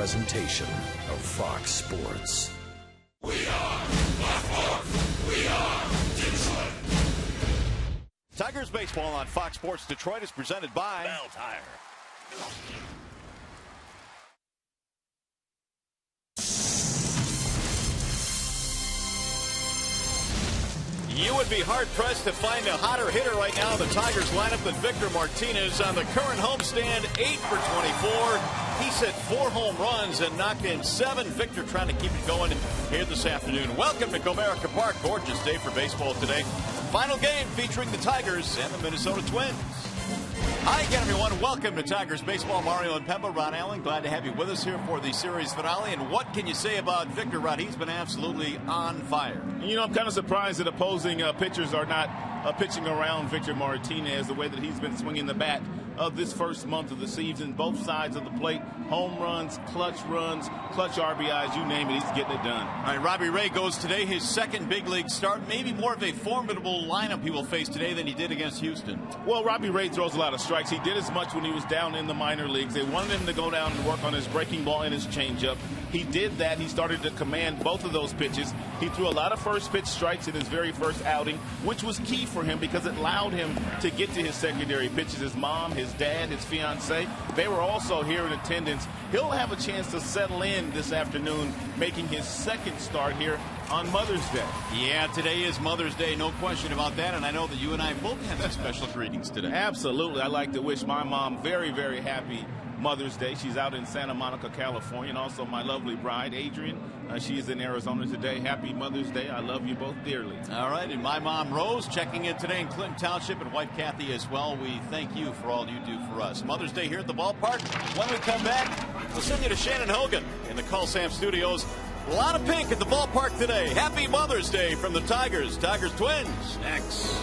presentation of Fox Sports. We are Black We are Detroit. Tigers baseball on Fox Sports Detroit is presented by Bell Tire. You would be hard-pressed to find a hotter hitter right now in the Tigers lineup than Victor Martinez on the current homestand, 8 for 24. He's hit 4 home runs and knocked in 7. Victor trying to keep it going here this afternoon. Welcome to Comerica Park. Gorgeous day for baseball today. Final game featuring the Tigers and the Minnesota Twins. Hi again, everyone. Welcome to Tigers Baseball. Mario and Pemba, Ron Allen, glad to have you with us here for the series finale. And what can you say about Victor, Rod? He's been absolutely on fire. You know, I'm kind of surprised that opposing pitchers are not pitching around Victor Martinez the way that he's been swinging the bat this first month of the season. Both sides of the plate, home runs, clutch RBIs, you name it, he's getting it done. All right, Robbie Ray goes today, his second big league start. Maybe more of a formidable lineup he will face today than he did against Houston. Well, Robbie Ray throws a lot of strikes. He did as much when he was down in the minor leagues. They wanted him to go down and work on his breaking ball and his changeup. He did that. He started to command both of those pitches. He threw a lot of first pitch strikes in his very first outing, which was key for him because it allowed him to get to his secondary pitches. His mom, his dad, his fiance, they were also here in attendance. He'll have a chance to settle in this afternoon, making his second start here on Mother's Day. Yeah, today is Mother's Day, no question about that, and I know that you and I both have some special greetings today. Absolutely. I'd like to wish my mom very, very happy Mother's Day. She's out in Santa Monica, California, and also my lovely bride, Adrian. She's in Arizona today. Happy Mother's Day. I love you both dearly. All right, and my mom, Rose, checking in today in Clinton Township, and wife, Kathy, as well. We thank you for all you do for us. Mother's Day here at the ballpark. When we come back, we'll send you to Shannon Hogan in the Call Sam Studios. A lot of pink at the ballpark today. Happy Mother's Day from the Tigers. Tigers Twins next.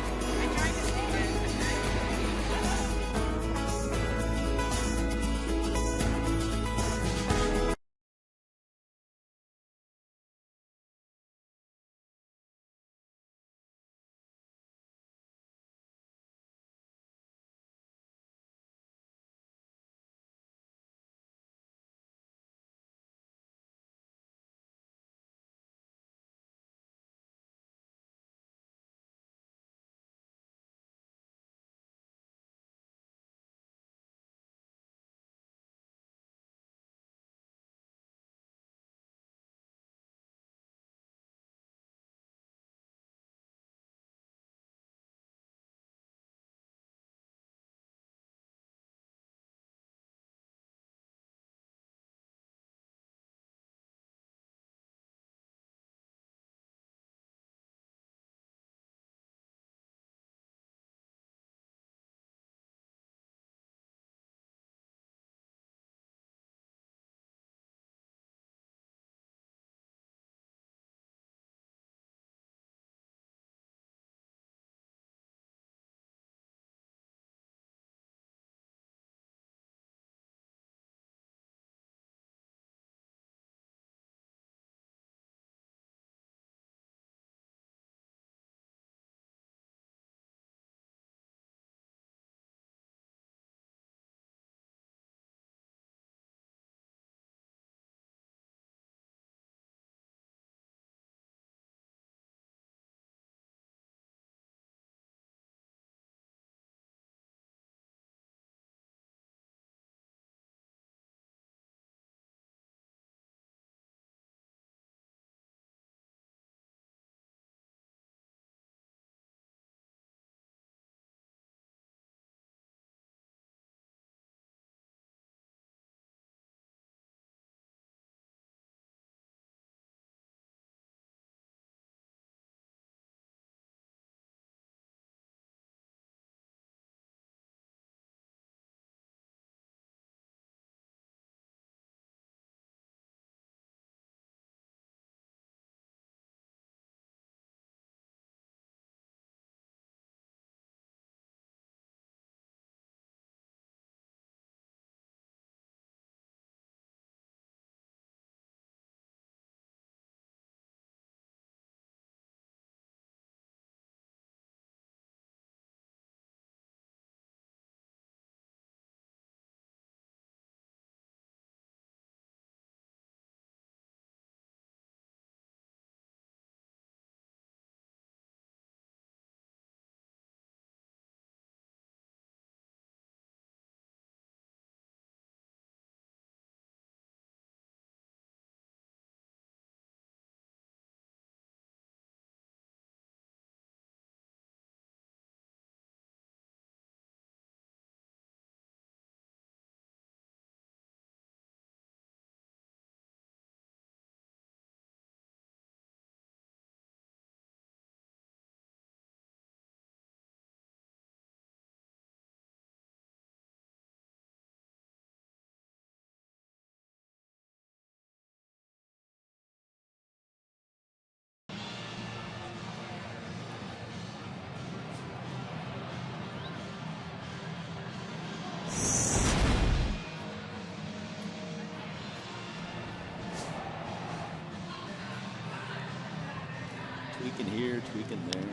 here, tweaking there.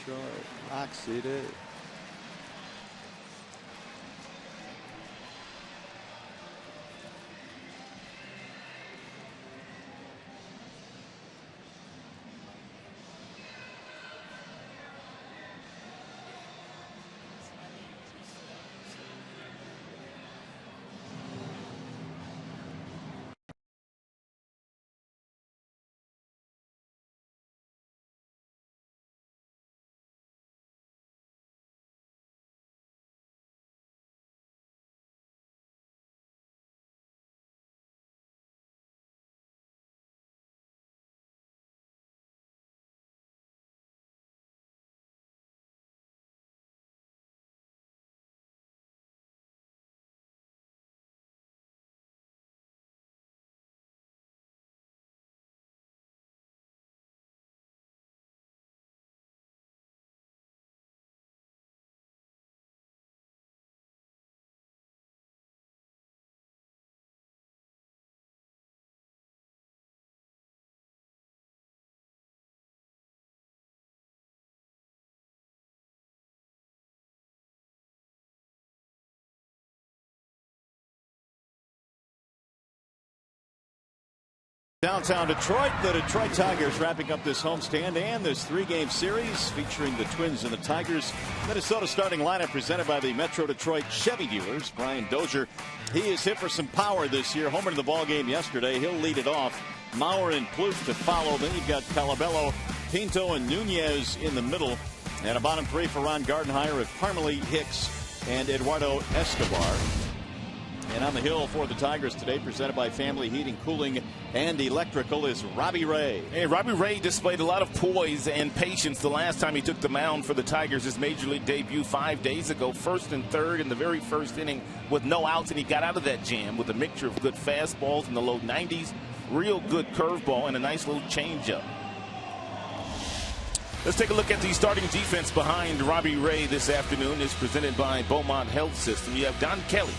Detroit Rock City. Downtown Detroit, the Detroit Tigers wrapping up this homestand and this three-game series featuring the Twins and the Tigers. Minnesota starting lineup presented by the Metro Detroit Chevy dealers. Brian Dozier, he is hit for some power this year. Homer in the ball game yesterday. He'll lead it off. Mauer and Plouffe to follow. Then you've got Calabello, Pinto, and Nunez in the middle. And a bottom three for Ron Gardenhire with Parmalee, Hicks, and Eduardo Escobar. And on the hill for the Tigers today, presented by Family Heating, Cooling, and Electrical, is Robbie Ray. Hey, Robbie Ray displayed a lot of poise and patience the last time he took the mound for the Tigers. His major league debut 5 days ago, first and third in the very first inning with no outs, and he got out of that jam with a mixture of good fastballs in the low 90s, real good curveball, and a nice little changeup. Let's take a look at the starting defense behind Robbie Ray this afternoon. It's presented by Beaumont Health System. You have Don Kelly,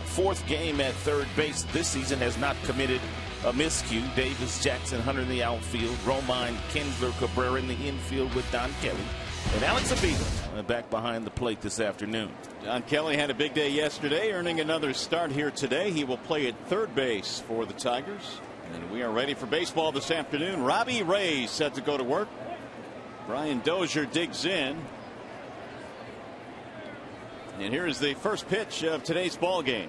fourth game at third base this season, has not committed a miscue. Davis, Jackson, Hunter in the outfield. Romine, Kinsler, Cabrera in the infield with Don Kelly. And Alex Avila back behind the plate this afternoon. Don Kelly had a big day yesterday, earning another start here today. He will play at third base for the Tigers. And we are ready for baseball this afternoon. Robbie Ray set to go to work. Brian Dozier digs in. And here is the first pitch of today's ball game.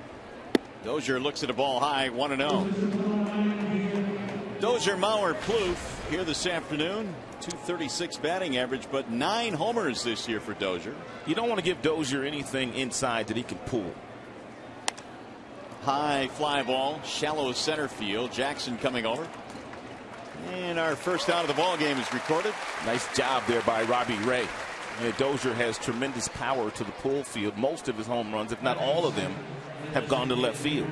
Dozier looks at a ball high, 1-0. Dozier, Mauer, Plouffe here this afternoon. .236 batting average, but 9 homers this year for Dozier. You don't want to give Dozier anything inside that he can pull. High fly ball, shallow center field. Jackson coming over. And our first out of the ball game is recorded. Nice job there by Robbie Ray. Dozier has tremendous power to the pull field. Most of his home runs, if not all of them, have gone to left field.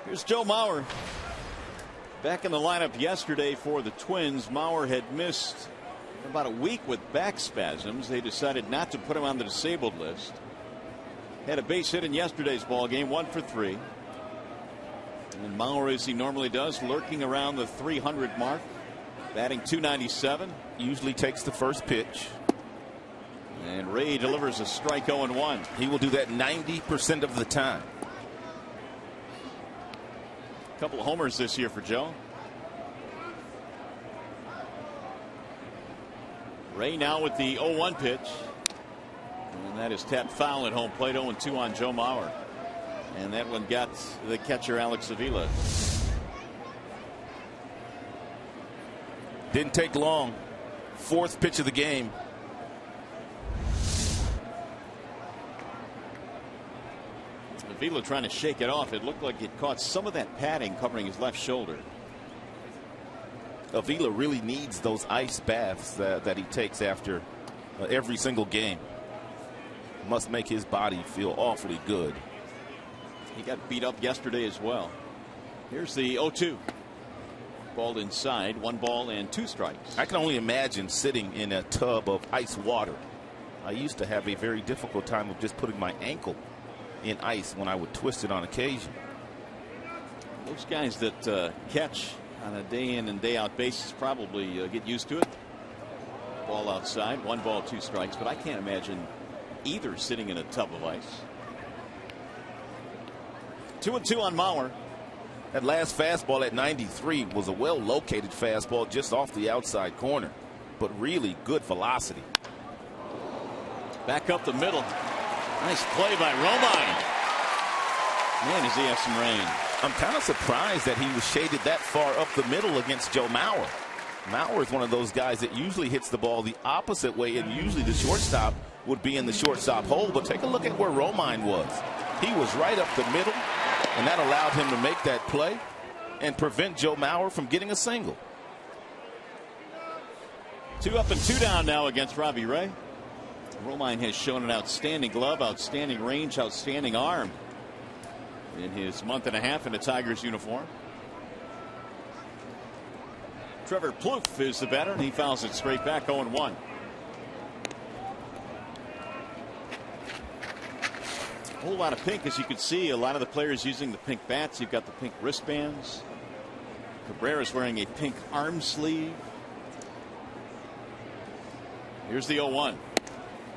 Here's Joe Mauer. Back in the lineup yesterday for the Twins. Mauer had missed about a week with back spasms. They decided not to put him on the disabled list. Had a base hit in yesterday's ball game, 1 for 3. And Mauer, as he normally does, lurking around the 300 mark. Batting .297. Usually takes the first pitch. And Ray delivers a strike 0-1. He will do that 90% of the time. A couple of homers this year for Joe. Ray now with the 0-1 pitch. And that is tapped foul at home plate. 0-2 on Joe Mauer. And that one got the catcher Alex Avila. Didn't take long. Fourth pitch of the game. Avila trying to shake it off. It looked like it caught some of that padding covering his left shoulder. Avila really needs those ice baths that he takes after every single game. Must make his body feel awfully good. He got beat up yesterday as well. Here's the 0-2. Ball inside, 1 ball and 2 strikes. I can only imagine sitting in a tub of ice water. I used to have a very difficult time of just putting my ankle in ice when I would twist it on occasion. Those guys that catch on a day in and day out basis probably get used to it. Ball outside, 1 ball, 2 strikes, but I can't imagine either sitting in a tub of ice. 2-2 on Mauer. That last fastball at 93 was a well located fastball just off the outside corner, but really good velocity. Back up the middle. Nice play by Romine. Man, does he have some range. I'm kind of surprised that he was shaded that far up the middle against Joe Mauer. Mauer is one of those guys that usually hits the ball the opposite way, and usually the shortstop would be in the shortstop hole. But take a look at where Romine was. He was right up the middle, and that allowed him to make that play and prevent Joe Mauer from getting a single. 2 up and 2 down now against Robbie Ray. Romine has shown an outstanding glove, outstanding range, outstanding arm in his month and a half in a Tigers uniform. Trevor Plouffe is the batter, and he fouls it straight back, 0-1. A whole lot of pink, as you can see. A lot of the players using the pink bats. You've got the pink wristbands. Cabrera's wearing a pink arm sleeve. Here's the 0-1.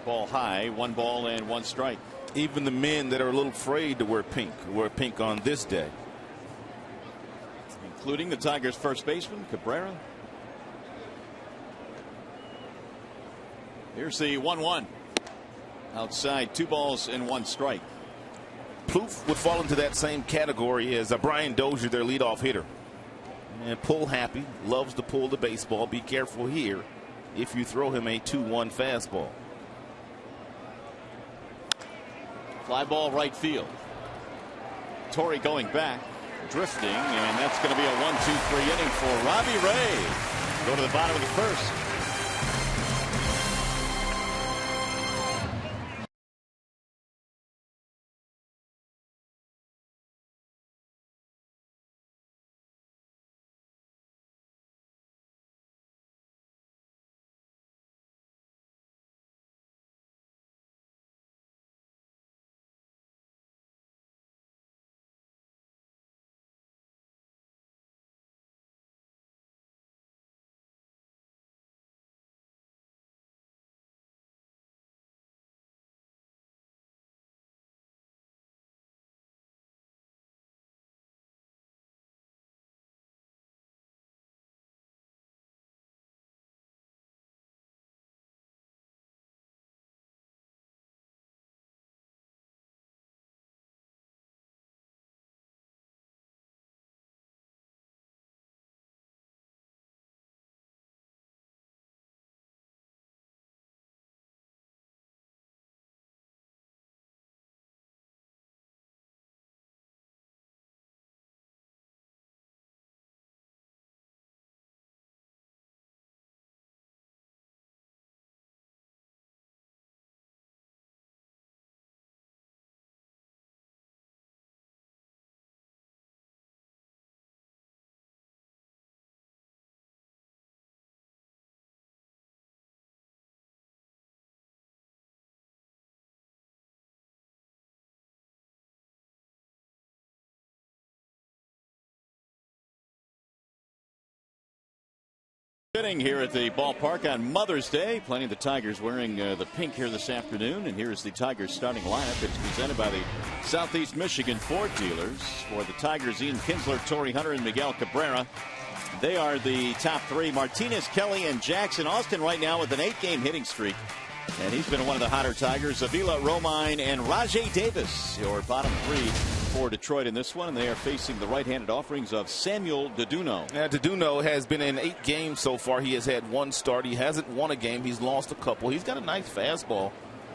Ball high, 1 ball and 1 strike. Even the men that are a little afraid to wear pink on this day. Including the Tigers' first baseman, Cabrera. Here's the 1-1. Outside, 2 balls and 1 strike. Plouffe would fall into that same category as Brian Dozier, their leadoff hitter. And pull happy, loves to pull the baseball. Be careful here if you throw him a 2-1 fastball. Fly ball right field. Torrey going back, drifting, and that's going to be a 1-2-3 inning for Robbie Ray. Go to the bottom of the first. Sitting here at the ballpark on Mother's Day, plenty of the Tigers wearing the pink here this afternoon. And here's the Tigers starting lineup. It's presented by the Southeast Michigan Ford dealers. For the Tigers, Ian Kinsler, Torrey Hunter, and Miguel Cabrera. They are the top 3. Martinez, Kelly, and Jackson. Austin right now with an 8-game hitting streak. And he's been one of the hotter Tigers. Avila, Romine, and Rajay Davis, your bottom 3 for Detroit in this one. And they are facing the right-handed offerings of Samuel Deduno. Yeah, Deduno has been in 8 games so far. He has had 1 start. He hasn't won a game. He's lost a couple. He's got a nice fastball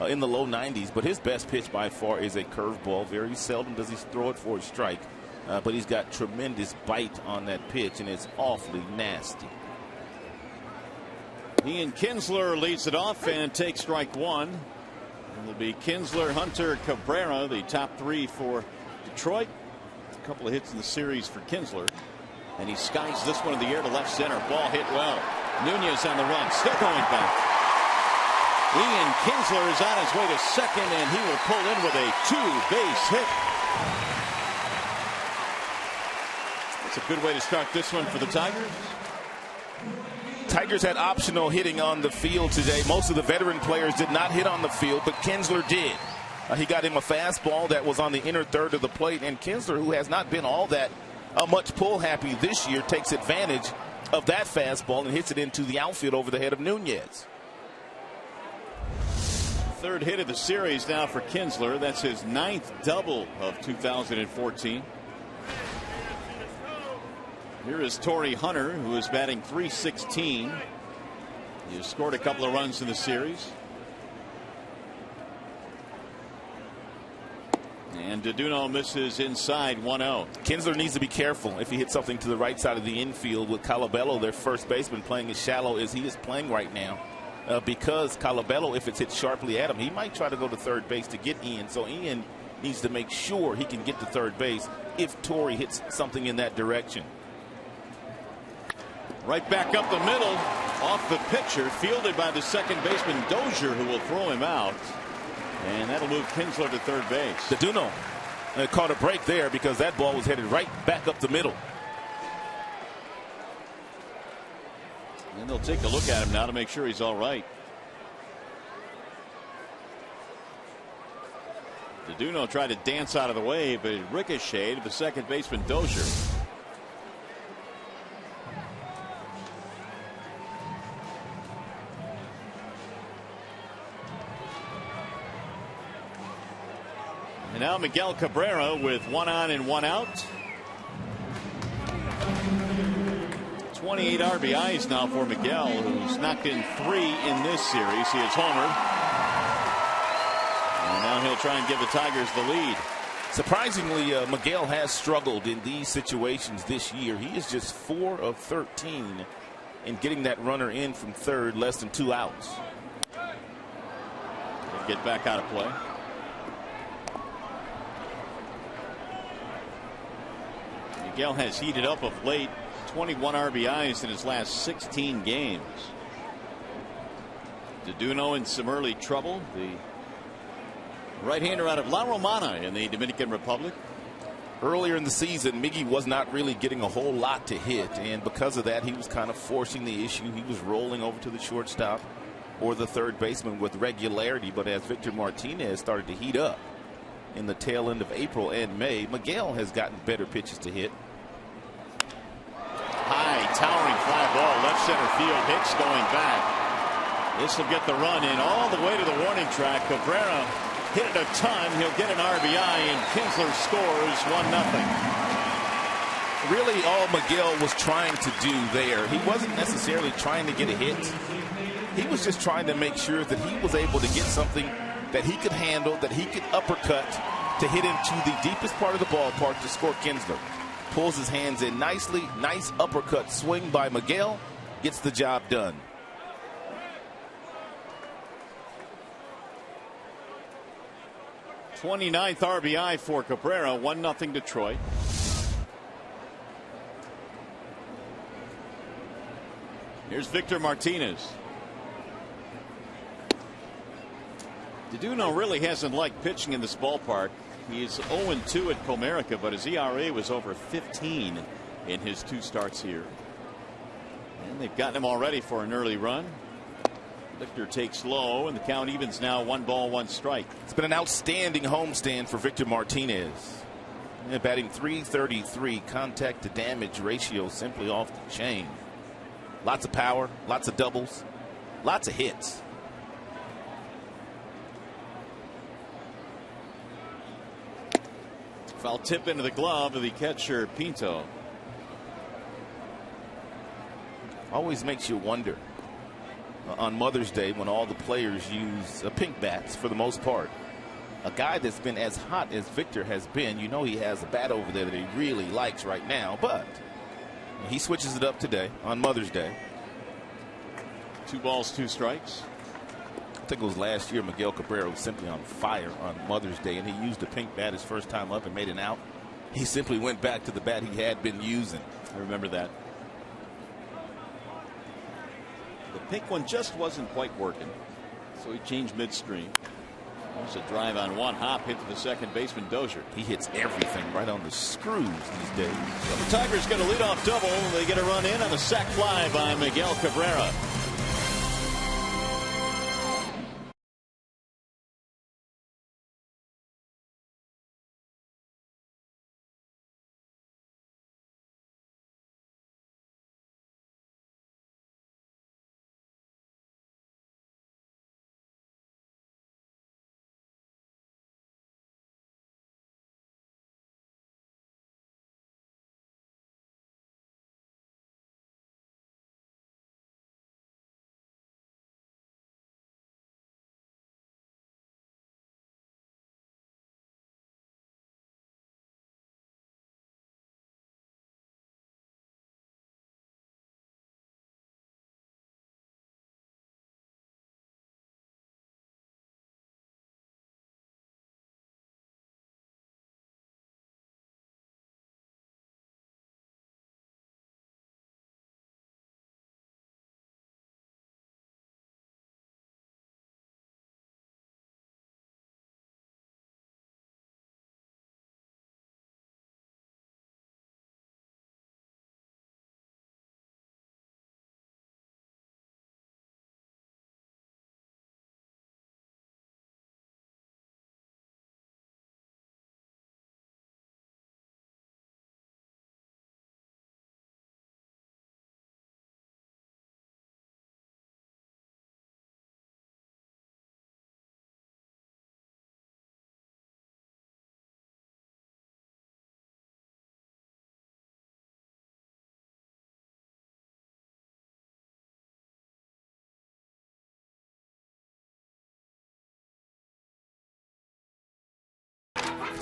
in the low 90s, but his best pitch by far is a curveball. Very seldom does he throw it for a strike, but he's got tremendous bite on that pitch, and it's awfully nasty. Ian Kinsler leads it off and takes strike 1. It'll be Kinsler, Hunter, Cabrera, the top three for Detroit. A couple of hits in the series for Kinsler. And he skies this one in the air to left center. Ball hit well. Nunez on the run, still going back. Ian Kinsler is on his way to second, and he will pull in with a two-base hit. That's a good way to start this one for the Tigers. Tigers had optional hitting on the field today. Most of the veteran players did not hit on the field, but Kinsler did. He got him a fastball that was on the inner third of the plate, and Kinsler, who has not been all that much pull happy this year, takes advantage of that fastball and hits it into the outfield over the head of Nunez. Third hit of the series now for Kinsler. That's his 9th double of 2014. Here is Torrey Hunter, who is batting .316. He has scored a couple of runs in the series. And DeDuno misses inside 1-0. Kinsler needs to be careful if he hits something to the right side of the infield with Colabello, their first baseman, playing as shallow as he is playing right now. Because Colabello, if it's hit sharply at him, he might try to go to third base to get Ian. So Ian needs to make sure he can get to third base if Torrey hits something in that direction. Right back up the middle, off the pitcher, fielded by the second baseman Dozier, who will throw him out. And that'll move Kinsler to third base. DeDuno caught a break there because that ball was headed right back up the middle. And they'll take a look at him now to make sure he's all right. DeDuno tried to dance out of the way, but it ricocheted the second baseman Dozier. And now Miguel Cabrera with 1 on and 1 out. 28 RBIs now for Miguel, who's knocked in 3 in this series. He is homered. And now he'll try and give the Tigers the lead. Surprisingly, Miguel has struggled in these situations this year. He is just 4 of 13 in getting that runner in from third, less than 2 outs. He'll get back out of play. Miguel has heated up of late. 21 RBIs in his last 16 games. DeDuno in some early trouble. The right-hander out of La Romana in the Dominican Republic. Earlier in the season, Miggy was not really getting a whole lot to hit, and because of that, he was kind of forcing the issue. He was rolling over to the shortstop or the third baseman with regularity, but as Victor Martinez started to heat up in the tail end of April and May, Miguel has gotten better pitches to hit. High, towering fly ball, left center field. Hicks going back. This will get the run in all the way to the warning track. Cabrera hit it a ton. He'll get an RBI, and Kinsler scores 1-0. Really, all Miguel was trying to do there, he wasn't necessarily trying to get a hit. He was just trying to make sure that he was able to get something that he could handle, that he could uppercut to hit into the deepest part of the ballpark to score Kinsler. Pulls his hands in nicely. Nice uppercut swing by Miguel. Gets the job done. '29th RBI for Cabrera. 1-0 Detroit. Here's Victor Martinez. DeDuno really hasn't liked pitching in this ballpark. He's 0-2 at Comerica, but his ERA was over 15 in his 2 starts here. And they've gotten him already for an early run. Victor takes low, and the count evens now 1-1 strike. It's been an outstanding homestand for Victor Martinez. Batting .333, contact to damage ratio simply off the chain. Lots of power, lots of doubles, lots of hits. Foul tip into the glove of the catcher Pinto. Always makes you wonder on Mother's Day when all the players use pink bats for the most part. A guy that's been as hot as Victor has been, you know he has a bat over there that he really likes right now, but he switches it up today on Mother's Day. 2 balls, 2 strikes. think it was last year, Miguel Cabrera was simply on fire on Mother's Day, and he used the pink bat his first time up and made an out. He simply went back to the bat he had been using. I remember that. The pink one just wasn't quite working, so he changed midstream. There's a drive on one hop hit to the second baseman Dozier. He hits everything right on the screws these days. Well, the Tigers get a leadoff double. They get a run in on the sac fly by Miguel Cabrera.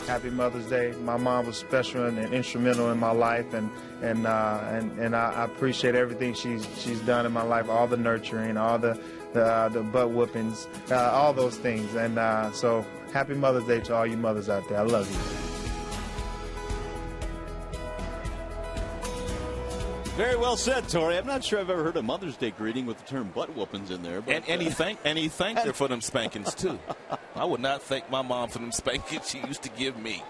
Happy Mother's Day. My mom was special and instrumental in my life, and I appreciate everything she's done in my life, all the nurturing, all the butt whoopings, all those things. And so happy Mother's Day to all you mothers out there. I love you. Very well said, Tori. I'm not sure I've ever heard a Mother's Day greeting with the term butt whoopings in there. But, and he thanked her for them spankings, too. I would not thank my mom for them spankings she used to give me.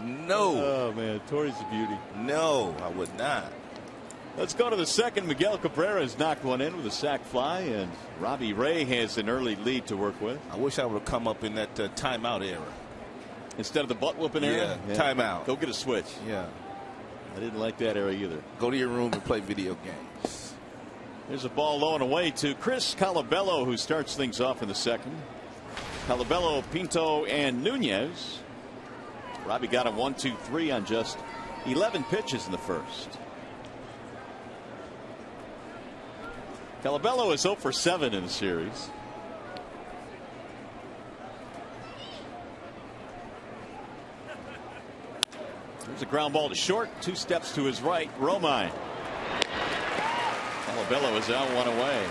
No. Oh, man, Tori's a beauty. No, I would not. Let's go to the second. Miguel Cabrera has knocked one in with a sac fly, and Robbie Ray has an early lead to work with. I wish I would have come up in that timeout era. Instead of the butt whooping era? Yeah, timeout. Go get a switch. Yeah. I didn't like that era either. Go to your room and play video games. There's a ball low and away to Chris Colabello, who starts things off in the second. Colabello, Pinto, and Nunez. Robbie got him 1-2-3 on just 11 pitches in the first. Colabello is 0 for 7 in the series. There's a ground ball to short. 2 steps to his right. Romine. Colabello is out, 1 away.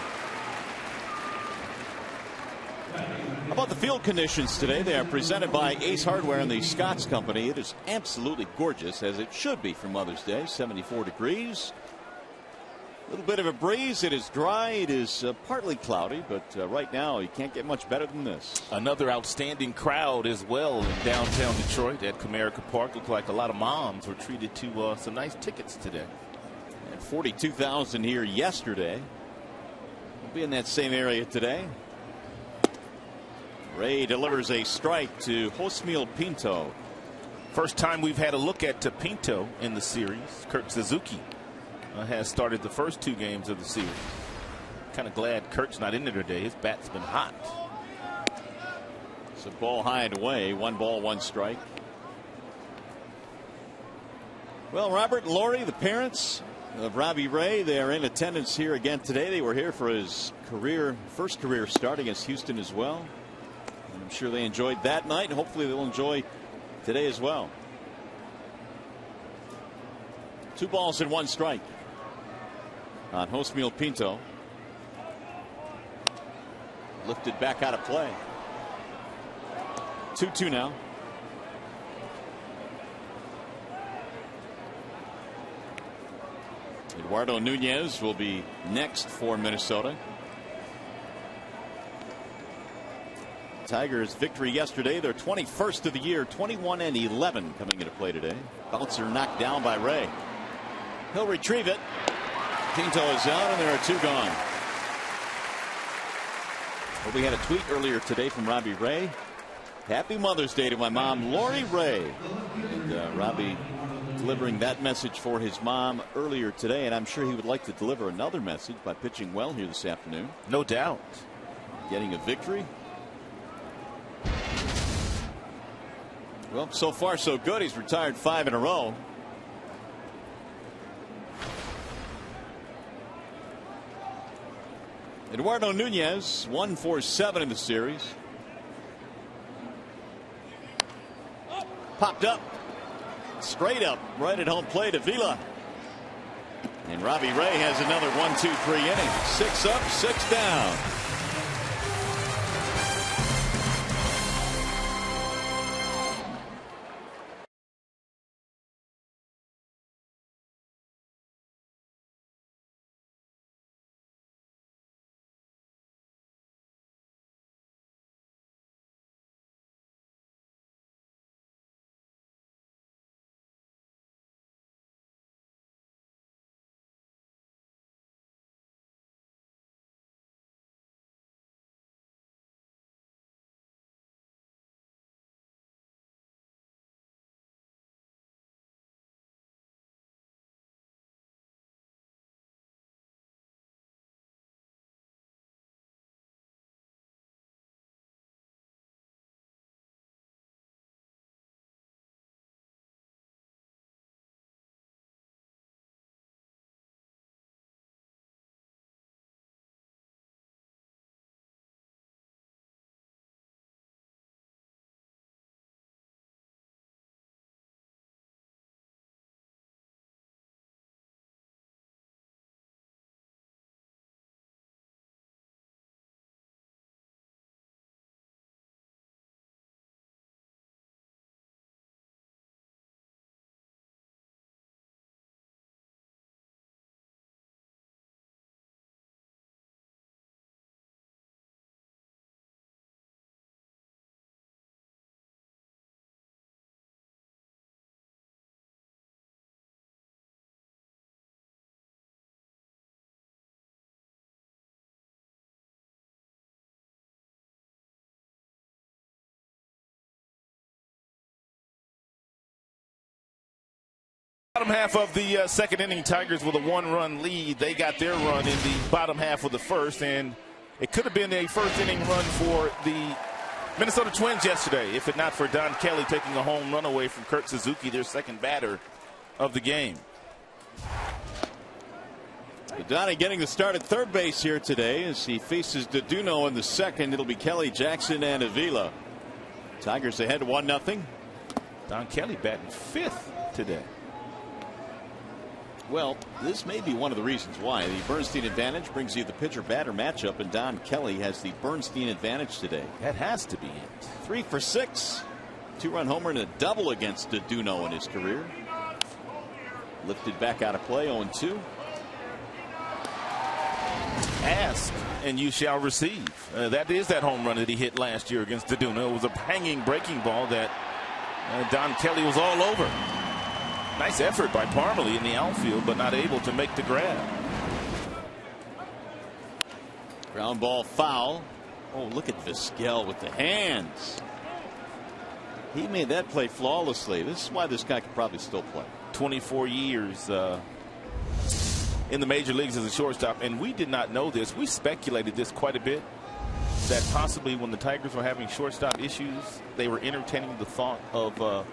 How about the field conditions today? They are presented by Ace Hardware and the Scotts Company. It is absolutely gorgeous, as it should be for Mother's Day. 74 degrees. A little bit of a breeze. It is dry. It is partly cloudy, but right now you can't get much better than this. Another outstanding crowd as well in downtown Detroit at Comerica Park. Looked like a lot of moms were treated to some nice tickets today. And 42,000 here yesterday. We'll be in that same area today. Ray delivers a strike to Josmiel Pinto. First time we've had a look at Pinto in the series. Kurt Suzuki has started the first 2 games of the series. Kind of glad Kurt's not in there today. His bat's been hot. It's a ball high and away. 1 ball, 1 strike. Well, Robert and Lori, the parents of Robbie Ray, they are in attendance here again today. They were here for his first career start against Houston as well. And I'm sure they enjoyed that night, and hopefully they'll enjoy today as well. 2 balls and 1 strike on Josmiel Pinto. Lifted back out of play. 2-2 now. Eduardo Nunez will be next for Minnesota. Tigers' victory yesterday, their 21st of the year, 21-11 coming into play today. Bouncer knocked down by Ray. He'll retrieve it. Pinto is out, and there are 2 gone. Well, we had a tweet earlier today from Robbie Ray. Happy Mother's Day to my mom, Lori Ray. And Robbie delivering that message for his mom earlier today, and I'm sure he would like to deliver another message by pitching well here this afternoon. No doubt. Getting a victory. Well, so far so good. He's retired 5 in a row. Eduardo Nunez 1 for 7 in the series. Popped up. Straight up right at home plate to Vila. And Robbie Ray has another 1-2-3 inning. 6 up, 6 down. Bottom half of the second inning, Tigers with a 1-run lead. They got their run in the bottom half of the first, and it could have been a first inning run for the Minnesota Twins yesterday, if it not for Don Kelly taking a home run away from Kurt Suzuki, their second batter of the game. Donnie getting the start at third base here today as he faces Deduno in the second. It'll be Kelly, Jackson, and Avila. Tigers ahead 1-0. Don Kelly batting 5th today. Well, this may be one of the reasons why. The Bernstein advantage brings you the pitcher-batter matchup, and Don Kelly has the Bernstein advantage today. That has to be it. 3 for 6. 2-run homer and a double against Deduno in his career. Lifted back out of play, 0-2. Ask and you shall receive. That is that home run that he hit last year against Deduno. It was a hanging breaking ball that Don Kelly was all over. Nice effort by Parmalee in the outfield, but not able to make the grab. Ground ball foul. Oh, look at Vizquel with the hands. He made that play flawlessly. This is why this guy could probably still play. 24 years in the major leagues as a shortstop, and we did not know this. We speculated this quite a bit, that possibly when the Tigers were having shortstop issues, they were entertaining the thought of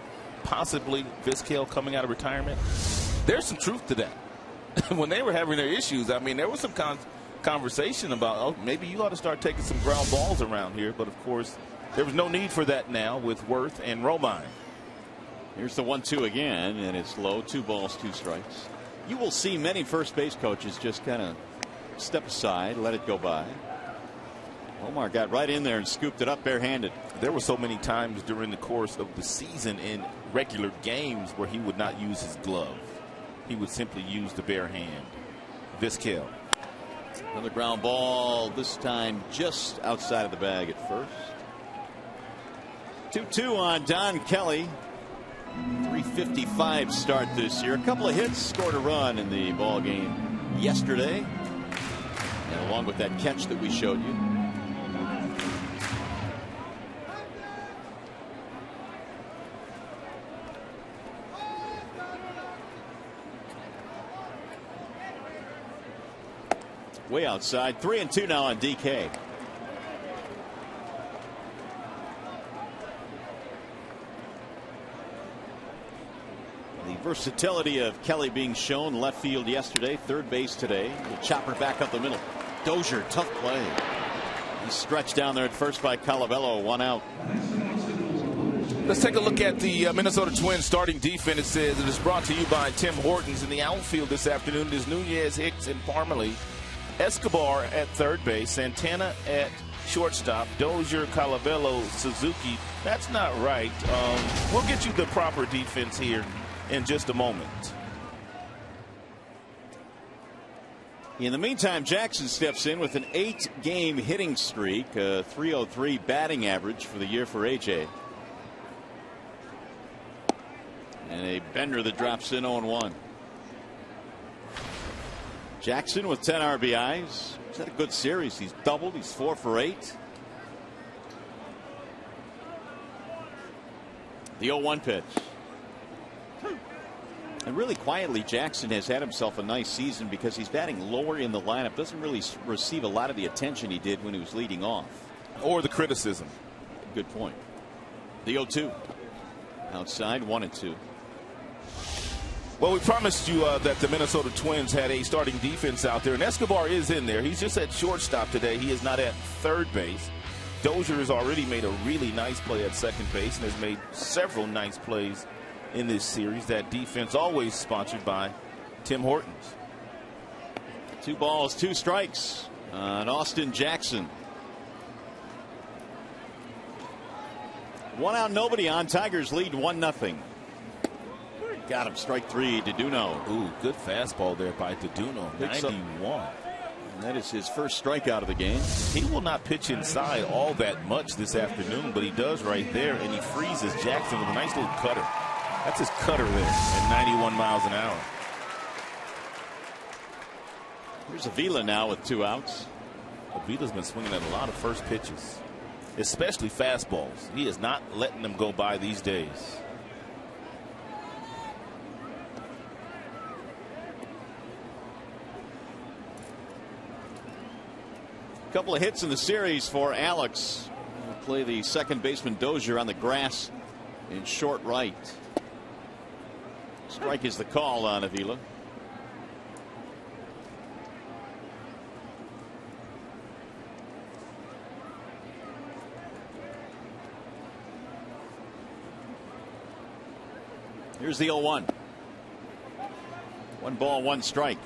possibly Vizquel coming out of retirement. There's some truth to that. When they were having their issues, I mean, there was some conversation about, oh, maybe you ought to start taking some ground balls around here. But of course, there was no need for that now with Worth and Romine. Here's the 1-2 again, and it's low. 2 balls, 2 strikes. You will see many first base coaches just kind of step aside, let it go by. Omar got right in there and scooped it up barehanded. There were so many times during the course of the season in regular games where he would not use his glove. He would simply use the bare hand. Vizquel. Another ground ball, this time just outside of the bag at first. 2-2 on Don Kelly. 355 start this year. A couple of hits, scored a run in the ball game yesterday. And along with that catch that we showed you. Way outside. 3-2 now on DK. The versatility of Kelly being shown left field yesterday, third base today. The chopper back up the middle. Dozier, tough play. He's stretched down there at first by Colabello, 1 out. Let's take a look at the Minnesota Twins starting defense. It says it is brought to you by Tim Hortons. In the outfield this afternoon is Nunez, Hicks, and Parmalee. Escobar at third base, Santana at shortstop, Dozier, Colabello, Suzuki. That's not right. We'll get you the proper defense here in just a moment. In the meantime, Jackson steps in with an 8-game hitting streak, a .303 batting average for the year for AJ. And a bender that drops in 0-1. Jackson with 10 RBIs. He's had a good series. He's doubled. He's 4 for 8. The 0-1 pitch. And really quietly, Jackson has had himself a nice season because he's batting lower in the lineup. Doesn't really receive a lot of the attention he did when he was leading off. Or the criticism. Good point. The 0-2. Outside, 1-2. Well, we promised you that the Minnesota Twins had a starting defense out there, and Escobar is in there. He's just at shortstop today. He is not at third base. Dozier has already made a really nice play at second base and has made several nice plays in this series. That defense always sponsored by Tim Hortons. 2 balls, 2 strikes on Austin Jackson. 1 out, nobody on. Tigers lead 1-0. Got him. Strike 3 to Duno. Ooh, good fastball there by Duno. 91. And that is his first strikeout of the game. He will not pitch inside all that much this afternoon, but he does right there, and he freezes Jackson with a nice little cutter. That's his cutter there at 91 miles an hour. Here's Avila now with 2 outs. Avila's been swinging at a lot of first pitches, especially fastballs. He is not letting them go by these days. Couple of hits in the series for Alex. We'll play the second baseman Dozier on the grass in short right. Strike is the call on Avila. Here's the 0-1. 1 ball, 1 strike.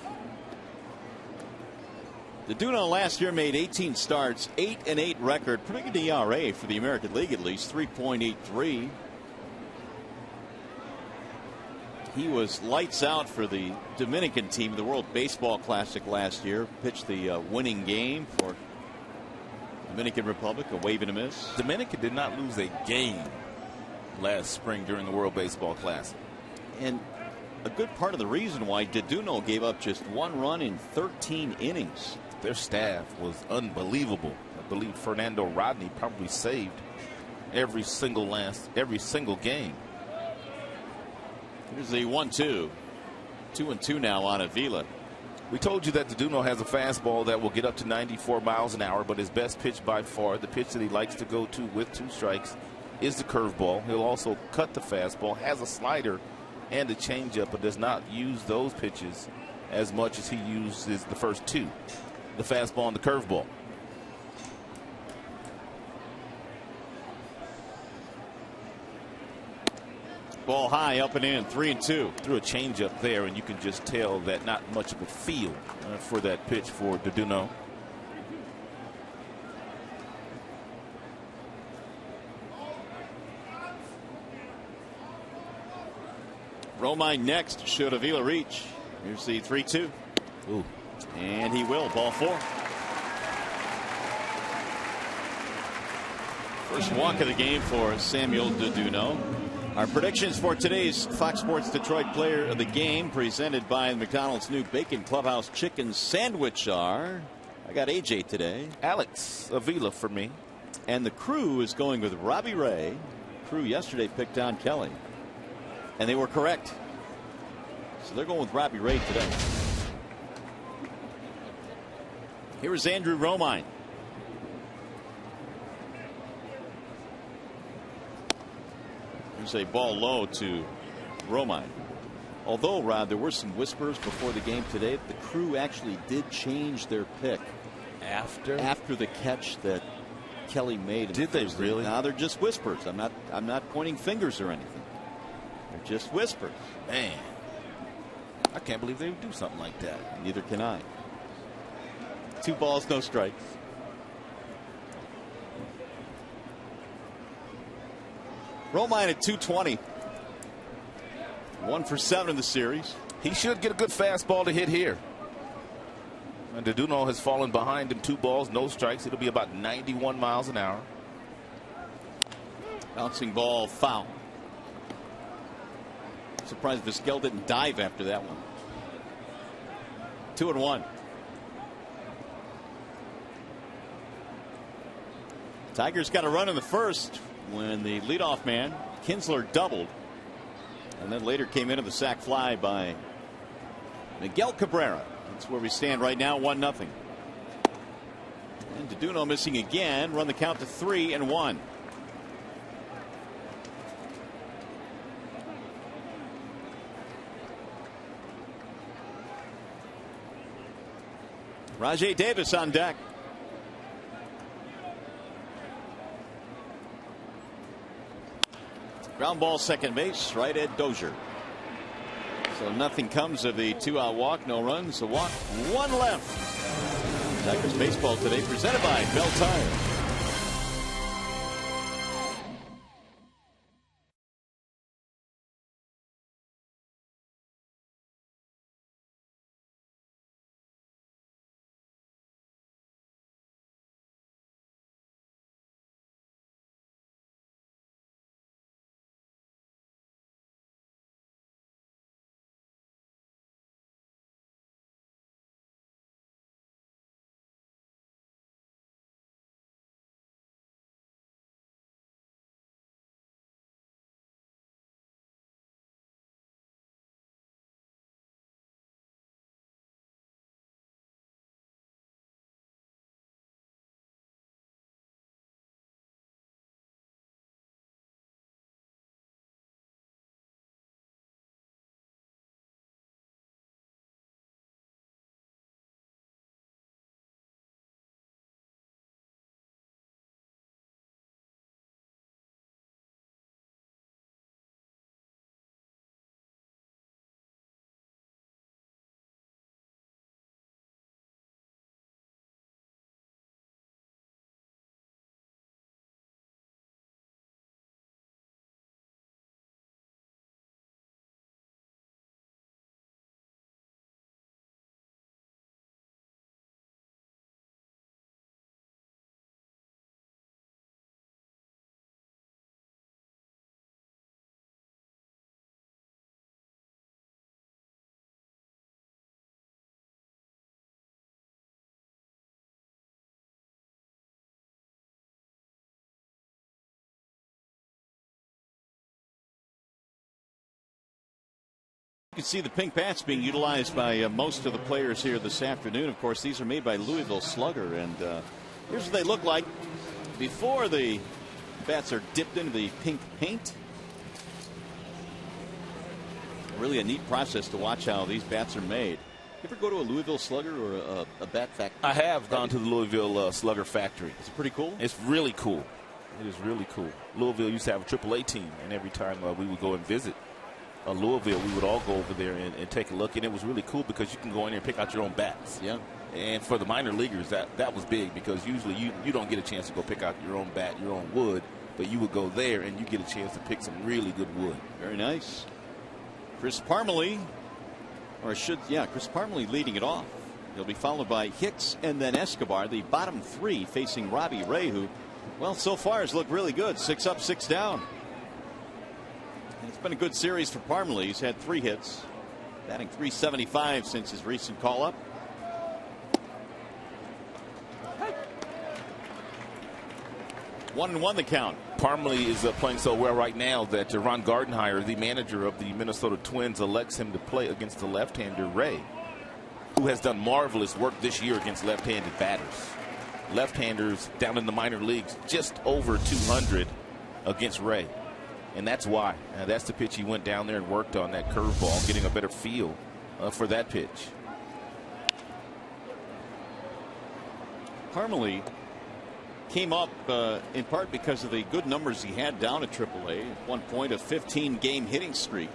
Duno last year made 18 starts, 8-8 record, pretty good ERA for the American League at least, 3.83. He was lights out for the Dominican team, the World Baseball Classic last year. Pitched the winning game for Dominican Republic, a wave and a miss. Dominican did not lose a game last spring during the World Baseball Classic. And a good part of the reason why Duno gave up just 1 run in 13 innings. Their staff was unbelievable. I believe Fernando Rodney probably saved every single game. Here's the 1-2. 2-2 now on Avila. We told you that Duno has a fastball that will get up to 94 miles an hour, but his best pitch by far, the pitch that he likes to go to with 2 strikes, is the curveball. He'll also cut the fastball, has a slider and a changeup, but does not use those pitches as much as he uses the first 2. The fastball and the curveball. Ball high, up and in, 3-2. Threw a changeup there, and you can just tell that not much of a feel for that pitch for Duno. Romine next. Should Avila reach? Here's the 3-2. Ooh. And he will. Ball 4. First walk of the game for Samuel Deduno. Our predictions for today's Fox Sports Detroit Player of the Game, presented by McDonald's new Bacon Clubhouse Chicken Sandwich, are. I got AJ today. Alex Avila for me. And the crew is going with Robbie Ray. Crew yesterday picked on Kelly, and they were correct. So they're going with Robbie Ray today. Here is Andrew Romine. Here's a ball low to Romine. Although, Rod, there were some whispers before the game today that the crew actually did change their pick after the catch that Kelly made. Did they really? Now they're just whispers. I'm not pointing fingers or anything. They're just whispers. Man, I can't believe they would do something like that. Neither can I. 2 balls, no strikes. Romine at 220. 1 for 7 in the series. He should get a good fastball to hit here. And Deduno has fallen behind him. 2 balls, no strikes. It'll be about 91 miles an hour. Bouncing ball, foul. Surprised Vizquel didn't dive after that one. 2-1. Tigers got a run in the first when the leadoff man Kinsler doubled, and then later came into the sac fly by Miguel Cabrera. That's where we stand right now, 1-0. And Deduno missing again. Run the count to 3-1. Rajai Davis on deck. Ground ball, second base, right at Dozier. So nothing comes of the 2-out walk. No runs, a walk, 1 left. Tigers baseball today presented by Bell Tire. You can see the pink bats being utilized by most of the players here this afternoon. Of course, these are made by Louisville Slugger, and here's what they look like before the bats are dipped into the pink paint. Really a neat process to watch how these bats are made. You ever go to a Louisville Slugger or a bat factory? I have gone to the Louisville Slugger factory. Is it pretty cool? It's really cool. It is really cool. Louisville used to have a AAA team, and every time we would go and visit Louisville, we would all go over there and take a look, and it was really cool because you can go in there and pick out your own bats. Yeah. And for the minor leaguers, that was big because usually you don't get a chance to go pick out your own bat, your own wood, but you would go there and you get a chance to pick some really good wood. Very nice. Chris Parmelee, Chris Parmelee leading it off. He'll be followed by Hicks and then Escobar, the bottom three facing Robbie Ray, who, well, so far has looked really good. 6 up, 6 down. And it's been a good series for Parmelee. He's had 3 hits, batting .375 since his recent call up. One and one the count. Parmelee is playing so well right now that Ron Gardenhire, the manager of the Minnesota Twins, elects him to play against the left-hander Ray, who has done marvelous work this year against left-handed batters. Left-handers down in the minor leagues just over 200 against Ray. And that's why. That's the pitch he went down there and worked on, that curveball, getting a better feel for that pitch. Parmelee came up in part because of the good numbers he had down at AAA. At one point, a 15-game hitting streak.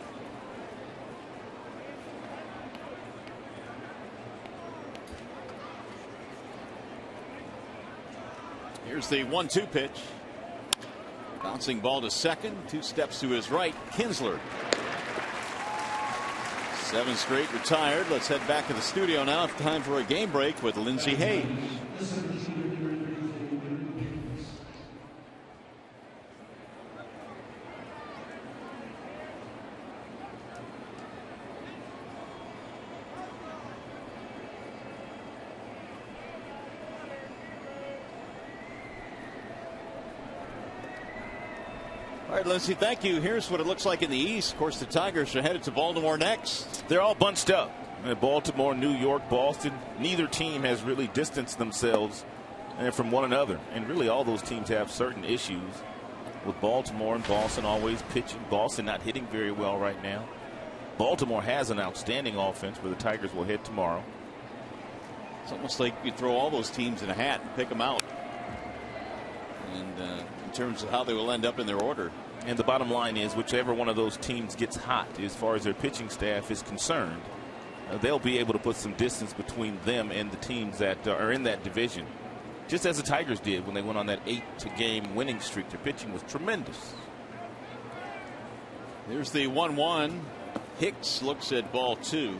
Here's the 1-2 pitch. Bouncing ball to second. 2 steps to his right. Kinsler. 7 straight retired. Let's head back to the studio now. It's time for a game break with Lindsey Hayes. All right, Lindsey, thank you. Here's what it looks like in the East. Of course, the Tigers are headed to Baltimore next. They're all bunched up. Baltimore, New York, Boston. Neither team has really distanced themselves from one another. And really all those teams have certain issues. With Baltimore and Boston always pitching. Boston not hitting very well right now. Baltimore has an outstanding offense where the Tigers will head tomorrow. It's almost like you throw all those teams in a hat and pick them out. And in terms of how they will end up in their order. And the bottom line is, whichever one of those teams gets hot as far as their pitching staff is concerned, they'll be able to put some distance between them and the teams that are in that division. Just as the Tigers did when they went on that 8-game winning streak. Their pitching was tremendous. Here's the 1-1. Hicks looks at ball 2.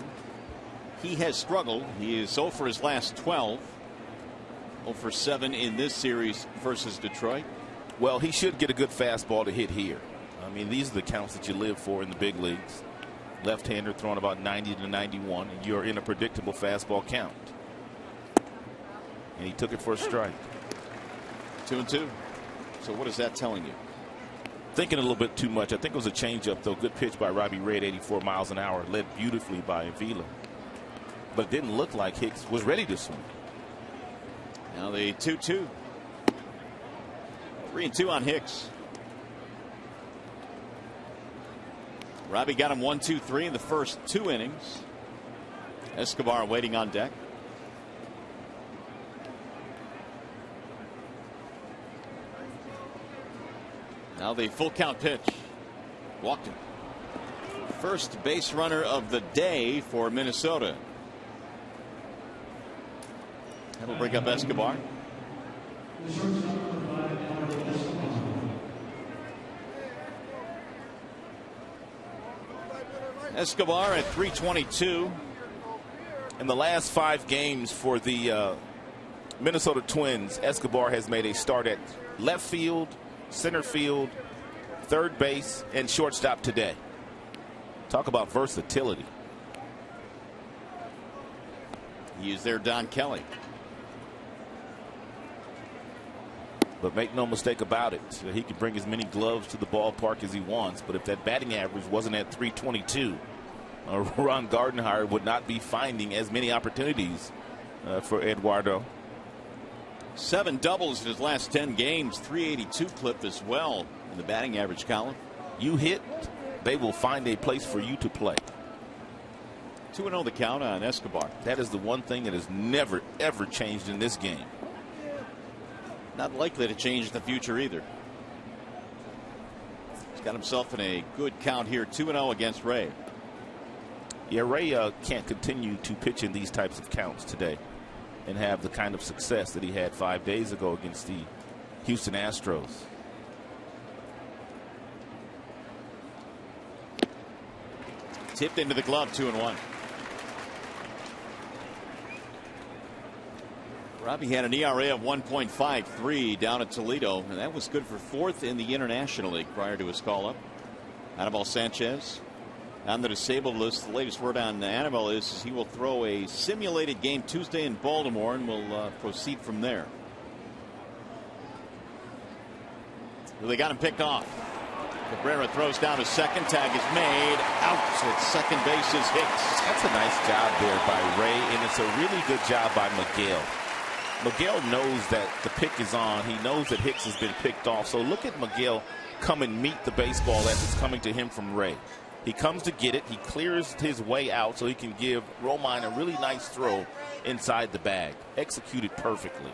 He has struggled. He is 0 for his last 12. 0 for 7 in this series versus Detroit. Well, he should get a good fastball to hit here. I mean, these are the counts that you live for in the big leagues. Left-hander throwing about 90 to 91, and you're in a predictable fastball count. And he took it for a strike. 2-2. So what is that telling you? Thinking a little bit too much. I think it was a changeup, though. Good pitch by Robbie Ray at 84 miles an hour. Led beautifully by Avila. But it didn't look like Hicks was ready to swing. Now the 2-2. 3-2 on Hicks. Robbie got him 1-2-3 in the first 2 innings. Escobar waiting on deck. Now the full count pitch. Walked him. First base runner of the day for Minnesota. That'll bring up Escobar. Escobar at 322. In the last 5 games for the Minnesota Twins, Escobar has made a start at left field, center field, third base, and shortstop today. Talk about versatility. He is there, Don Kelly. But make no mistake about it, he can bring as many gloves to the ballpark as he wants. But if that batting average wasn't at 322, Ron Gardenhire would not be finding as many opportunities for Eduardo. 7 doubles in his last 10 games, 382 clip as well in the batting average column. You hit, they will find a place for you to play. 2-0 the count on Escobar. That is the one thing that has never, ever changed in this game. Not likely to change in the future either. He's got himself in a good count here, 2-0 against Ray. Yeah, Ray can't continue to pitch in these types of counts today and have the kind of success that he had 5 days ago against the Houston Astros. Tipped into the glove, 2-1. Robbie had an ERA of 1.53 down at Toledo, and that was good for 4th in the International League prior to his call-up. Anibal Sanchez on the disabled list. The latest word on Anibal is he will throw a simulated game Tuesday in Baltimore and will proceed from there. Well, they got him picked off. Cabrera throws down to second. Tag is made. Out at second base is Hicks. That's a nice job there by Ray, and it's a really good job by Miguel. Miguel knows that the pick is on. He knows that Hicks has been picked off. So look at Miguel come and meet the baseball as it's coming to him from Ray. He comes to get it. He clears his way out so he can give Romine a really nice throw inside the bag. Executed perfectly.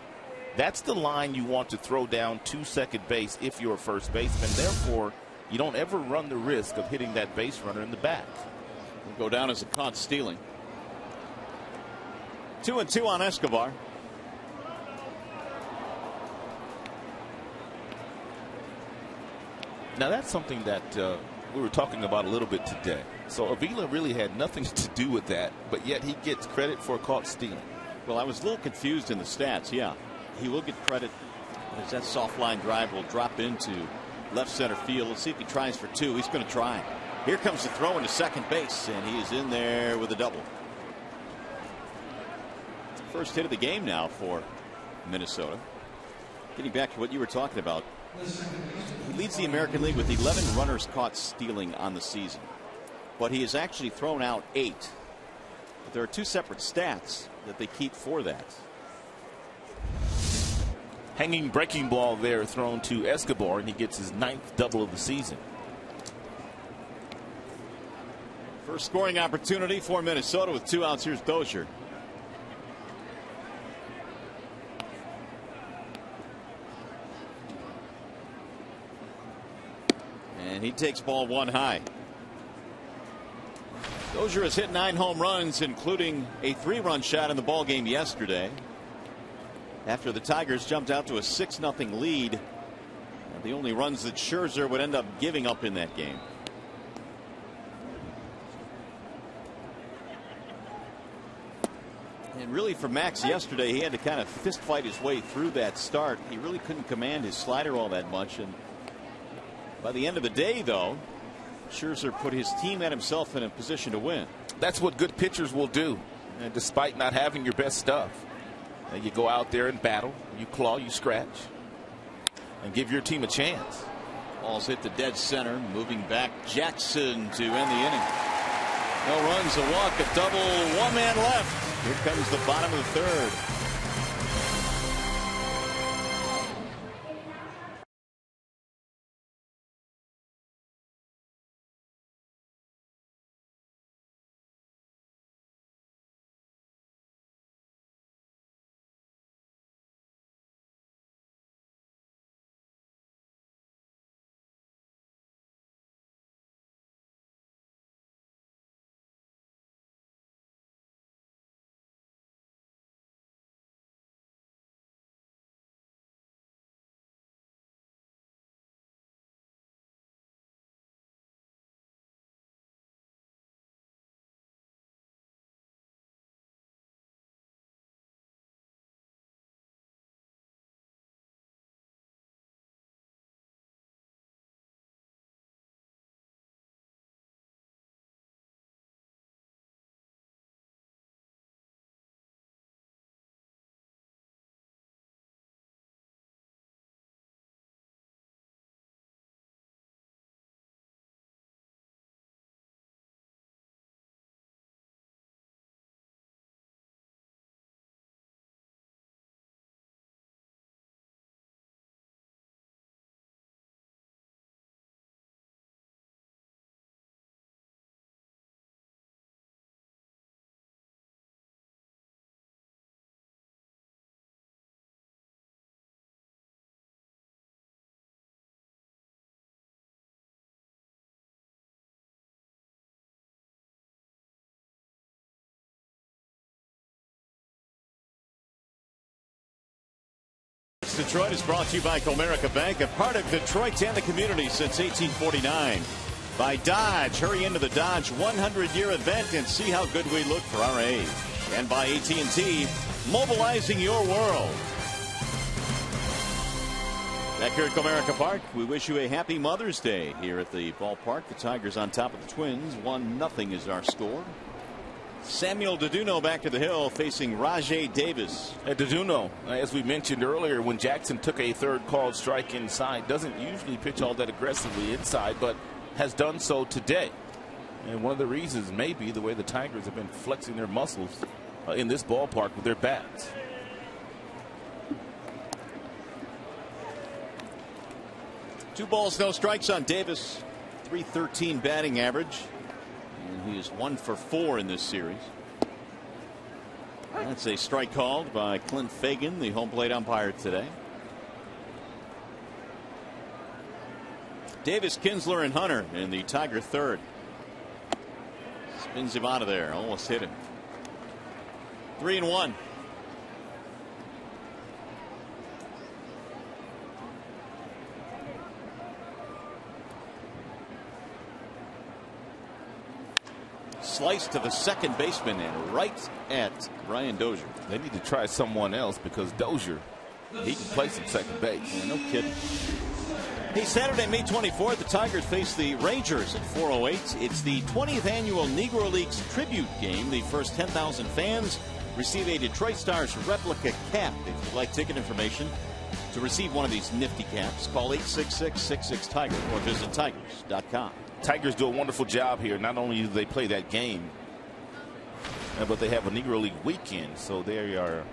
That's the line you want to throw down to second base if you're a first baseman. Therefore, you don't ever run the risk of hitting that base runner in the back. Will go down as a caught stealing. 2-2 on Escobar. Now that's something that we were talking about a little bit today. So Avila really had nothing to do with that, but yet he gets credit for caught stealing. Well, I was a little confused in the stats. Yeah, he will get credit as that soft line drive will drop into left center field. Let's see if he tries for 2. He's going to try. Here comes the throw into second base, and he is in there with a double. First hit of the game now for Minnesota. Getting back to what you were talking about, he leads the American League with 11 runners caught stealing on the season, but he has actually thrown out 8. But there are 2 separate stats that they keep for that. Hanging breaking ball there thrown to Escobar, and he gets his 9th double of the season. First scoring opportunity for Minnesota with 2 outs. Here's Dozier. And he takes ball 1 high. Dozier has hit 9 home runs, including a 3-run shot in the ball game yesterday, after the Tigers jumped out to a 6-0 lead. The only runs that Scherzer would end up giving up in that game. And really for Max yesterday, he had to kind of fist fight his way through that start. He really couldn't command his slider all that much, and by the end of the day, though, Scherzer put his team and himself in a position to win. That's what good pitchers will do, and despite not having your best stuff. You go out there and battle, you claw, you scratch, and give your team a chance. Ball's hit the dead center, moving back Jackson to end the inning. No runs, a walk, a double, 1 man left. Here comes the bottom of the 3rd. Detroit is brought to you by Comerica Bank, a part of Detroit and the community since 1849. by Dodge. Hurry into the Dodge 100-year event and see how good we look for our age. And by AT&T, mobilizing your world. Back here at Comerica Park, we wish you a happy Mother's Day here at the ballpark. The Tigers on top of the Twins. 1-0 is our score. Samuel Deduno back to the hill facing Rajay Davis. Deduno, as we mentioned earlier, when Jackson took a third called strike inside, doesn't usually pitch all that aggressively inside, but has done so today. And one of the reasons may be the way the Tigers have been flexing their muscles in this ballpark with their bats. Two balls, no strikes on Davis. .313 batting average. And he is 1 for 4 in this series. That's a strike called by Clint Fagan, the home plate umpire today. Davis, Kinsler, and Hunter in the Tiger third. Spins him out of there. Almost hit him. 3-1. Slice to the second baseman and right at Brian Dozier. They need to try someone else because Dozier, he can play some second base. Yeah, no kidding. Hey, Saturday, May 24th, the Tigers face the Rangers at 4:08. It's the 20th annual Negro Leagues tribute game. The first 10,000 fans receive a Detroit Stars replica cap. If you'd like ticket information to receive one of these nifty caps, call 866-66-TIGER or visit tigers.com. Tigers do a wonderful job here. Not only do they play that game, but they have a Negro League weekend. So they are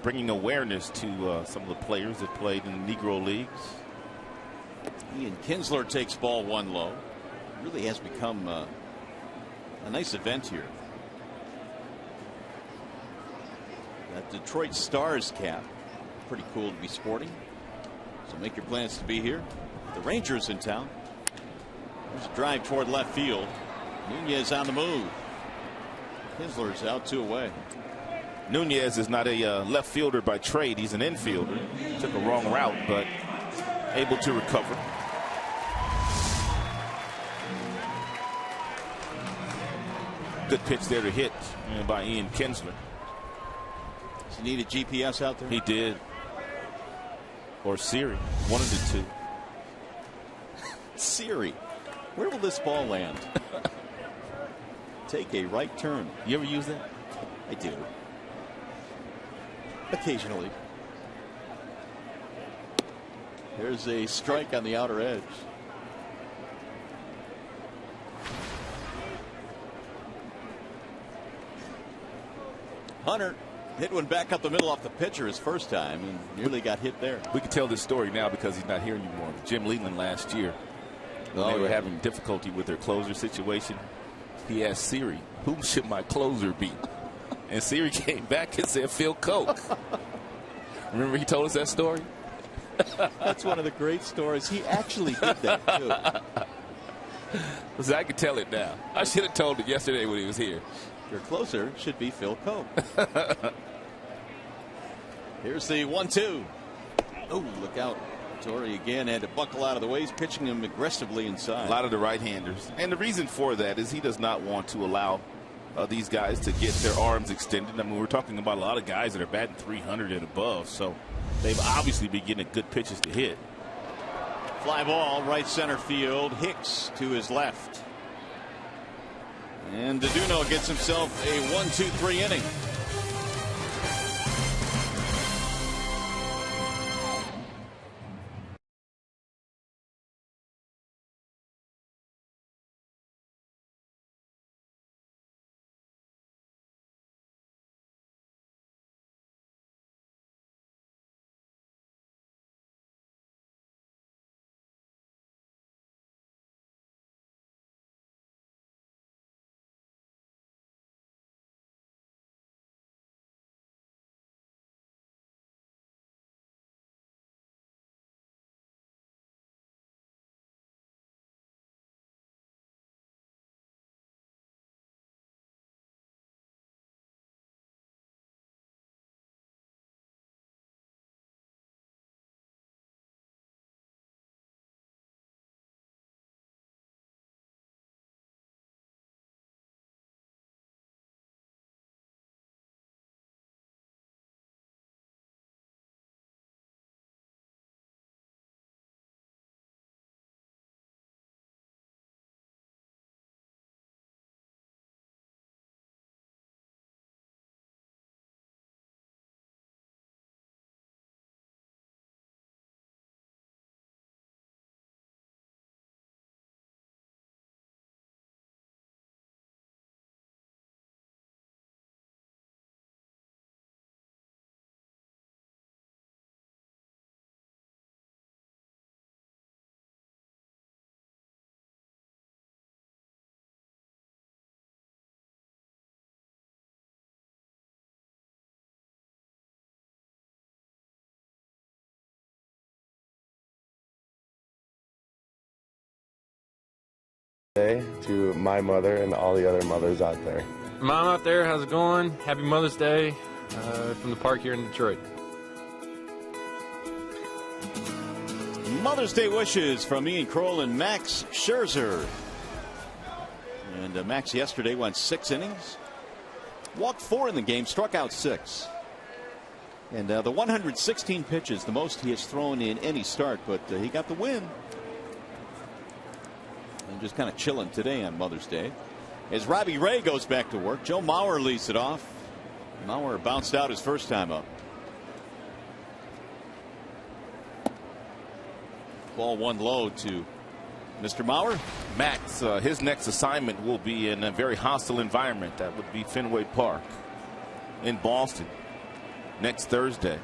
bringing awareness to some of the players that played in the Negro Leagues. Ian Kinsler takes ball 1 low. Really has become a nice event here. That Detroit Stars cap. Pretty cool to be sporting. So make your plans to be here. The Rangers in town. There's a drive toward left field. Nunez on the move. Kinsler's out 2 away. Nunez is not a left fielder by trade. He's an infielder. Took a wrong route, but able to recover. Good pitch there to hit by Ian Kinsler. Does he need a GPS out there? He did. Or Siri. One of the two. Siri. Where will this ball land? Take a right turn. You ever use that? I do. Occasionally. There's a strike on the outer edge. Hunter hit one back up the middle off the pitcher his first time and nearly got hit there. We can tell this story now because he's not here anymore. Jim Leland last year, when they were having difficulty with their closer situation, he asked Siri, whom should my closer be? And Siri came back and said Phil Koch. Remember he told us that story? That's one of the great stories. He actually did that too. So I can tell it now. I should have told it yesterday when he was here. Your closer should be Phil Koch. Here's the 1-2. Oh, look out. Torrey again had to buckle out of the way. He's pitching him aggressively inside. A lot of the right-handers. And the reason for that is he does not want to allow these guys to get their arms extended. I mean, we're talking about a lot of guys that are batting 300 and above. So they've obviously been getting good pitches to hit. Fly ball, right center field. Hicks to his left. And Deduno gets himself a 1-2-3 inning. Day to my mother and all the other mothers out there. Mom out there, how's it going? Happy Mother's Day from the park here in Detroit. Mother's Day wishes from Ian Kroll and Max Scherzer. And Max yesterday went 6 innings, walked 4 in the game, struck out 6. And the 116 pitches, the most he has thrown in any start, but he got the win. And just kind of chilling today on Mother's Day. As Robbie Ray goes back to work, Joe Mauer leads it off. Mauer bounced out his first time up. Ball 1 low to Mr. Mauer. Max, his next assignment will be in a very hostile environment. That would be Fenway Park in Boston next Thursday.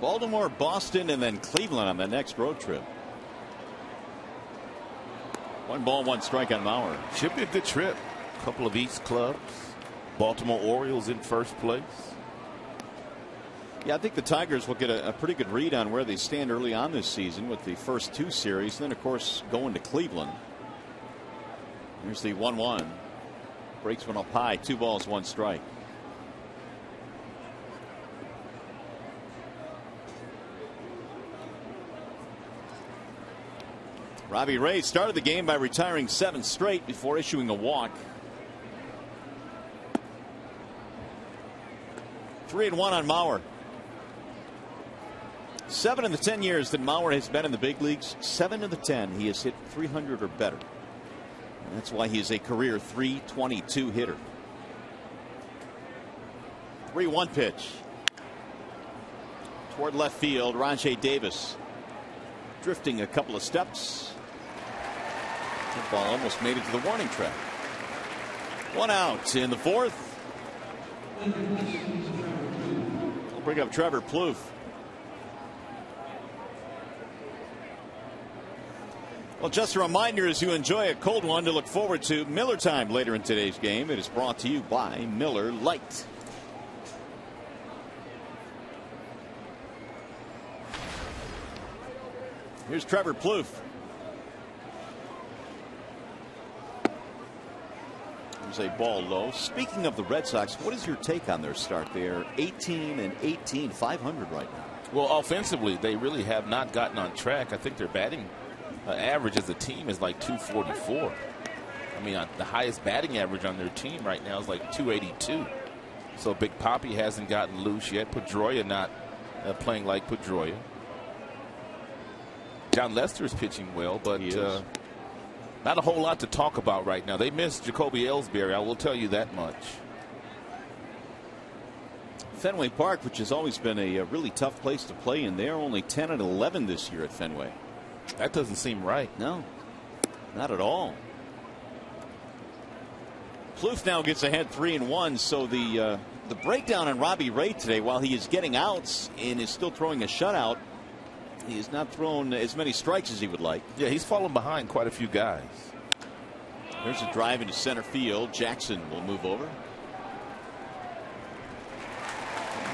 Baltimore, Boston, and then Cleveland on the next road trip. 1 ball, 1 strike on Mauer. Should be a good trip. A couple of East clubs. Baltimore Orioles in first place. Yeah, I think the Tigers will get a pretty good read on where they stand early on this season with the first 2 series. Then, of course, going to Cleveland. Here's the 1-1. Breaks one up high. 2 balls, 1 strike. Robbie Ray started the game by retiring 7 straight before issuing a walk. 3-1 on Mauer. 7 of the 10 years that Mauer has been in the big leagues, 7 of the 10 he has hit 300 or better. And that's why he is a career .322 hitter. 3-1 pitch. Toward left field, Rajai Davis drifting a couple of steps. That ball almost made it to the warning track. 1 out in the 4th. We'll bring up Trevor Plouffe. Well, just a reminder as you enjoy a cold one to look forward to Miller Time later in today's game. It is brought to you by Miller Lite. Here's Trevor Plouffe. There's a ball low. Speaking of the Red Sox, what is your take on their start? They are 18-18, 500 right now. Well, offensively, they really have not gotten on track. I think their batting average as a team is like 244. I mean, the highest batting average on their team right now is like 282. So Big Papi hasn't gotten loose yet. Pedroia not playing like Pedroia. John Lester is pitching well, but not a whole lot to talk about right now. They missed Jacoby Ellsbury, I will tell you that much. Fenway Park, which has always been a really tough place to play in, they are only 10-11 this year at Fenway. That doesn't seem right. No, not at all. Plouffe now gets ahead 3-1. So the breakdown on Robbie Ray today, while he is getting outs and is still throwing a shutout, he has not thrown as many strikes as he would like. Yeah, he's fallen behind quite a few guys. There's a drive into center field. Jackson will move over.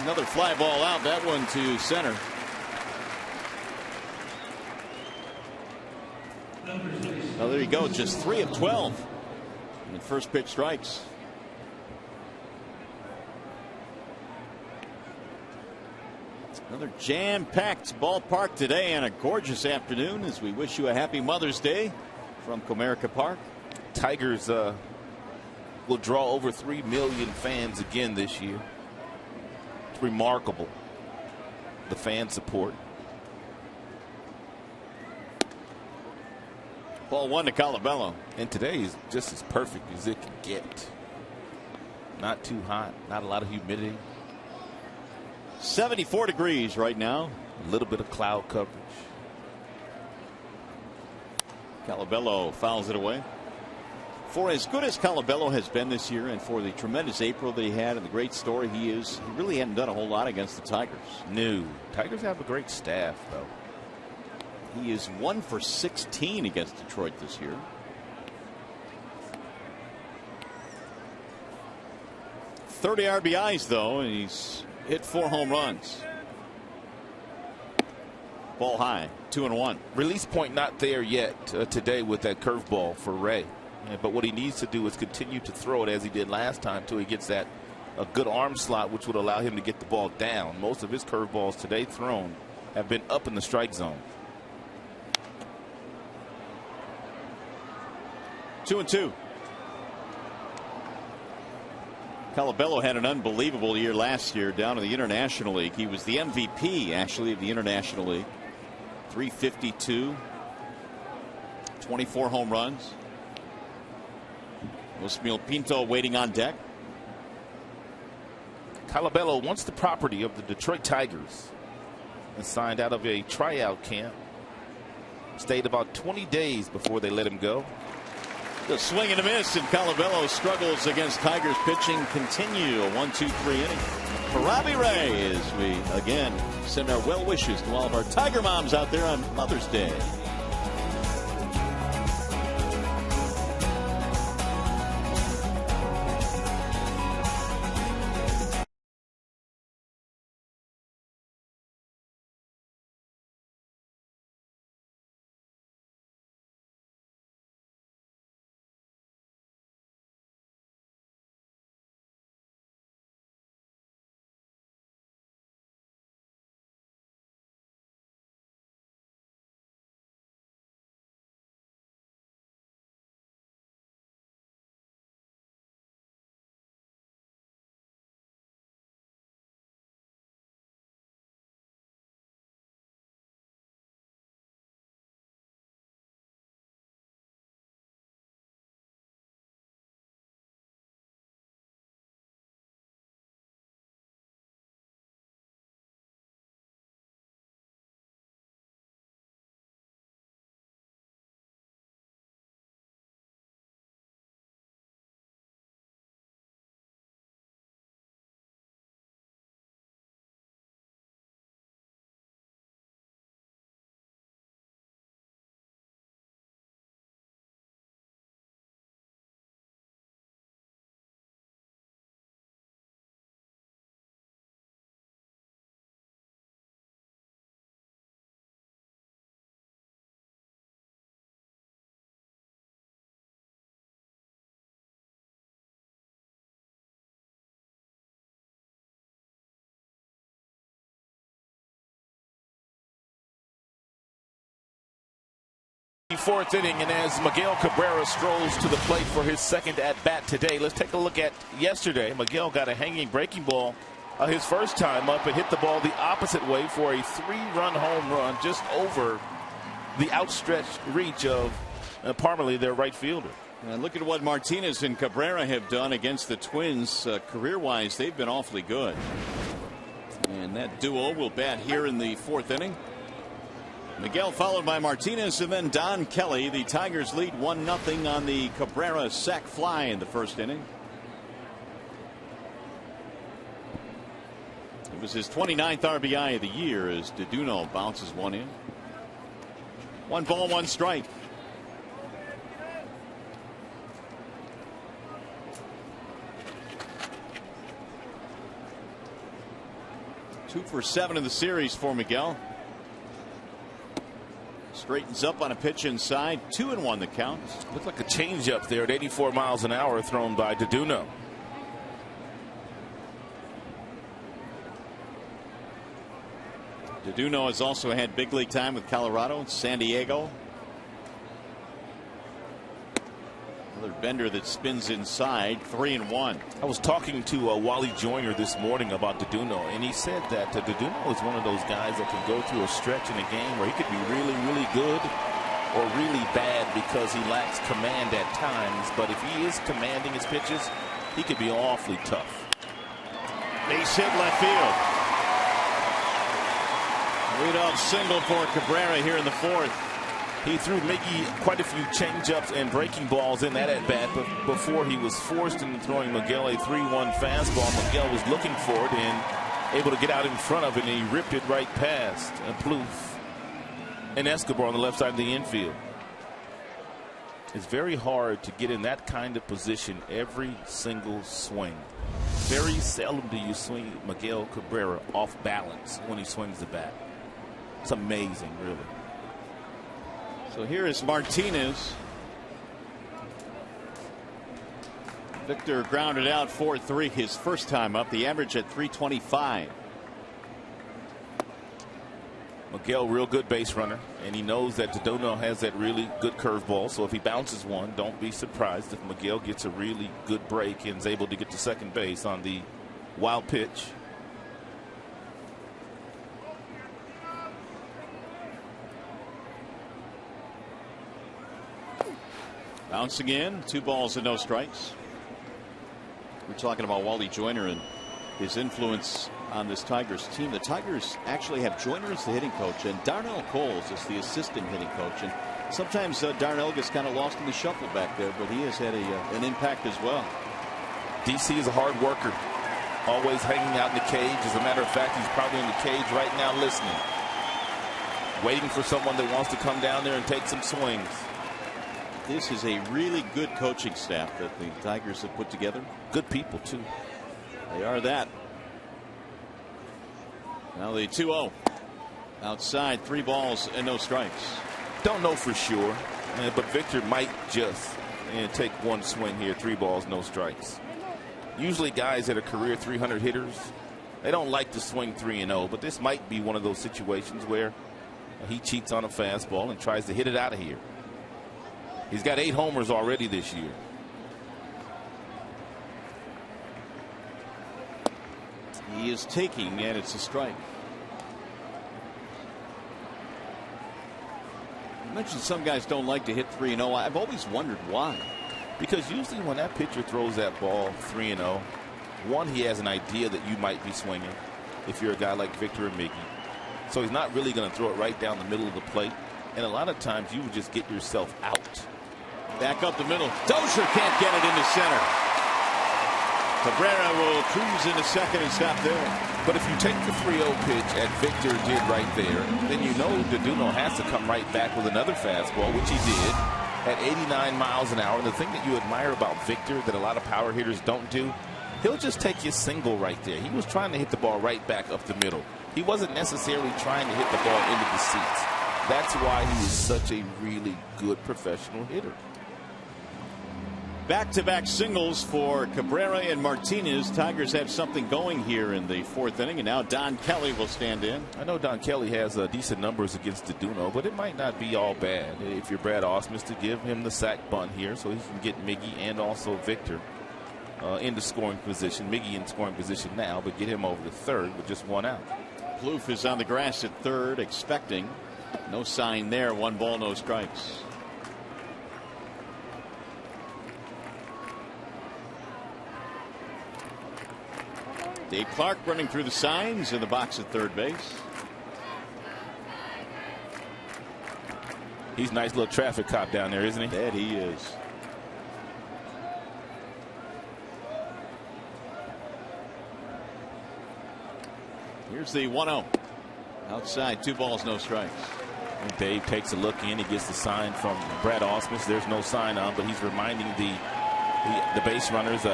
Another fly ball out. That one to center. Oh, there you go. Just 3 of 12. And first pitch strikes. Another jam-packed ballpark today and a gorgeous afternoon as we wish you a happy Mother's Day from Comerica Park. Tigers will draw over 3 million fans again this year. It's remarkable, the fan support. Ball 1 to Colabello. And today is just as perfect as it can get. Not too hot, not a lot of humidity. 74 degrees right now. A little bit of cloud coverage. Colabello fouls it away. For as good as Colabello has been this year and for the tremendous April that he had and the great story he really hadn't done a whole lot against the Tigers. No. Tigers have a great staff, though. He is 1 for 16 against Detroit this year. .30 RBIs, though, and he's hit 4 home runs. Ball high, 2-1. Release point not there yet today with that curveball for Ray. But what he needs to do is continue to throw it as he did last time till he gets that a good arm slot, which would allow him to get the ball down. Most of his curveballs today thrown have been up in the strike zone. 2-2. Colabello had an unbelievable year last year down in the International League. He was the MVP, actually, of the International League. 352, 24 home runs. Osmil Pinto waiting on deck. Colabello, once the property of the Detroit Tigers, and signed out of a tryout camp. Stayed about 20 days before they let him go. The swing and a miss, and Colabello struggles against Tigers pitching. Continue a 1-2-3 inning for Robbie Ray as we again send our well wishes to all of our Tiger moms out there on Mother's Day. Fourth inning, and as Miguel Cabrera strolls to the plate for his second at bat today, let's take a look at yesterday. Miguel got a hanging breaking ball his first time up and hit the ball the opposite way for a 3-run home run just over the outstretched reach of Parmalee, their right fielder. And look at what Martinez and Cabrera have done against the Twins. Career-wise, they've been awfully good. And that duo will bat here in the fourth inning. Miguel followed by Martinez and then Don Kelly. The Tigers lead 1-0 on the Cabrera sac fly in the first inning. It was his 29th RBI of the year as DeDuno bounces one in. 1 ball, 1 strike. Two for 7 in the series for Miguel. Straightens up on a pitch inside. 2-1 the count. Looked like a changeup there at 84 miles an hour thrown by DeDuno. DeDuno has also had big league time with Colorado, San Diego. Another bender that spins inside. 3-1. I was talking to Wally Joyner this morning about DeDuno, and he said that DeDuno is one of those guys that can go through a stretch in a game where he could be really, really good or really bad because he lacks command at times. But if he is commanding his pitches, he could be awfully tough. Base hit left field. Leadoff single for Cabrera here in the fourth. He threw Miggy quite a few changeups and breaking balls in that at bat, but before he was forced into throwing Miguel a 3-1 fastball. Miguel was looking for it and able to get out in front of it, and he ripped it right past Plouffe and Escobar on the left side of the infield. It's very hard to get in that kind of position every single swing. Very seldom do you swing Miguel Cabrera off balance when he swings the bat. It's amazing, really. So here is Martinez. Victor grounded out 4-3 his first time up. The average at 325. Miguel, real good base runner, and he knows that DeDono has that really good curveball. So if he bounces one, don't be surprised if Miguel gets a really good break and is able to get to second base on the wild pitch. Bouncing in, 2 balls and no strikes. We're talking about Wally Joyner and his influence on this Tigers team. The Tigers actually have Joyner as the hitting coach and Darnell Coles is the assistant hitting coach. And sometimes Darnell gets kind of lost in the shuffle back there, but he has had an impact as well. DC is a hard worker, always hanging out in the cage. As a matter of fact, he's probably in the cage right now listening, waiting for someone that wants to come down there and take some swings. This is a really good coaching staff that the Tigers have put together. Good people, too. They are that. Now the 2-0. Outside, 3 balls and no strikes. Don't know for sure, but Victor might just take one swing here. 3 balls, no strikes. Usually guys that are career 300 hitters, they don't like to swing 3-0, but this might be one of those situations where he cheats on a fastball and tries to hit it out of here. He's got 8 homers already this year. He is taking, and it's a strike. You mentioned some guys don't like to hit 3-0. I've always wondered why. Because usually when that pitcher throws that ball 3-0, one, he has an idea that you might be swinging if you're a guy like Victor or Miggy. So he's not really going to throw it right down the middle of the plate. And a lot of times you would just get yourself out. Back up the middle. Dozier can't get it into center. Cabrera will cruise into second and stop there. But if you take the 3-0 pitch at Victor did right there, then you know DeDuno has to come right back with another fastball, which he did at 89 miles an hour. And the thing that you admire about Victor that a lot of power hitters don't do, he'll just take his single right there. He was trying to hit the ball right back up the middle. He wasn't necessarily trying to hit the ball into the seats. That's why he is such a really good professional hitter. Back-to-back singles for Cabrera and Martinez. Tigers have something going here in the 4th inning, and now Don Kelly will stand in. I know Don Kelly has decent numbers against DeDuno, but it might not be all bad if you're Brad Ausmus to give him the sack bunt here so he can get Miggy and also Victor into scoring position. Miggy in scoring position now, but get him over to third with just 1 out. Plouffe is on the grass at third, expecting. No sign there. 1 ball, no strikes. Dave Clark running through the signs in the box at third base. He's a nice little traffic cop down there, isn't he? That he is. Here's the 1-0. Outside, 2 balls, no strikes. And Dave takes a look in. He gets the sign from Brad Ausmus. There's no sign on, but he's reminding the base runners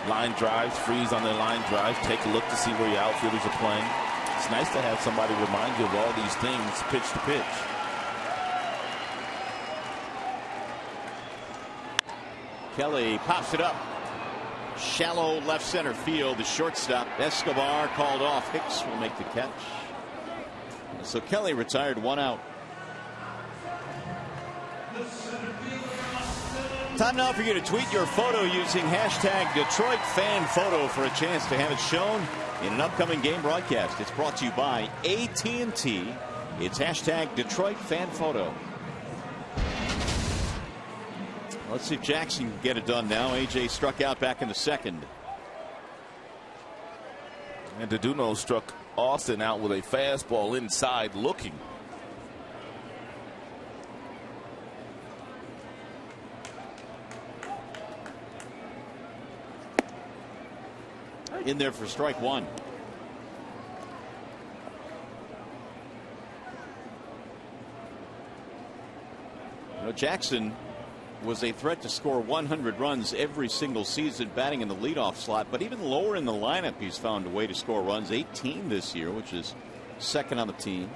line drives, freeze on their line drives. Take a look to see where your outfielders are playing. It's nice to have somebody remind you of all these things pitch to pitch. Kelly pops it up. Shallow left center field. The shortstop Escobar called off. Hicks will make the catch. So Kelly retired, 1 out. Time now for you to tweet your photo using hashtag Detroit Fan Photo for a chance to have it shown in an upcoming game broadcast. It's brought to you by AT&T. It's hashtag Detroit Fan Photo. Let's see if Jackson can get it done now. AJ struck out back in the 2nd. And DeDuno struck Austin out with a fastball inside looking. In there for strike 1. You know, Jackson was a threat to score 100 runs every single season, batting in the leadoff slot, but even lower in the lineup he's found a way to score runs. 18 this year, which is 2nd on the team.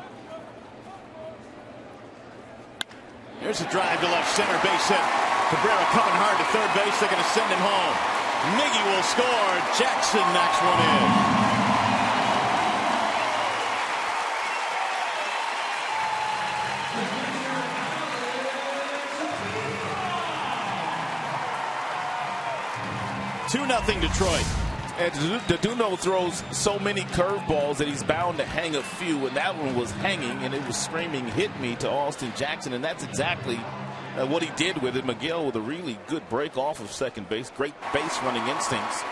There's a drive to left center, base hit. Cabrera coming hard to third base. They're going to send him home. Miggy will score. Jackson knocks one in. Nothing Detroit. And DeDuno throws so many curveballs that he's bound to hang a few, and that one was hanging, and it was screaming, "Hit me," to Austin Jackson, and that's exactly what he did with it. Miguel with a really good break off of second base, great base running instincts,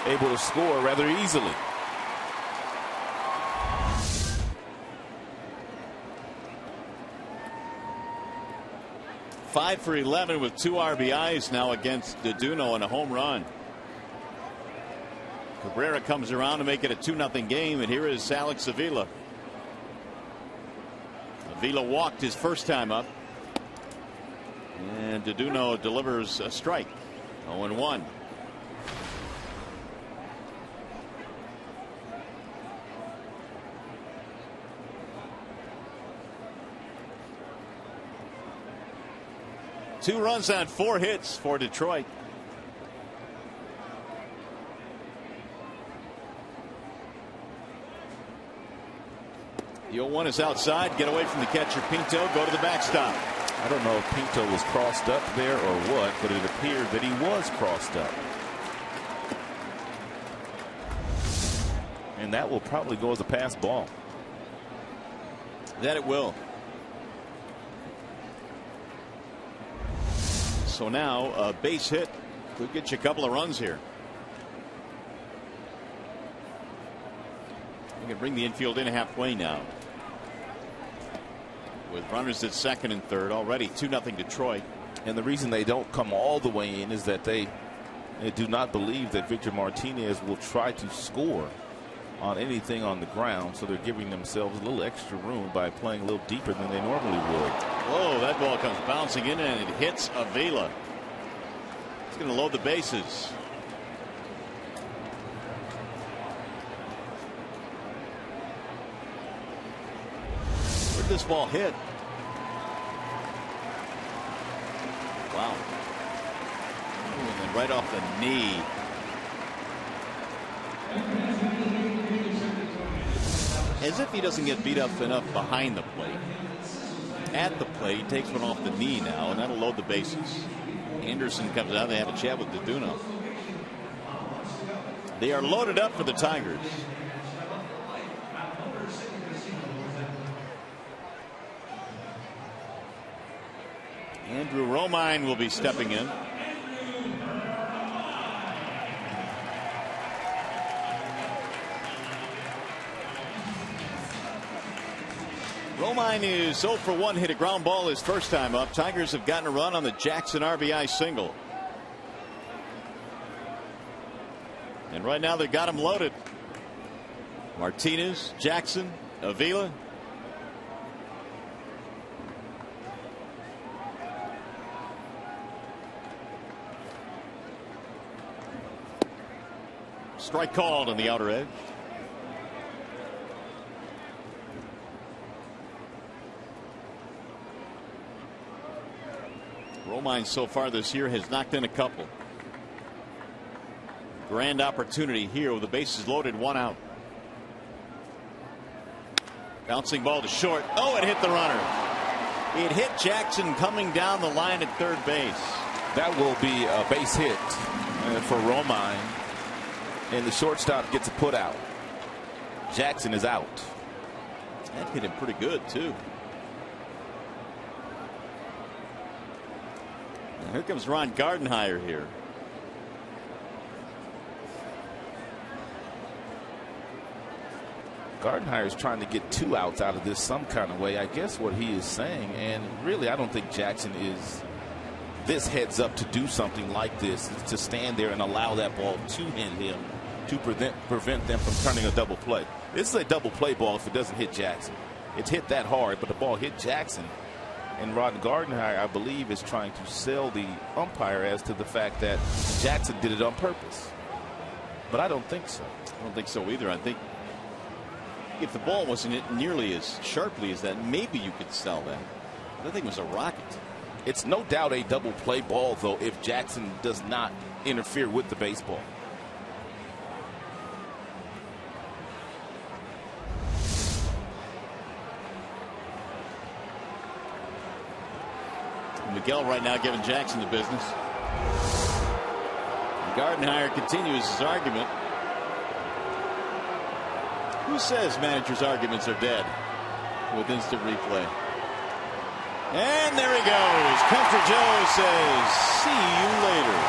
able to score rather easily. Five for 11 with 2 RBIs now against DeDuno and a home run. Cabrera comes around to make it a 2-0 game, and here is Alex Avila. Avila walked his first time up, and DeDuno delivers a strike. 0-1. Two runs on 4 hits for Detroit. The 0-1 is outside. Get away from the catcher Pinto. Go to the backstop. I don't know if Pinto was crossed up there or what, but it appeared that he was crossed up. And that will probably go as a pass ball. That it will. So now a base hit could get you a couple of runs here. You can bring the infield in halfway now. With runners at second and third, already 2-0 Detroit. And the reason they don't come all the way in is that they do not believe that Victor Martinez will try to score on anything on the ground. So they're giving themselves a little extra room by playing a little deeper than they normally would. Whoa, that ball comes bouncing in and it hits Avila. It's going to load the bases. Where'd this ball hit? Wow. Ooh, and then right off the knee. As if he doesn't get beat up enough behind the plate. At the plate, he takes one off the knee now, and that'll load the bases. Anderson comes out. They have a chat with DeDuno. They are loaded up for the Tigers. Andrew Romine will be stepping in. Romine is 0 for 1, hit a ground ball his first time up. Tigers have gotten a run on the Jackson RBI single. And right now they got him loaded. Martinez, Jackson, Avila. Strike called on the outer edge. Romine so far this year has knocked in a couple. Grand opportunity here with the bases loaded, 1 out. Bouncing ball to short. Oh, it hit the runner. It hit Jackson coming down the line at third base. That will be a base hit for Romine. And the shortstop gets a put out. Jackson is out. That hit him pretty good, too. Now here comes Ron Gardenhire here. Gardenhire is trying to get 2 outs out of this some kind of way. I guess what he is saying, and really I don't think Jackson is this heads up to do something like this, to stand there and allow that ball to hit him to prevent them from turning a double play. This is a double play ball if it doesn't hit Jackson. It's hit that hard, but the ball hit Jackson. And Ron Gardenhire, I believe, is trying to sell the umpire as to the fact that Jackson did it on purpose. But I don't think so. I don't think so either. I think if the ball wasn't hit nearly as sharply as that, maybe you could sell that. That thing was a rocket. It's no doubt a double play ball, though, if Jackson does not interfere with the baseball. Miguel right now giving Jackson the business. Gardenhire continues his argument. Who says managers' arguments are dead with instant replay? And there he goes. Country Joe says, see you later.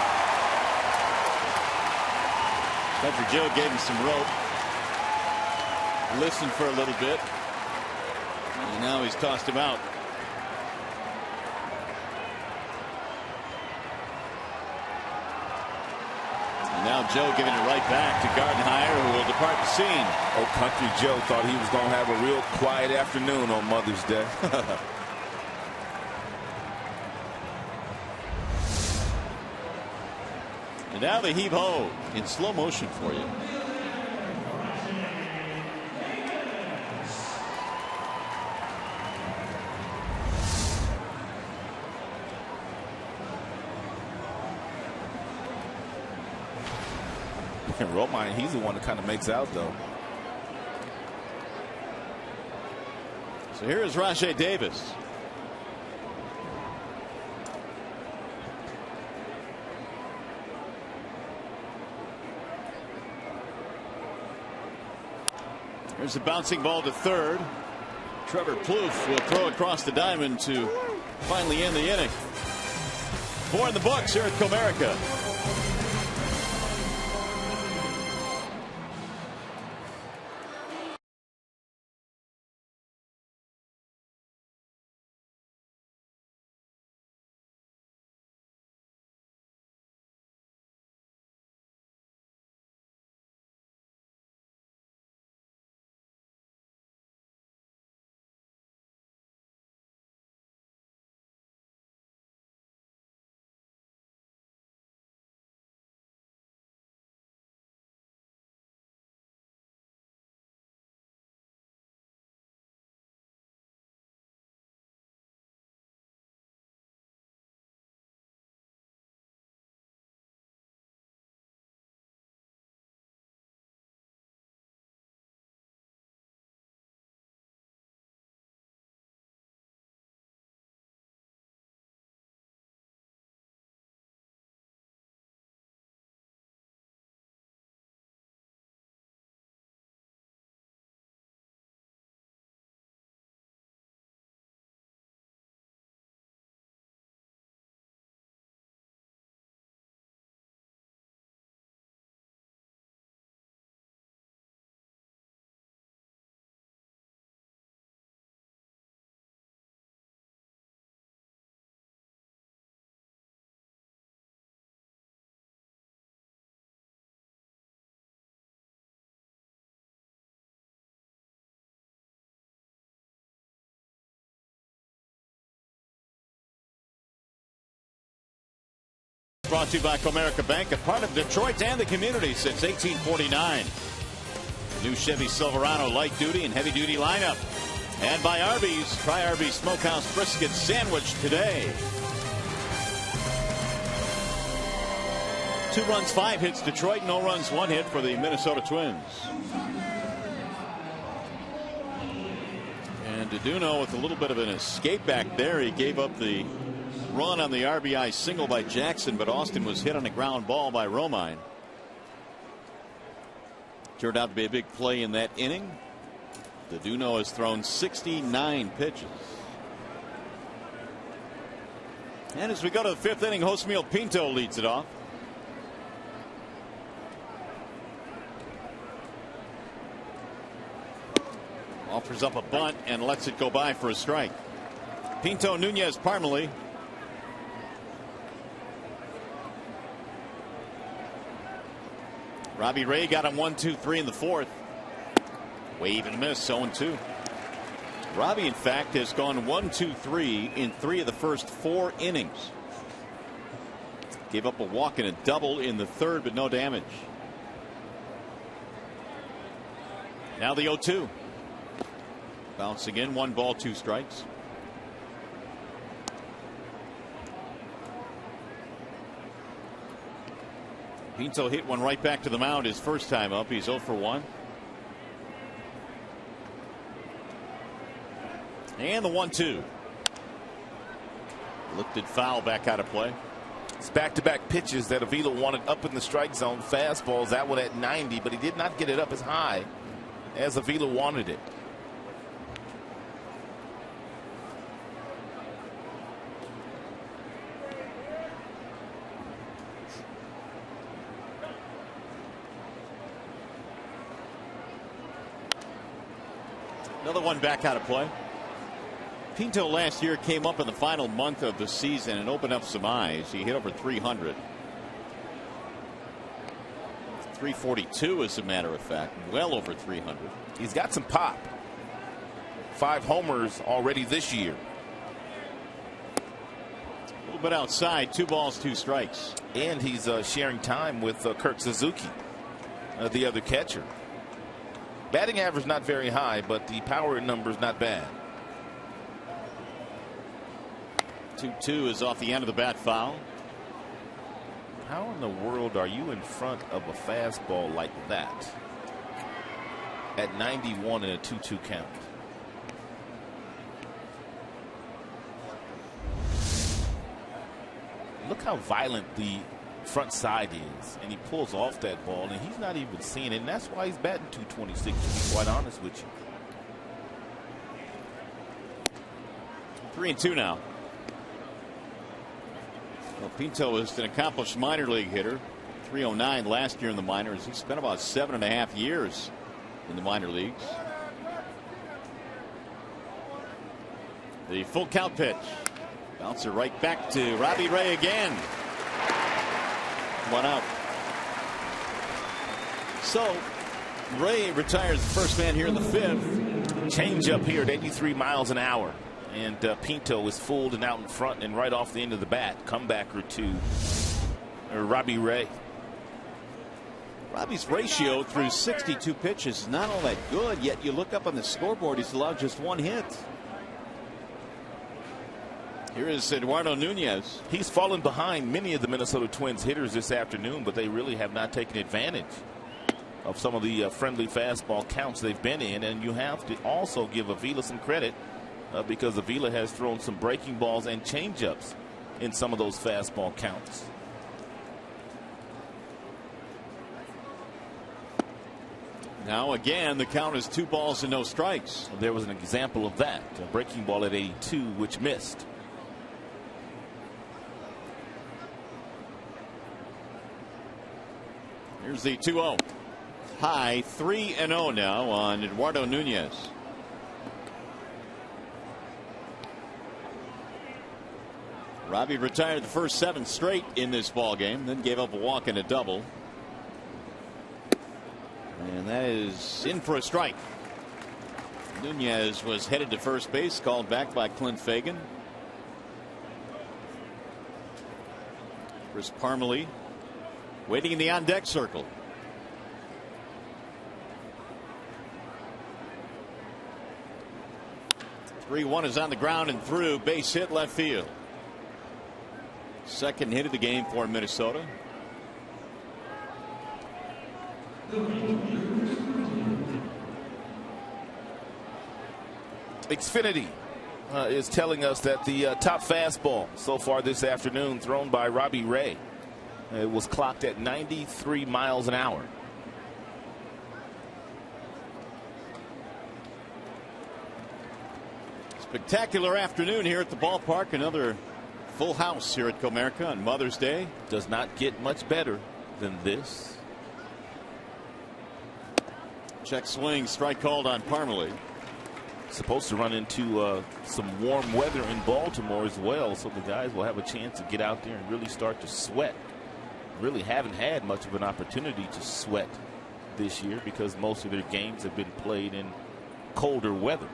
Country Joe gave him some rope. Listened for a little bit. And now he's tossed him out. Now Joe giving it right back to Gardenhire, who will depart the scene. Oh, Country Joe thought he was going to have a real quiet afternoon on Mother's Day. And now the heave-ho in slow motion for you. And Romine, he's the one that kind of makes out, though. So here is Rajai Davis. There's a bouncing ball to third. Trevor Plouffe will throw across the diamond to finally end the inning. 4 in the books here at Comerica. Brought to you by Comerica Bank, a part of Detroit and the community since 1849. New Chevy Silverado light duty and heavy duty lineup. And by Arby's. Try Arby's Smokehouse Brisket Sandwich today. 2 runs, 5 hits Detroit. No runs, 1 hit for the Minnesota Twins. And Deduno with a little bit of an escape back there. He gave up the run on the RBI single by Jackson, but Austin was hit on a ground ball by Romine. Turned out to be a big play in that inning. Deduno has thrown 69 pitches. And as we go to the 5th inning, Josemiel Pinto leads it off. Offers up a bunt and lets it go by for a strike. Pinto, Nunez, Parmalee. Robbie Ray got him 1-2-3 in the 4th. Wave and a miss, 0-2. Robbie, in fact, has gone 1-2-3 in 3 of the first 4 innings. Gave up a walk and a double in the 3rd, but no damage. Now the 0-2. Bounce again, 1 ball, 2 strikes. Pinto hit one right back to the mound his first time up. He's 0 for 1. And the 1-2. Lifted foul back out of play. It's back-to-back pitches that Avila wanted up in the strike zone. Fastballs, that one at 90, but he did not get it up as high as Avila wanted it. Another one back out of play. Pinto last year came up in the final month of the season and opened up some eyes. He hit over 300. 342 as a matter of fact. Well over 300. He's got some pop. 5 homers already this year. A little bit outside. 2 balls, 2 strikes. And he's sharing time with Kurt Suzuki, the other catcher. Batting average not very high, but the power numbers not bad. 2-2 is off the end of the bat foul. How in the world are you in front of a fastball like that at 91 and a 2-2 count? Look how violent the front side is, and he pulls off that ball, and he's not even seeing it, and that's why he's batting 226, to be quite honest with you. 3-2 now. Well, Pinto is an accomplished minor league hitter. 309 last year in the minors. He spent about 7.5 years in the minor leagues. The full count pitch. Bouncer right back to Robbie Ray again. 1 out. So Ray retires the first man here in the 5th. Change up here at 83 miles an hour. And Pinto is fooled and out in front and right off the end of the bat. Comebacker to Robbie Ray. Robbie's ratio through 62 pitches is not all that good, yet you look up on the scoreboard, he's allowed just 1 hit. Here is Eduardo Nunez. He's fallen behind many of the Minnesota Twins hitters this afternoon, but they really have not taken advantage of some of the friendly fastball counts they've been in. And you have to also give Avila some credit because Avila has thrown some breaking balls and changeups in some of those fastball counts. Now again, the count is 2 balls and no strikes. There was an example of that. A breaking ball at 82, which missed. Here's the 2-0. High 3-0 now on Eduardo Nunez. Robbie retired the first 7 straight in this ball game, then gave up a walk and a double. And that is in for a strike. Nunez was headed to first base, called back by Clint Fagan. Chris Parmelee waiting in the on deck circle. .3-1 is on the ground and through, base hit left field. Second hit of the game for Minnesota. Xfinity is telling us that the top fastball so far this afternoon thrown by Robbie Ray, it was clocked at 93 miles an hour. Spectacular afternoon here at the ballpark. Another full house here at Comerica on Mother's Day. Does not get much better than this. Check swing, strike called on Parmelee. Supposed to run into some warm weather in Baltimore as well, so the guys will have a chance to get out there and really start to sweat. Really haven't had much of an opportunity to sweat this year because most of their games have been played in colder weather.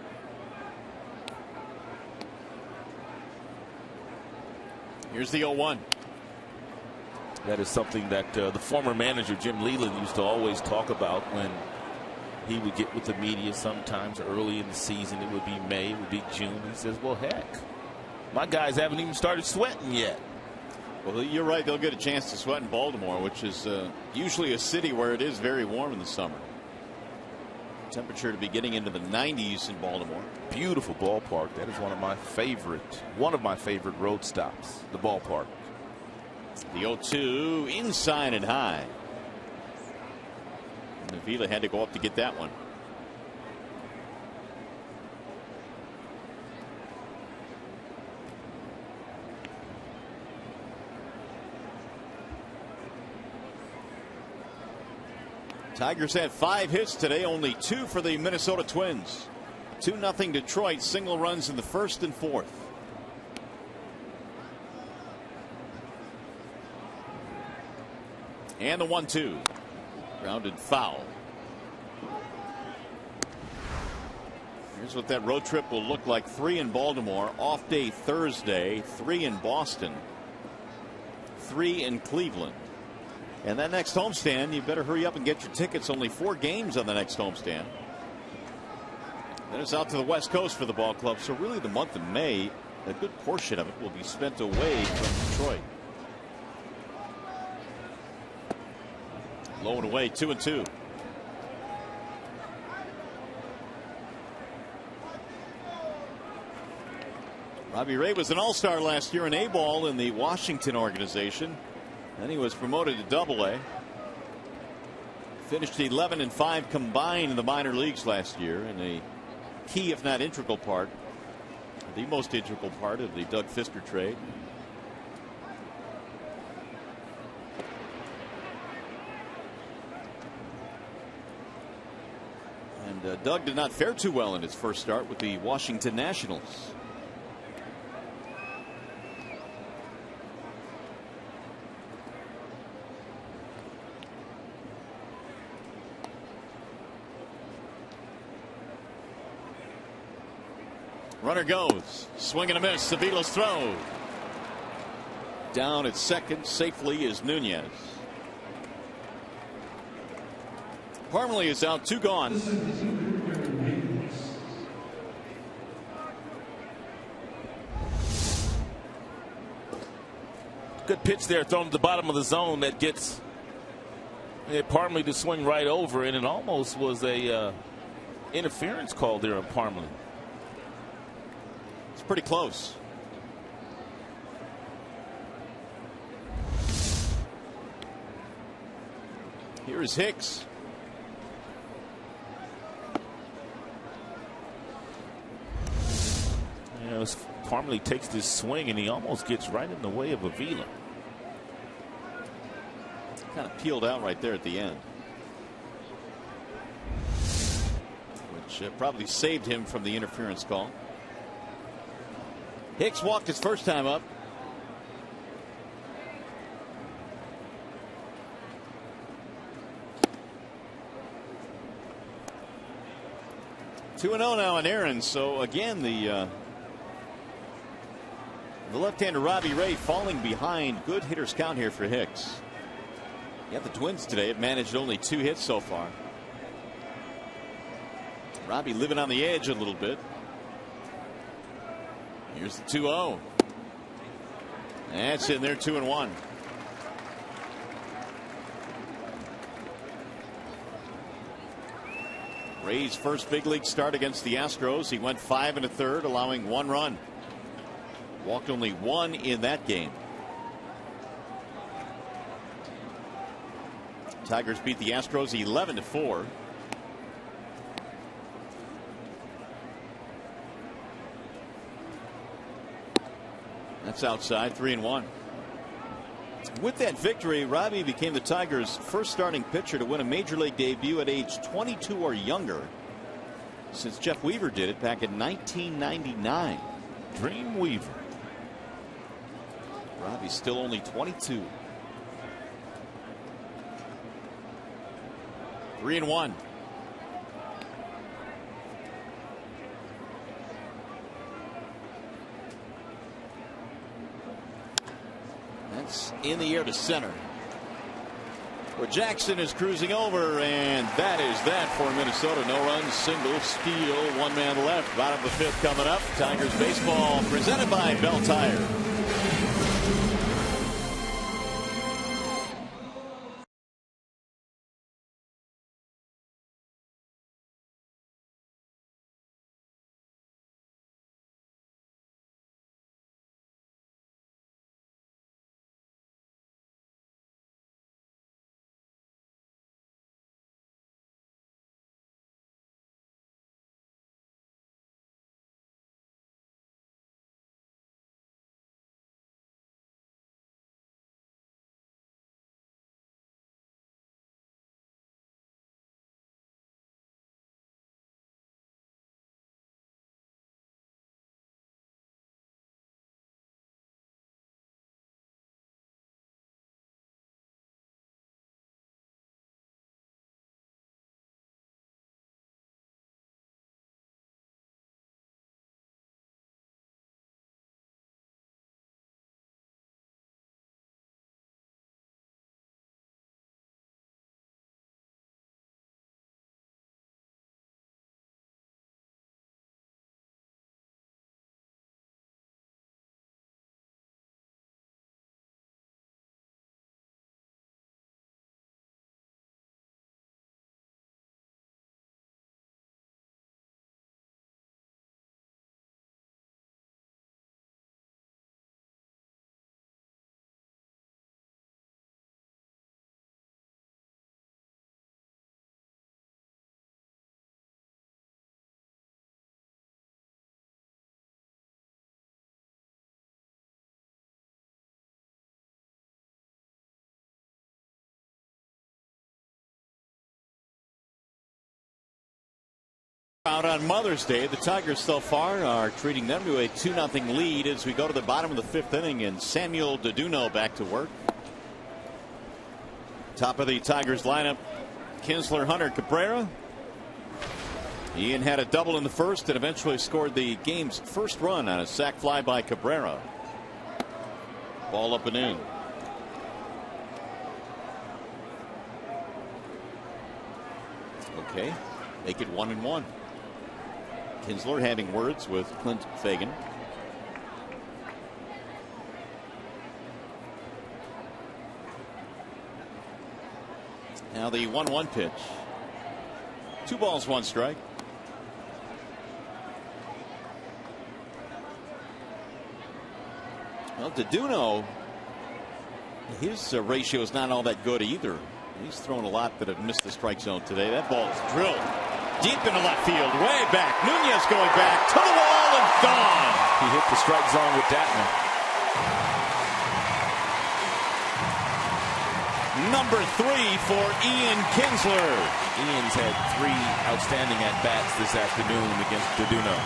Here's the 0-1. That is something that the former manager Jim Leyland used to always talk about when he would get with the media sometimes early in the season. It would be May, it would be June. He says, well, heck, my guys haven't even started sweating yet. Well, you're right. They'll get a chance to sweat in Baltimore, which is usually a city where it is very warm in the summer. Temperature to be getting into the 90s in Baltimore. Beautiful ballpark. That is one of my favorite road stops, the ballpark. The 0-2 inside and high. And Avila had to go up to get that one. Tigers had 5 hits today, only 2 for the Minnesota Twins. 2-0 Detroit, single runs in the first and fourth. And the 1-2. Grounded foul. Here's what that road trip will look like. 3 in Baltimore, off day Thursday, 3 in Boston, 3 in Cleveland. And that next homestand, you better hurry up and get your tickets. Only 4 games on the next homestand. Then it's out to the West Coast for the ball club. So really the month of May, a good portion of it will be spent away from Detroit. Low and away, 2-2. Robbie Ray was an all-star last year in A-ball in the Washington organization. Then he was promoted to Double-A. Finished 11-5 combined in the minor leagues last year, in a key, if not integral part, the most integral part of the Doug Fister trade. And Doug did not fare too well in his first start with the Washington Nationals. Runner goes. Swing and a miss. Avila's throw. Down at second safely is Nunez. Parmalee is out. 2 gone. Good pitch there thrown to the bottom of the zone that gets Parmalee to swing right over, and it almost was a interference call there on Parmalee. It's pretty close. Here is Hicks. Parmalee takes this swing and he almost gets right in the way of Avila. Kind of peeled out right there at the end, which probably saved him from the interference call. Hicks walked his first time up. Two and 0 now on Aaron. So again, the left-hander Robbie Ray falling behind. Good hitters count here for Hicks. Yeah, the Twins today have managed only 2 hits so far. Robbie living on the edge a little bit. Here's the 2-0. That's in there, 2-1. Ray's first big league start against the Astros. He went 5 1/3, allowing 1 run. Walked only 1 in that game. Tigers beat the Astros 11-4. That's outside, 3-1. With that victory, Robbie became the Tigers' first starting pitcher to win a major league debut at age 22 or younger since Jeff Weaver did it back in 1999. Dream Weaver. Robbie's still only 22. 3-1. That's in the air to center. Where Jackson is cruising over, and that is that for Minnesota. No runs, single, steal, 1 man left. Bottom of the 5th coming up. Tigers baseball presented by Bell Tire. Out on Mother's Day, the Tigers so far are treating them to a 2-0 lead as we go to the bottom of the 5th inning, and Samuel DeDuno back to work. Top of the Tigers lineup, Kinsler, Hunter, Cabrera. Ian had a double in the first and eventually scored the game's first run on a sac fly by Cabrera. Ball up and in. Okay, make it 1-1. Kinsler having words with Clint Fagan. Now the 1-1 pitch. 2 balls, 1 strike. Well, DeDuno, his ratio is not all that good either. He's thrown a lot that have missed the strike zone today. That ball is drilled deep into left field, way back. Nunez going back to the wall and gone. He hit the strike zone with that one. Number 3 for Ian Kinsler. Ian's had 3 outstanding at-bats this afternoon against DeDuno.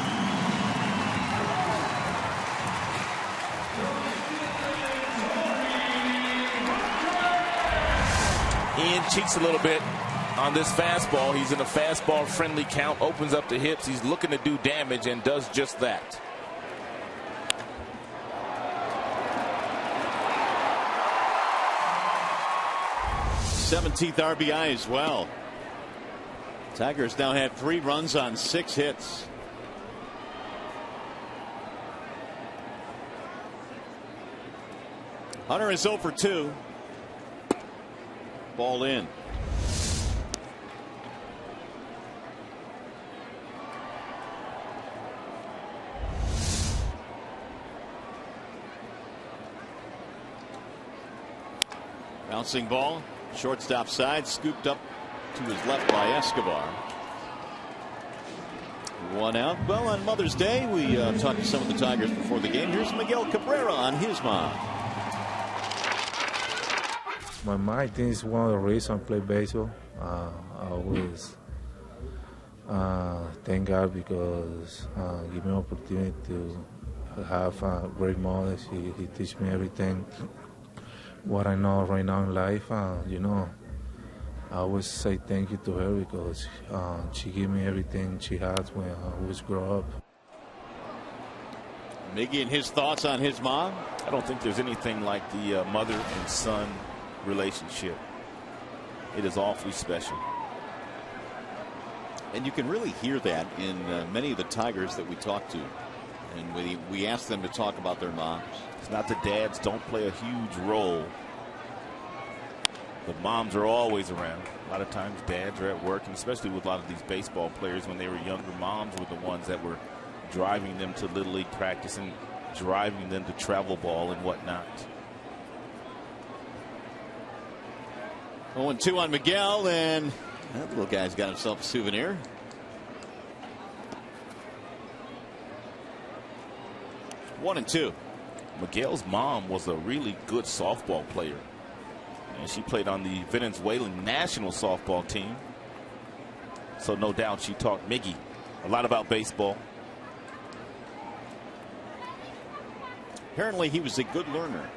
Ian cheats a little bit on this fastball. He's in a fastball friendly count, opens up the hips. He's looking to do damage and does just that. th RBI as well. Tigers now have 3 runs on 6 hits. Hunter is 0 for 2. Ball in. Bouncing ball, shortstop side, scooped up to his left by Escobar. 1 out. Well, on Mother's Day, we talked to some of the Tigers before the game. Here's Miguel Cabrera on his mound. My mind, I think it's one of the reasons I play baseball. I always thank God because give me an opportunity to have a great mother. He teach me everything what I know right now in life. You know, I always say thank you to her because she gave me everything she has when I was grow up. Miggy and his thoughts on his mom. I don't think there's anything like the mother and son relationship. It is awfully special. And you can really hear that in many of the Tigers that we talk to. And we ask them to talk about their moms. It's not that dads don't play a huge role, but moms are always around. A lot of times dads are at work, and especially with a lot of these baseball players when they were younger, moms were the ones that were driving them to Little League practice and driving them to travel ball and whatnot. 0-2 on Miguel, and that little guy's got himself a souvenir. One and two. Miguel's mom was a really good softball player, and she played on the Venezuelan national softball team. So no doubt she taught Miggy a lot about baseball. Apparently he was a good learner.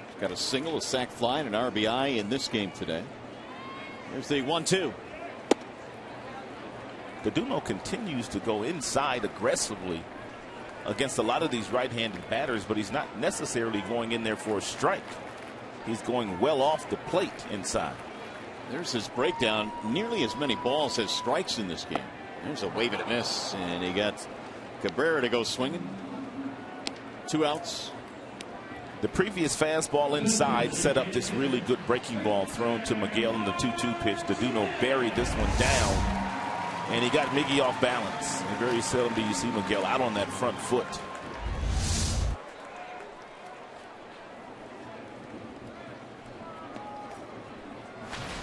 He's got a single, a sac fly, and an RBI in this game today. There's the 1-2. DeDuno continues to go inside aggressively against a lot of these right-handed batters, but he's not necessarily going in there for a strike. He's going well off the plate inside. There's his breakdown. Nearly as many balls as strikes in this game. There's a wave and a miss, and he got Cabrera to go swinging. 2 outs. The previous fastball inside set up this really good breaking ball thrown to Miguel in the 2-2 pitch. DeDuno buried this one down, and he got Miggy off balance. And very seldom do you see Miguel out on that front foot.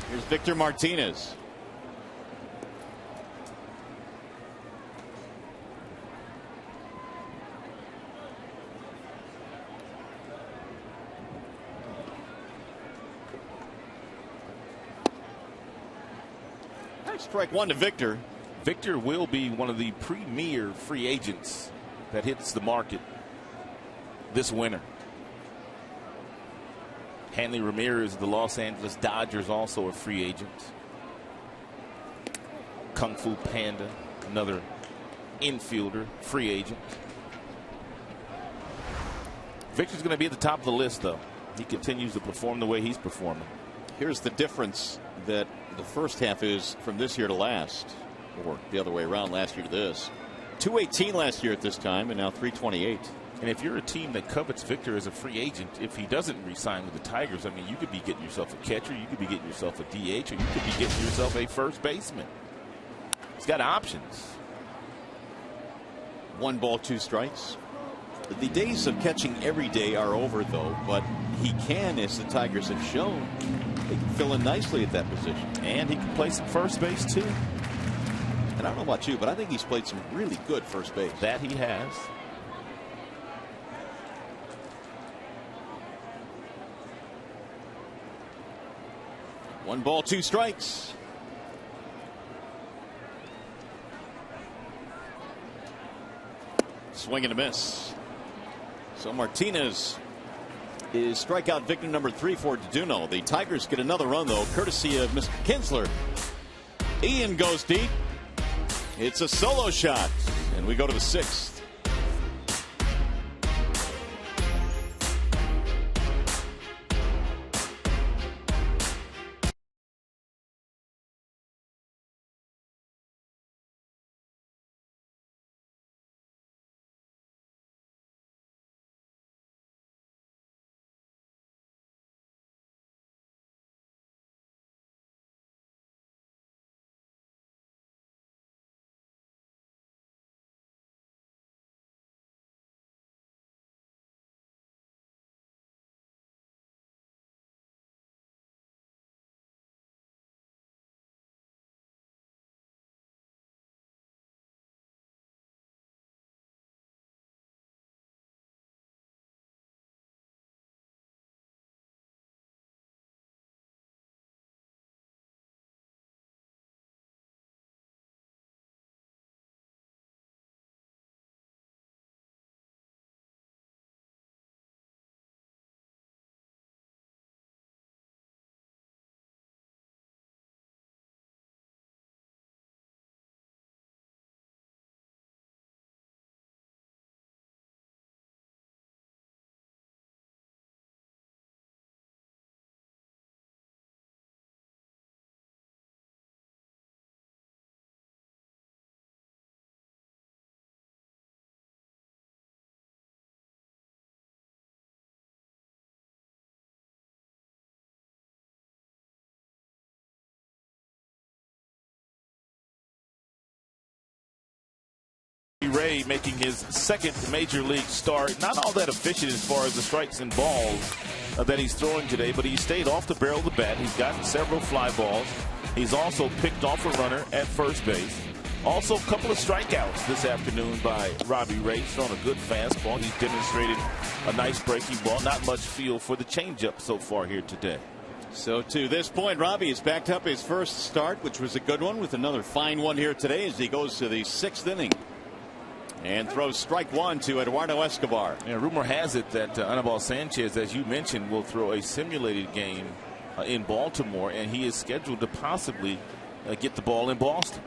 Here's Victor Martinez. Strike 1 to Victor. Victor will be one of the premier free agents that hits the market this winter. Hanley Ramirez of the Los Angeles Dodgers, also a free agent. Kung Fu Panda, another infielder, free agent. Victor's going to be at the top of the list, though. He continues to perform the way he's performing. Here's the difference that the first half is from this year to last, or the other way around, last year to this. 218 last year at this time, and now 328. And if you're a team that covets Victor as a free agent, if he doesn't re-sign with the Tigers, I mean, you could be getting yourself a catcher, you could be getting yourself a DH, or you could be getting yourself a first baseman. He's got options. 1 ball, 2 strikes. The days of catching every day are over, though, but he can, as the Tigers have shown, they can fill in nicely at that position. And he can play some first base, too. And I don't know about you, but I think he's played some really good first base. That he has. One ball, 2 strikes. Swing and a miss. So Martinez is strikeout victim number 3 for Deduno. The Tigers get another run, though, courtesy of Mr. Kinsler. Ian goes deep. It's a solo shot, and we go to the 6th. Ray making his second major league start. Not all that efficient as far as the strikes and balls that he's throwing today, but he stayed off the barrel of the bat. He's gotten several fly balls. He's also picked off a runner at first base. Also, a couple of strikeouts this afternoon by Robbie Ray. He's thrown a good fastball. He's demonstrated a nice breaking ball. Not much feel for the changeup so far here today. So to this point, Robbie has backed up his first start, which was a good one, with another fine one here today as he goes to the 6th inning. And throws strike 1 to Eduardo Escobar. Yeah, rumor has it that Anibal Sanchez, as you mentioned, will throw a simulated game in Baltimore, and he is scheduled to possibly get the ball in Boston.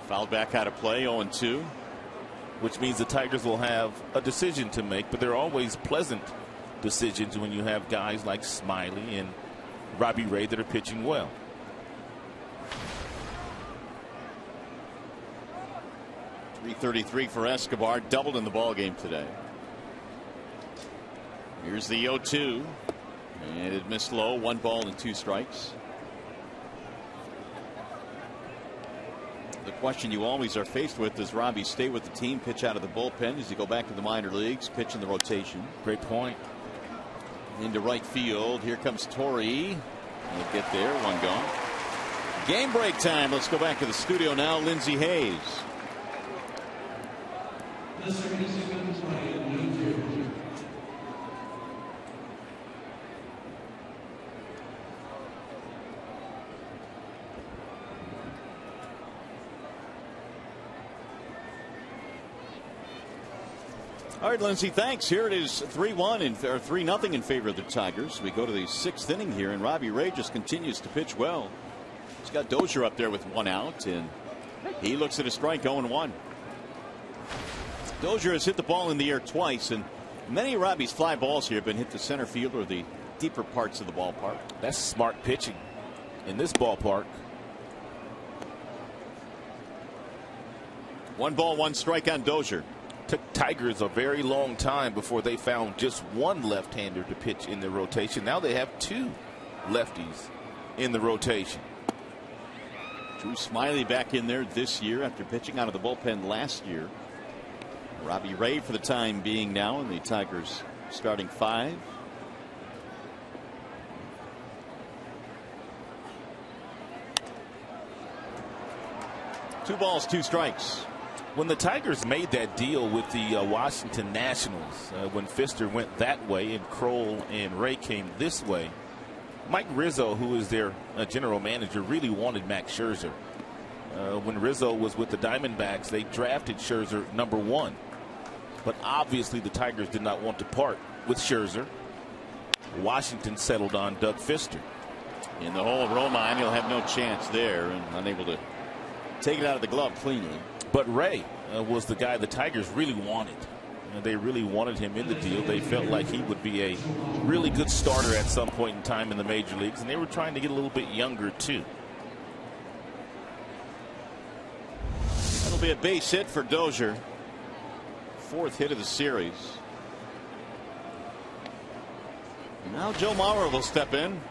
Fouled back out of play, 0-2. Which means the Tigers will have a decision to make, but they're always pleasant decisions when you have guys like Smiley and Robbie Ray that are pitching well. .333 for Escobar, doubled in the ball game today. Here's the 0-2, and it missed low. 1 ball and 2 strikes. The question you always are faced with: does Robbie stay with the team, pitch out of the bullpen? Does he go back to the minor leagues, pitch in the rotation? Great point. Into right field. Here comes Torrey. He'll get there. 1 gone. Game break time. Let's go back to the studio now. Lindsey Hayes. All right, Lindsey, thanks. Here it is 3-1 or 3-0 in favor of the Tigers. We go to the 6th inning here, and Robbie Ray just continues to pitch well. He's got Dozier up there with 1 out, and he looks at a strike, 0-1. Dozier has hit the ball in the air twice, and many of Robbie's fly balls here have been hit to center field or the deeper parts of the ballpark. That's smart pitching in this ballpark. 1 ball, 1 strike on Dozier. Took Tigers a very long time before they found just one left-hander to pitch in their rotation. Now they have 2 lefties in the rotation. Drew Smiley back in there this year after pitching out of the bullpen last year. Robbie Ray for the time being now in the Tigers starting 5. Two balls, 2 strikes. When the Tigers made that deal with the Washington Nationals, when Fister went that way and Kroll and Ray came this way, Mike Rizzo, who is their general manager, really wanted Max Scherzer. When Rizzo was with the Diamondbacks, they drafted Scherzer #1. But obviously the Tigers did not want to part with Scherzer. Washington settled on Doug Fister. In the hole of Romine, he'll have no chance there and unable to take it out of the glove cleanly. But Ray was the guy the Tigers really wanted. They really wanted him in the deal. They felt like he would be a really good starter at some point in time in the major leagues, and they were trying to get a little bit younger too. That'll be a base hit for Dozier. 4th hit of the series. Now Joe Mauer will step in.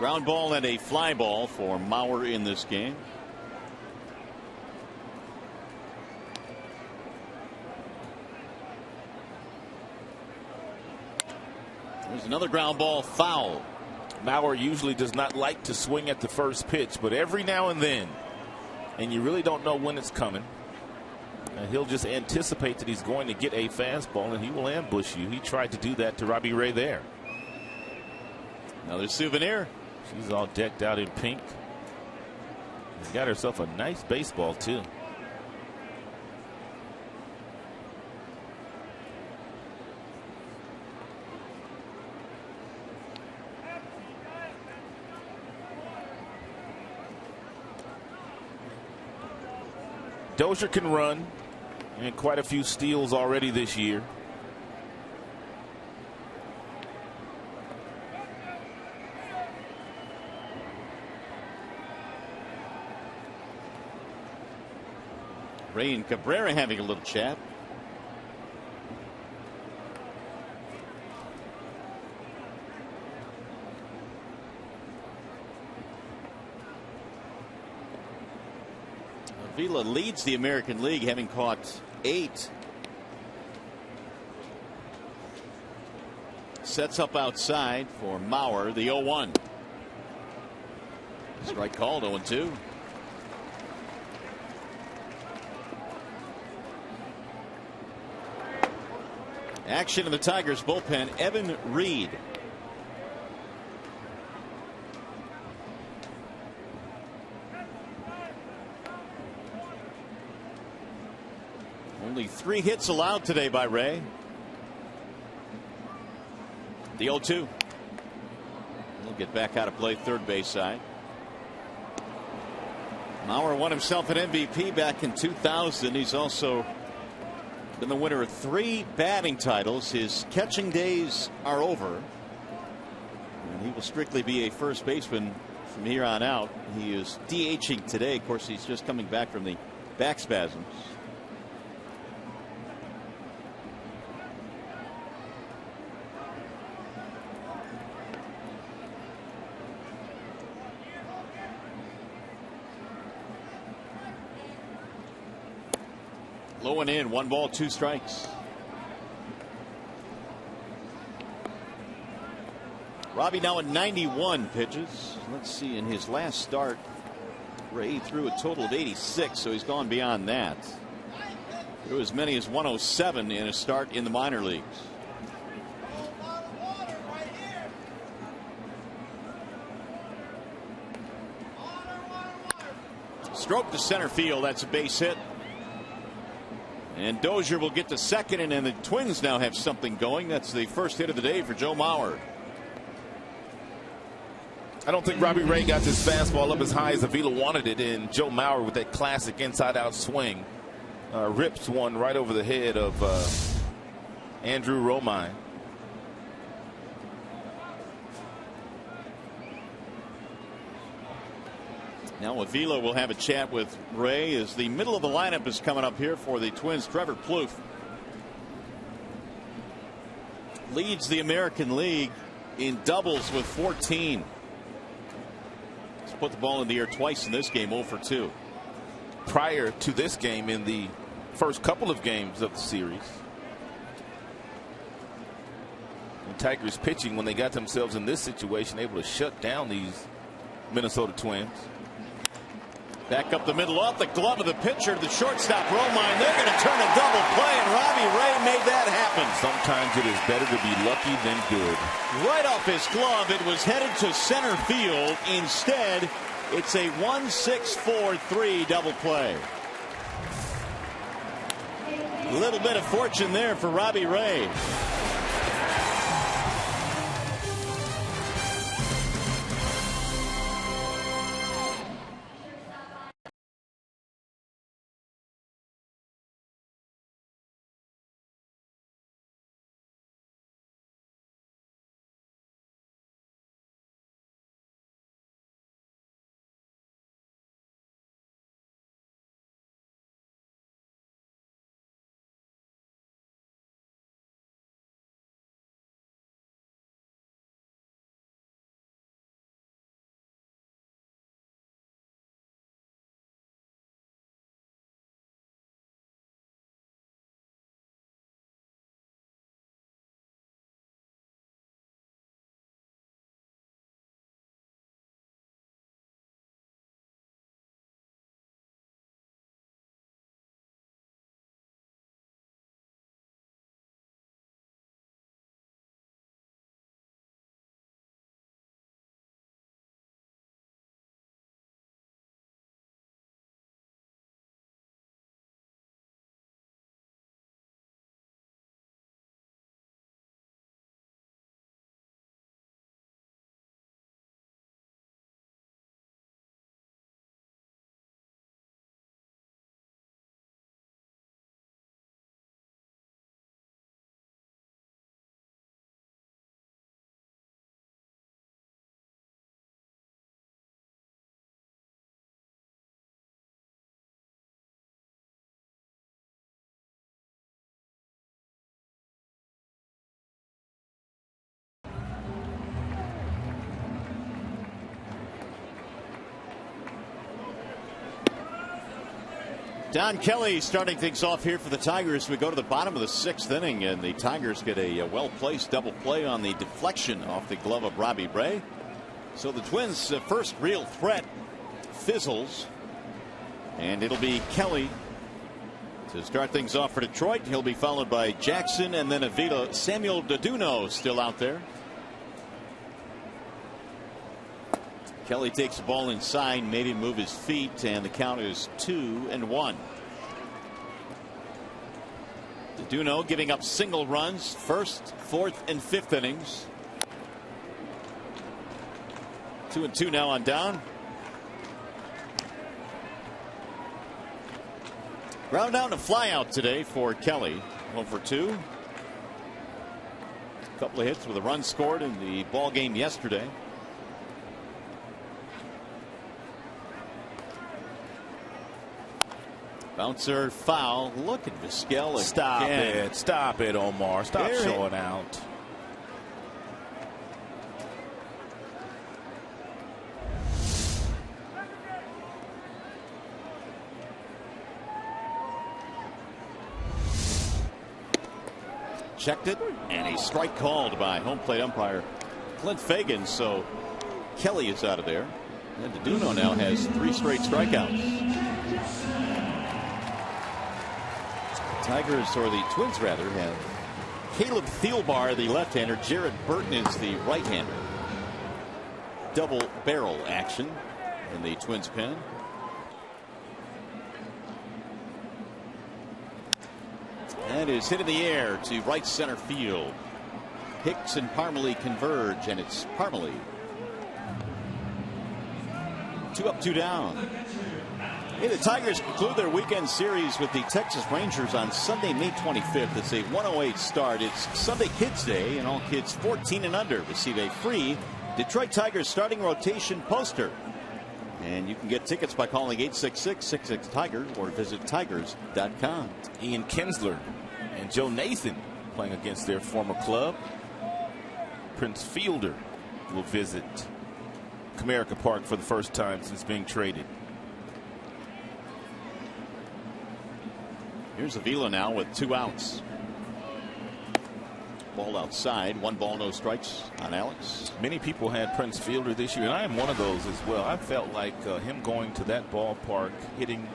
Ground ball and a fly ball for Mauer in this game. There's another ground ball, foul. Mauer usually does not like to swing at the first pitch, but every now and then, and you really don't know when it's coming, he'll just anticipate that he's going to get a fastball and he will ambush you. He tried to do that to Robbie Ray there. Another souvenir. She's all decked out in pink. She's got herself a nice baseball too. Dozier can run, and quite a few steals already this year. Ray and Cabrera having a little chat. Avila leads the American League, having caught 8. Sets up outside for Mauer, the 0-1. Strike called, 0-2. Action in the Tigers bullpen, Evan Reed. Only 3 hits allowed today by Ray. The 0-2. He'll get back out of play, third base side. Mauer won himself an MVP back in 2000. He's also been the winner of 3 batting titles. His catching days are over, and he will strictly be a first baseman from here on out. He is DHing today. Of course, he's just coming back from the back spasms. Low and in, 1 ball, 2 strikes. Robbie now at 91 pitches. Let's see, in his last start, Ray threw a total of 86, so he's gone beyond that. Threw as many as 107 in a start in the minor leagues. Stroke to center field. That's a base hit. And Dozier will get to second, and then the Twins now have something going. That's the first hit of the day for Joe Mauer. I don't think Robbie Ray got this fastball up as high as Avila wanted it, and Joe Mauer with that classic inside-out swing rips one right over the head of Andrew Romine. Now Avila will have a chat with Ray as the middle of the lineup is coming up here for the Twins. Trevor Plouffe leads the American League in doubles with 14. He's put the ball in the air twice in this game, 0 for 2. Prior to this game, in the first couple of games of the series, the Tigers pitching, when they got themselves in this situation, able to shut down these Minnesota Twins. Back up the middle, off the glove of the pitcher, the shortstop Romine. They're going to turn a double play, and Robbie Ray made that happen. Sometimes it is better to be lucky than good. Right off his glove, it was headed to center field. Instead, it's a 1-6-4-3 double play. A little bit of fortune there for Robbie Ray. Don Kelly starting things off here for the Tigers. We go to the bottom of the 6th inning, and the Tigers get a well-placed double play on the deflection off the glove of Robbie Ray. So the Twins' first real threat fizzles, and it'll be Kelly to start things off for Detroit. He'll be followed by Jackson and then Avila. Samuel Deduno still out there. Kelly takes the ball inside, made him move his feet, and the count is 2-1. Deduno giving up single runs, 1st, 4th, and 5th innings. 2-2 now on down. Ground out and a fly out today for Kelly. 1 for 2. A couple of hits with a run scored in the ball game yesterday. Bouncer foul. Look at Vizquel again. Stop it. Stop it, Omar. Stop showing out. Checked it, and a strike called by home plate umpire Clint Fagan. So Kelly is out of there. And Deduno now has 3 straight strikeouts. Tigers, or the Twins rather, have Caleb Thielbar, the left-hander. Jared Burton is the right-hander. Double barrel action in the Twins pen. That is hit in the air to right center field. Hicks and Parmalee converge, and it's Parmalee. 2 up, 2 down. Hey, the Tigers conclude their weekend series with the Texas Rangers on Sunday, May 25th. It's a 1:08 start. It's Sunday Kids Day, and all kids 14 and under receive a free Detroit Tigers starting rotation poster. And you can get tickets by calling 866-66-TIGER or visit tigers.com. Ian Kinsler and Joe Nathan playing against their former club. Prince Fielder will visit Comerica Park for the first time since being traded. Here's Avila now with 2 outs. Ball outside, 1 ball, no strikes on Alex. Many people had Prince Fielder this year, and I am one of those as well. I felt like him going to that ballpark, hitting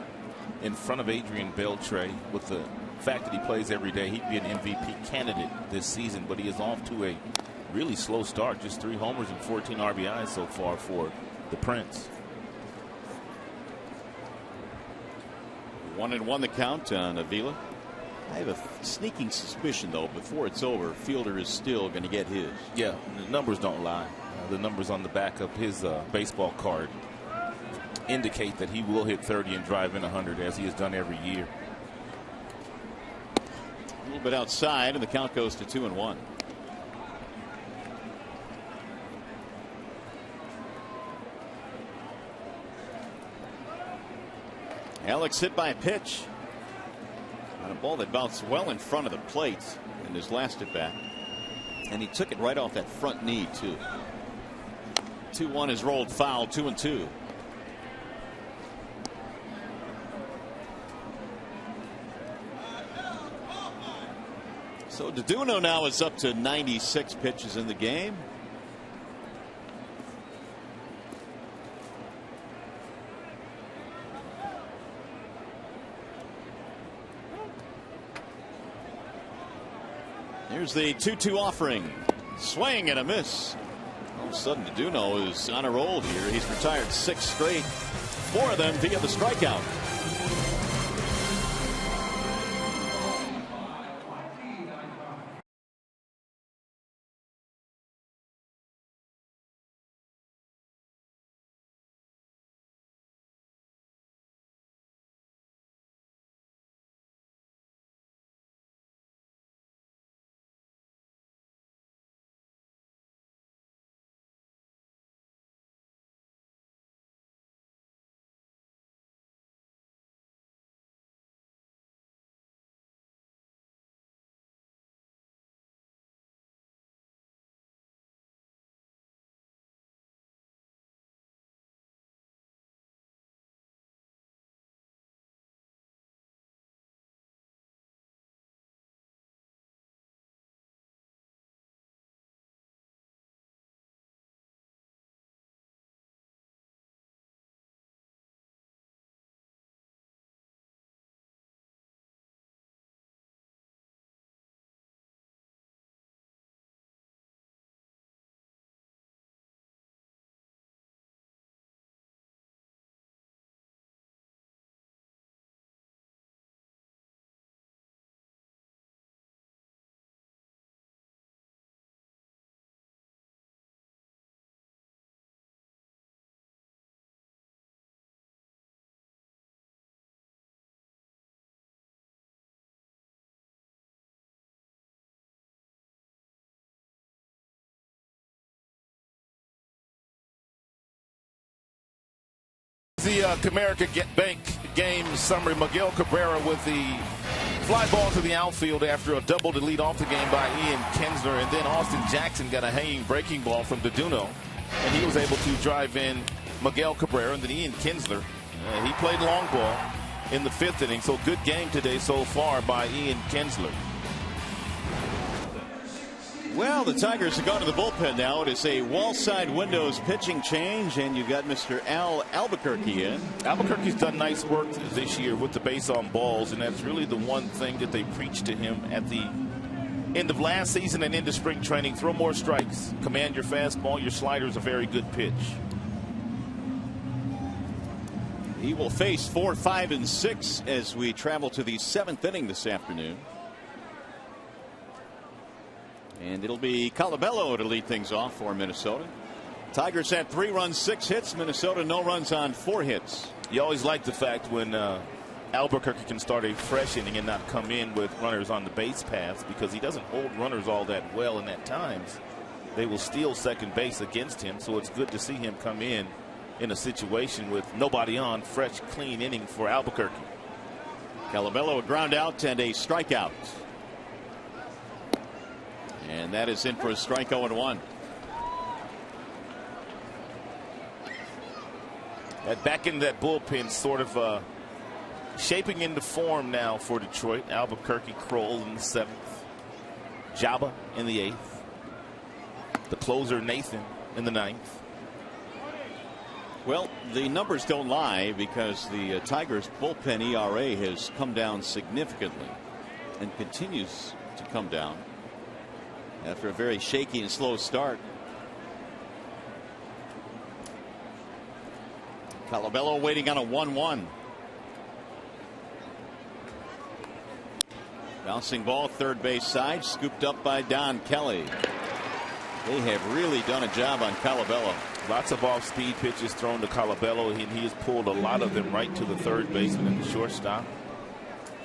in front of Adrian Beltre, with the fact that he plays every day, he'd be an MVP candidate this season. But he is off to a really slow start, just 3 homers and 14 RBIs so far for the Prince. 1-1 the count on Avila. I have a sneaking suspicion, though, before it's over, Fielder is still going to get his. Yeah, the numbers don't lie. The numbers on the back of his baseball card indicate that he will hit 30 and drive in 100, as he has done every year. A little bit outside, and the count goes to 2-1. Alex hit by a pitch on a ball that bounced well in front of the plate in his last at bat, and he took it right off that front knee too. 2-1 is rolled foul. 2-2. So DeDuno now is up to 96 pitches in the game. Here's the 2-2 offering. Swing and a miss. All of a sudden, DeDuno is on a roll here. He's retired 6 straight. 4 of them via the strikeout. The Comerica Bank game summary. Miguel Cabrera with the fly ball to the outfield after a double to lead off the game by Ian Kinsler, and then Austin Jackson got a hanging breaking ball from DeDuno, and he was able to drive in Miguel Cabrera, and then Ian Kinsler. He played long ball in the 5th inning, so good game today so far by Ian Kinsler. Well, the Tigers have gone to the bullpen now. It is a wall side windows pitching change, and you've got Mr. Al Albuquerque in. Albuquerque's done nice work this year with the base on balls, and that's really the one thing that they preached to him at the end of last season and into spring training. Throw more strikes, command your fastball, your slider is a very good pitch. He will face 4, 5, and 6 as we travel to the 7th inning this afternoon. And it'll be Colabello to lead things off for Minnesota. Tigers had 3 runs, 6 hits. Minnesota no runs on 4 hits. You always like the fact when Albuquerque can start a fresh inning and not come in with runners on the base paths, because he doesn't hold runners all that well, and at times they will steal second base against him. So it's good to see him come in a situation with nobody on, fresh, clean inning for Albuquerque. Colabello, a ground out and a strikeout. And that is in for a strike. 0-1. Back into that bullpen, sort of shaping into form now for Detroit. Albuquerque, Kroll in the 7th. Jabba in the 8th. The closer, Nathan, in the 9th. Well, the numbers don't lie, because the Tigers bullpen ERA has come down significantly and continues to come down after a very shaky and slow start. Colabello waiting on a 1-1. Bouncing ball, third base side, scooped up by Don Kelly. They have really done a job on Colabello. Lots of off-speed pitches thrown to Colabello, and he has pulled a lot of them right to the third baseman and the shortstop.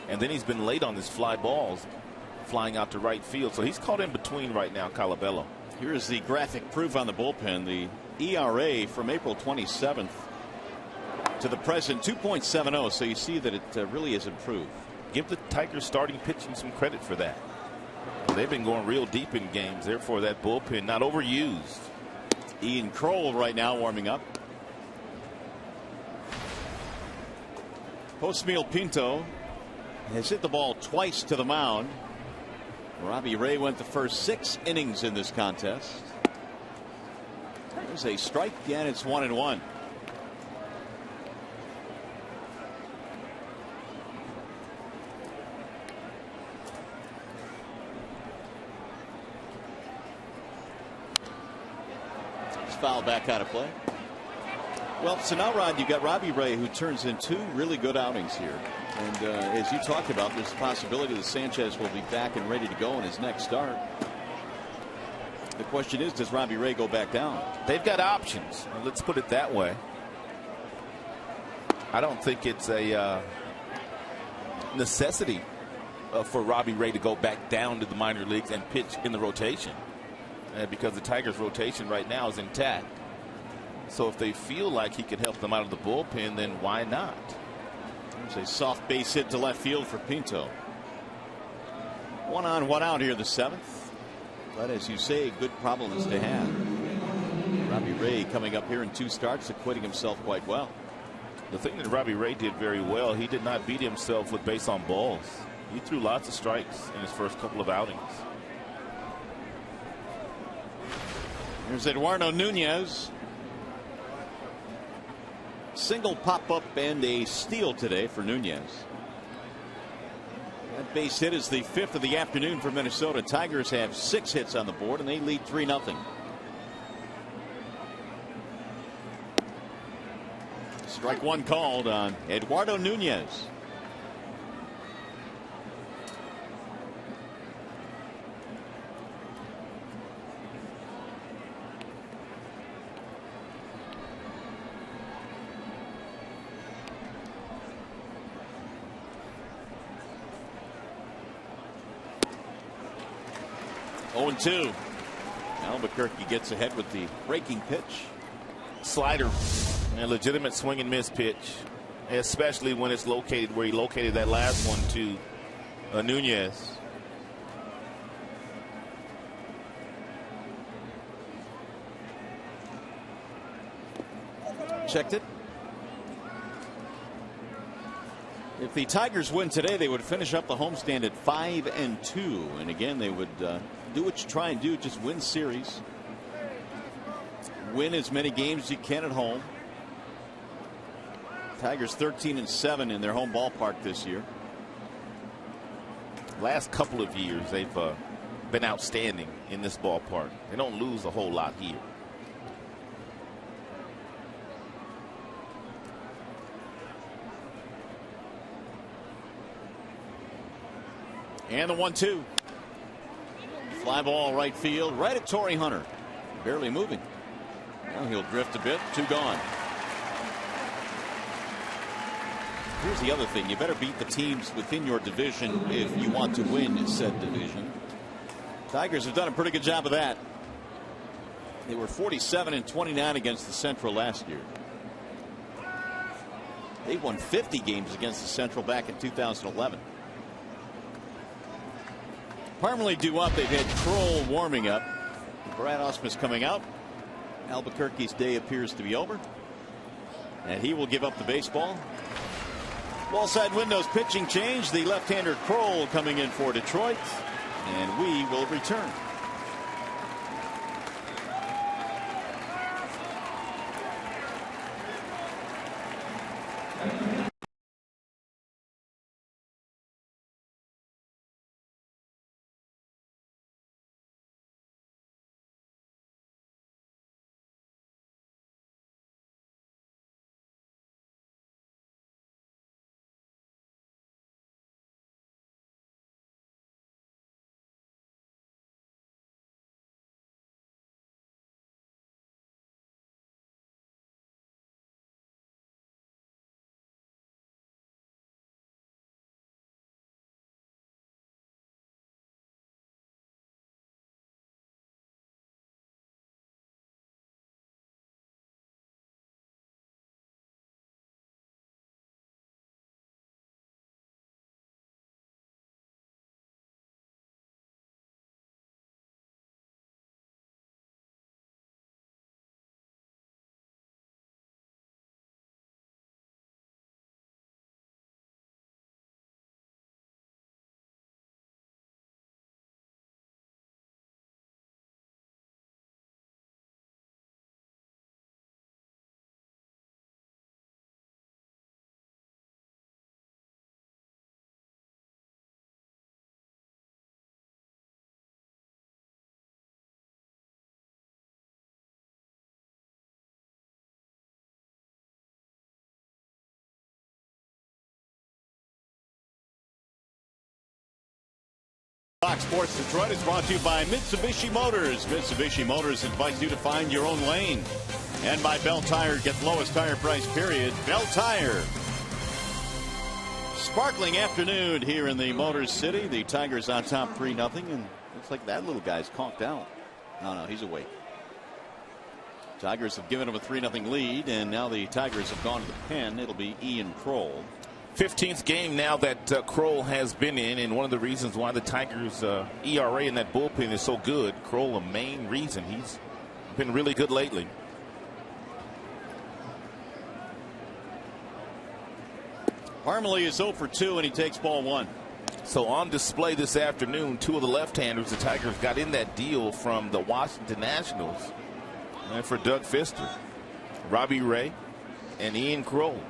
And then he's been late on his fly balls flying out to right field. So he's caught in between right now, Colabello. Here's the graphic proof on the bullpen. The ERA from April 27th to the present, 2.70. So you see that it really has improved. Give the Tigers starting pitching some credit for that. They've been going real deep in games. Therefore, that bullpen not overused. Ian Kroll right now warming up. Postmeal Pinto has hit the ball twice to the mound. Robbie Ray went the first 6 innings in this contest. There's a strike, and it's 1-1. Foul back out of play. Well, so now, Rod, you've got Robbie Ray, who turns in 2 really good outings here. And as you talked about, there's a possibility that Sanchez will be back and ready to go in his next start. The question is, does Robbie Ray go back down? They've got options. Let's put it that way. I don't think it's a necessity for Robbie Ray to go back down to the minor leagues and pitch in the rotation. Because the Tigers' rotation right now is intact. So if they feel like he could help them out of the bullpen, then why not? There's a soft base hit to left field for Pinto. 1 on, 1 out here, the 7th. But as you say, good problems to have. Robbie Ray coming up here in 2 starts, acquitting himself quite well. The thing that Robbie Ray did very well, he did not beat himself with base on balls. He threw lots of strikes in his first couple of outings. Here's Eduardo Nunez. Single pop-up and a steal today for Nunez. That base hit is the 5th of the afternoon for Minnesota. Tigers have 6 hits on the board, and they lead 3-0. Strike 1 called on Eduardo Nunez. Two. Albuquerque gets ahead with the breaking pitch. Slider. A legitimate swing and miss pitch, especially when it's located where he located that last one to Nunez. Checked it. If the Tigers win today, they would finish up the homestand at 5-2. And again, they would do what you try and do, just win series. Win as many games as you can at home. Tigers 13-7 in their home ballpark this year. Last couple of years, they've been outstanding in this ballpark. They don't lose a whole lot here. And the 1-2. Fly ball right field, right at Torrey Hunter. Barely moving. Now he'll drift a bit. 2 gone. Here's the other thing. You better beat the teams within your division if you want to win said division. Tigers have done a pretty good job of that. They were 47-29 against the Central last year. They won 50 games against the Central back in 2011. Parmalee due up. They've had Kroll warming up. Brad Ausmus coming out. Albuquerque's day appears to be over. And he will give up the baseball. Wall side windows pitching change. The left-hander Kroll coming in for Detroit. And we will return. Fox Sports Detroit is brought to you by Mitsubishi Motors. Mitsubishi Motors invites you to find your own lane. And by Bell Tire, get the lowest tire price, period. Bell Tire. Sparkling afternoon here in the Motor City. The Tigers on top 3-0. And looks like that little guy's conked out. No, he's awake. Tigers have given him a 3-0 lead. And now the Tigers have gone to the pen. It'll be Ian Kroll. 15th game now that Kroll has been in, and one of the reasons why the Tigers ERA in that bullpen is so good. Kroll, a main reason. He's been really good lately. Parmalee is 0 for 2 and he takes ball 1. So on display this afternoon, 2 of the left-handers the Tigers got in that deal from the Washington Nationals, and for Doug Fister, Robbie Ray, and Ian Kroll.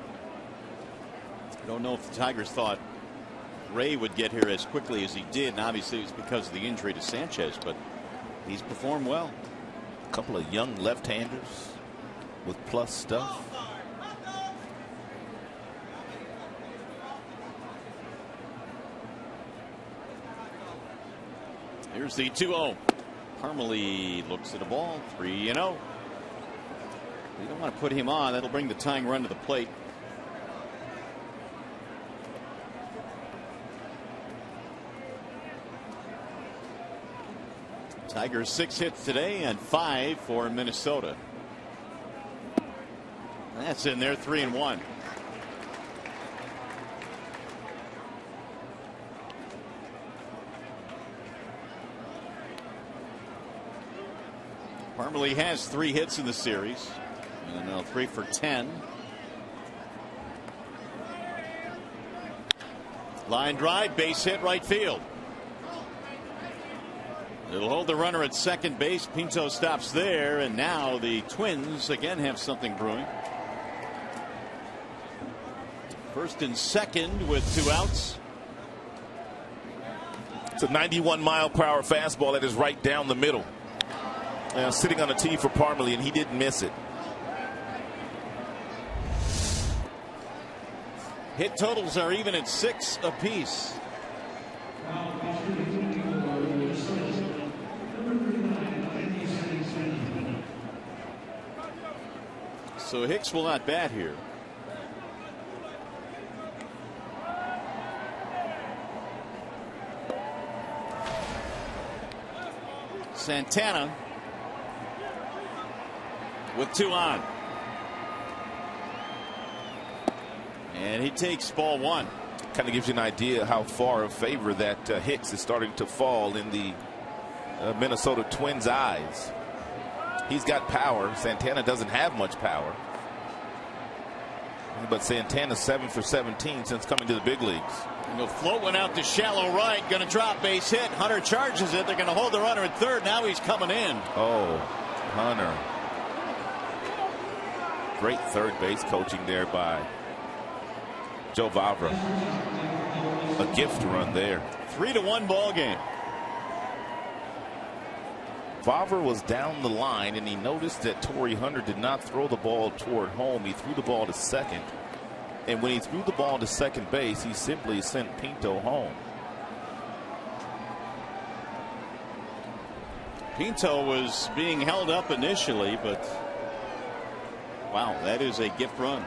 I don't know if the Tigers thought Ray would get here as quickly as he did, and obviously it's because of the injury to Sanchez, but he's performed well. A couple of young left-handers with plus stuff. Here's the 2-0. Parmalee looks at the ball. 3-0. You don't want to put him on. That'll bring the tying run to the plate. Tigers 6 hits today and 5 for Minnesota. That's in there. 3-1. Parmalee has 3 hits in the series, and now 3 for 10. Line drive, base hit, right field. It'll hold the runner at second base. Pinto stops there, and now the Twins again have something brewing. First and second with 2 outs. It's a 91-mile-per-hour fastball that is right down the middle. Sitting on a tee for Parmalee, and he didn't miss it. Hit totals are even at 6 apiece. So Hicks will not bat here. Santana with 2 on. And he takes ball 1. Kind of gives you an idea how far of favor that Hicks is starting to fall in the Minnesota Twins' eyes. He's got power. Santana doesn't have much power. But Santana's 7 for 17 since coming to the big leagues. And the float went out to shallow right. Going to drop, base hit. Hunter charges it. They're going to hold the runner at third. Now he's coming in. Oh, Hunter. Great third base coaching there by Joe Vavra. A gift run there. 3-1 ball game. Vavra was down the line and he noticed that Torrey Hunter did not throw the ball toward home. He threw the ball to second. And when he threw the ball to second base, he simply sent Pinto home. Pinto was being held up initially, but wow, that is a gift run.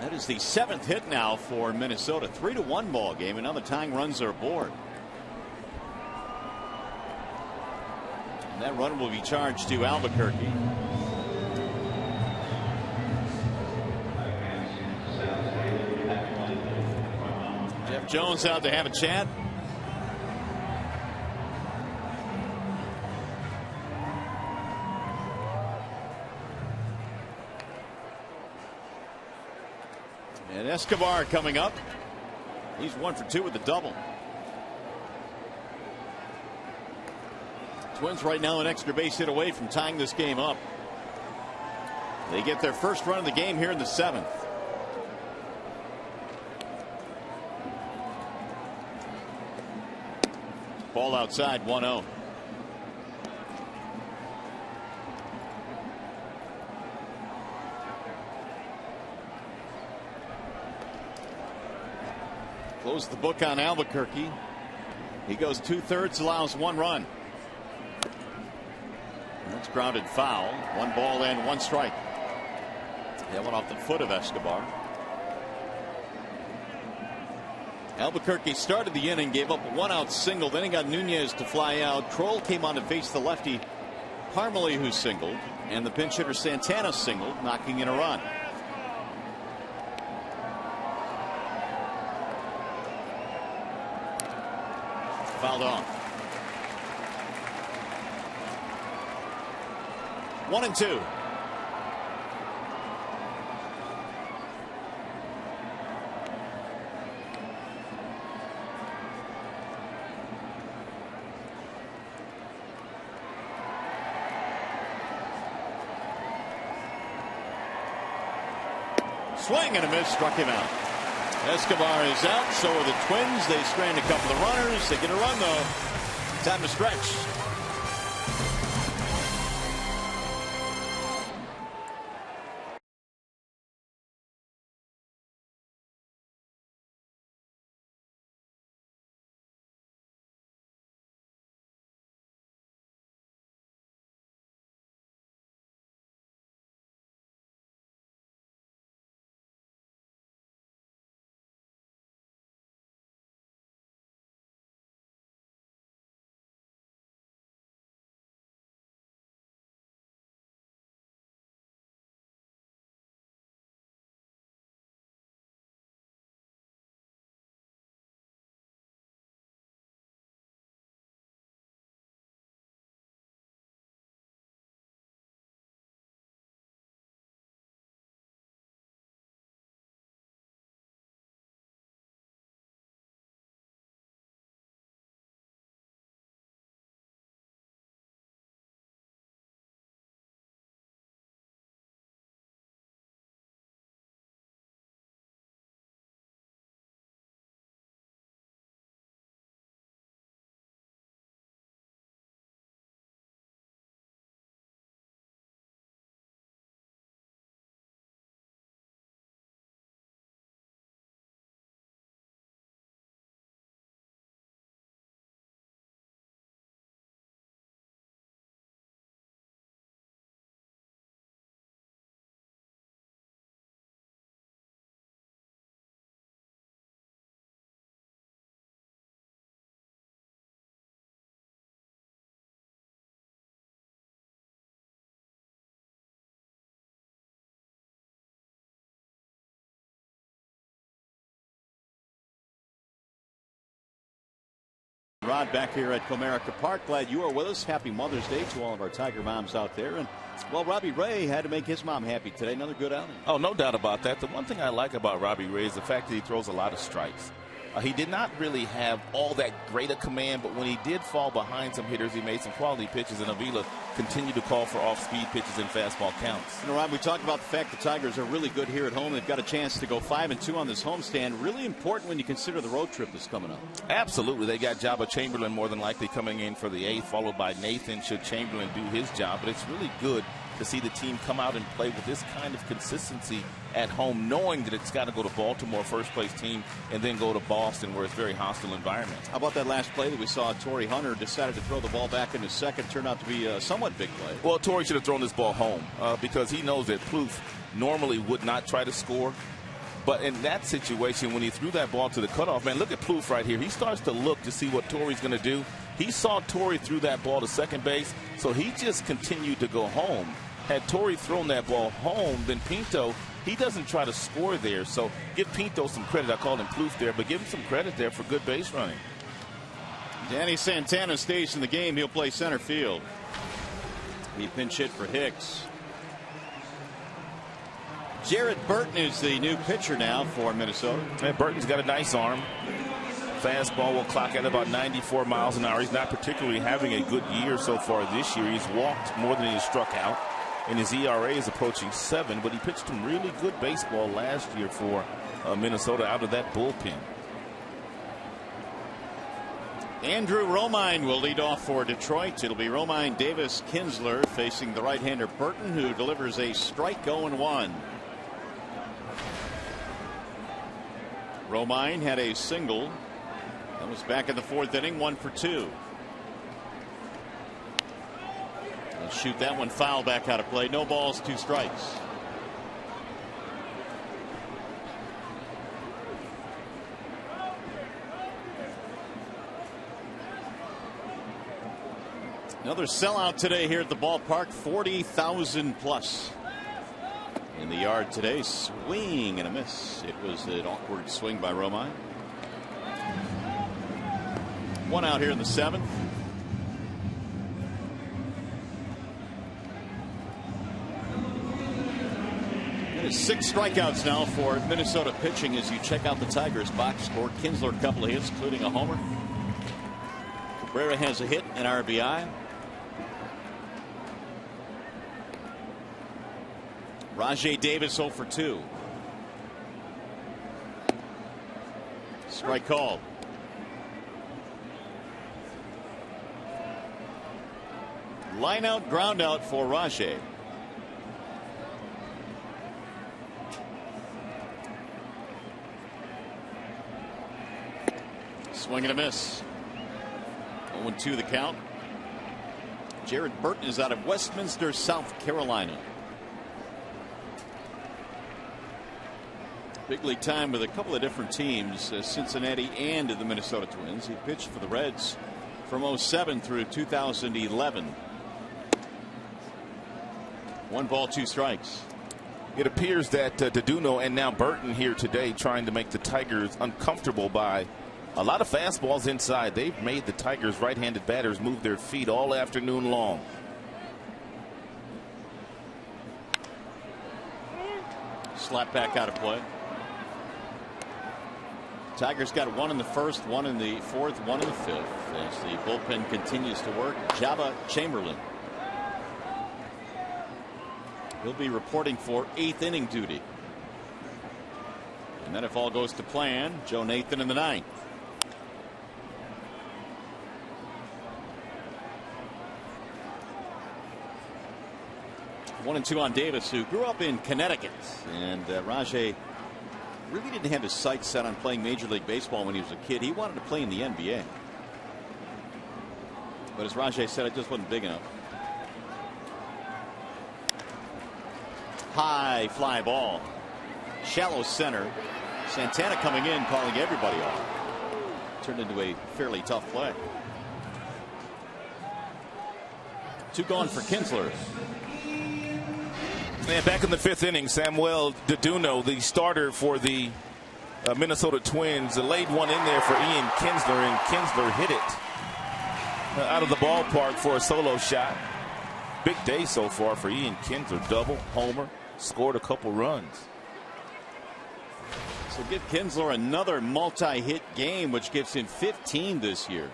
That is the 7th hit now for Minnesota. 3-1 ball game, and now the tying runs are aboard. And that run will be charged to Albuquerque. Jeff Jones out to have a chat. And Escobar coming up. He's 1 for 2 with the double. Twins right now an extra base hit away from tying this game up. They get their first run of the game here in the 7th. Ball outside, 1-0. Close the book on Albuquerque. He goes 2/3, allows 1 run. That's grounded foul. 1 ball and 1 strike. That went off the foot of Escobar. Albuquerque started the inning, gave up a 1-out single. Then he got Nunez to fly out. Kroll came on to face the lefty Parmalee, who singled, and the pinch hitter Santana singled, knocking in a run. Fouled off. 1-2. Swing and a miss, struck him out. Escobar is out, so are the Twins. They strand a couple of runners. They get a run, though. Time to stretch. Rod back here at Comerica Park. Glad you are with us. Happy Mother's Day to all of our Tiger moms out there. And well, Robbie Ray had to make his mom happy today. Another good outing. Oh, no doubt about that. The one thing I like about Robbie Ray is the fact that he throws a lot of strikes. He did not really have all that great a command, but when he did fall behind some hitters, he made some quality pitches, and Avila continued to call for off-speed pitches and fastball counts. You know, Rob, we talked about the fact the Tigers are really good here at home. They've got a chance to go 5-2 on this homestand. Really important when you consider the road trip that's coming up. Absolutely. They got Jabba Chamberlain more than likely coming in for the 8th, followed by Nathan should Chamberlain do his job. But it's really good to see the team come out and play with this kind of consistency at home, knowing that it's got to go to Baltimore, first place team, and then go to Boston, where it's a very hostile environment. How about that last play that we saw? Torrey Hunter decided to throw the ball back into second. Turned out to be a somewhat big play. Well, Torrey should have thrown this ball home because he knows that Plouffe normally would not try to score. But in that situation, when he threw that ball to the cutoff, man, look at Plouffe right here. He starts to look to see what Torrey's going to do. He saw Torrey threw that ball to second base, so he just continued to go home. Had Torrey thrown that ball home, then Pinto, he doesn't try to score there. So give Pinto some credit. I called him Plouffe there, but give him some credit there for good base running. Danny Santana stays in the game. He'll play center field. He pinch hit for Hicks. Jared Burton is the new pitcher now for Minnesota. And Burton's got a nice arm. Fastball will clock at about 94 miles an hour. He's not particularly having a good year so far this year. He's walked more than he's struck out, and his ERA is approaching 7, but he pitched some really good baseball last year for Minnesota out of that bullpen. Andrew Romine will lead off for Detroit. It'll be Romine, Davis, Kinsler facing the right-hander Burton, who delivers a strike 0-1. Romine had a single. That was back in the 4th inning, 1 for 2. They'll shoot that one foul back out of play. No balls, 2 strikes. Another sellout today here at the ballpark. 40,000 plus in the yard today. Swing and a miss. It was an awkward swing by Romine. 1 out here in the 7th. There's 6 strikeouts now for Minnesota pitching as you check out the Tigers box score. Kinsler a couple of hits, including a homer. Cabrera has a hit, an RBI. Rajai Davis 0 for 2. Strike called. Line out, ground out for Rajai. Swing and a miss. 0-2 the count. Jared Burton is out of Westminster, South Carolina. Big league time with a couple of different teams, Cincinnati and the Minnesota Twins. He pitched for the Reds from 2007 through 2011. 1 ball, 2 strikes. It appears that Deduno and now Burton here today trying to make the Tigers uncomfortable by a lot of fastballs inside. They've made the Tigers right-handed batters move their feet all afternoon long. Slap back out of play. Tigers got 1 in the 1st, 1 in the 4th, 1 in the 5th as the bullpen continues to work. Jabba Chamberlain. He'll be reporting for 8th inning duty. And then if all goes to plan, Joe Nathan in the 9th. 1-2 on Davis, who grew up in Connecticut, and Rajai really didn't have his sights set on playing Major League Baseball when he was a kid. He wanted to play in the NBA, but as Rajai said, it just wasn't big enough. High fly ball, shallow center. Santana coming in, calling everybody off. Turned into a fairly tough play. 2 gone for Kinsler. And back in the 5th inning, Samuel Deduno, the starter for the Minnesota Twins, laid one in there for Ian Kinsler, and Kinsler hit it out of the ballpark for a solo shot. Big day so far for Ian Kinsler. Double, homer, scored a couple runs. So give Kinsler another multi-hit game, which gives him 15 this year.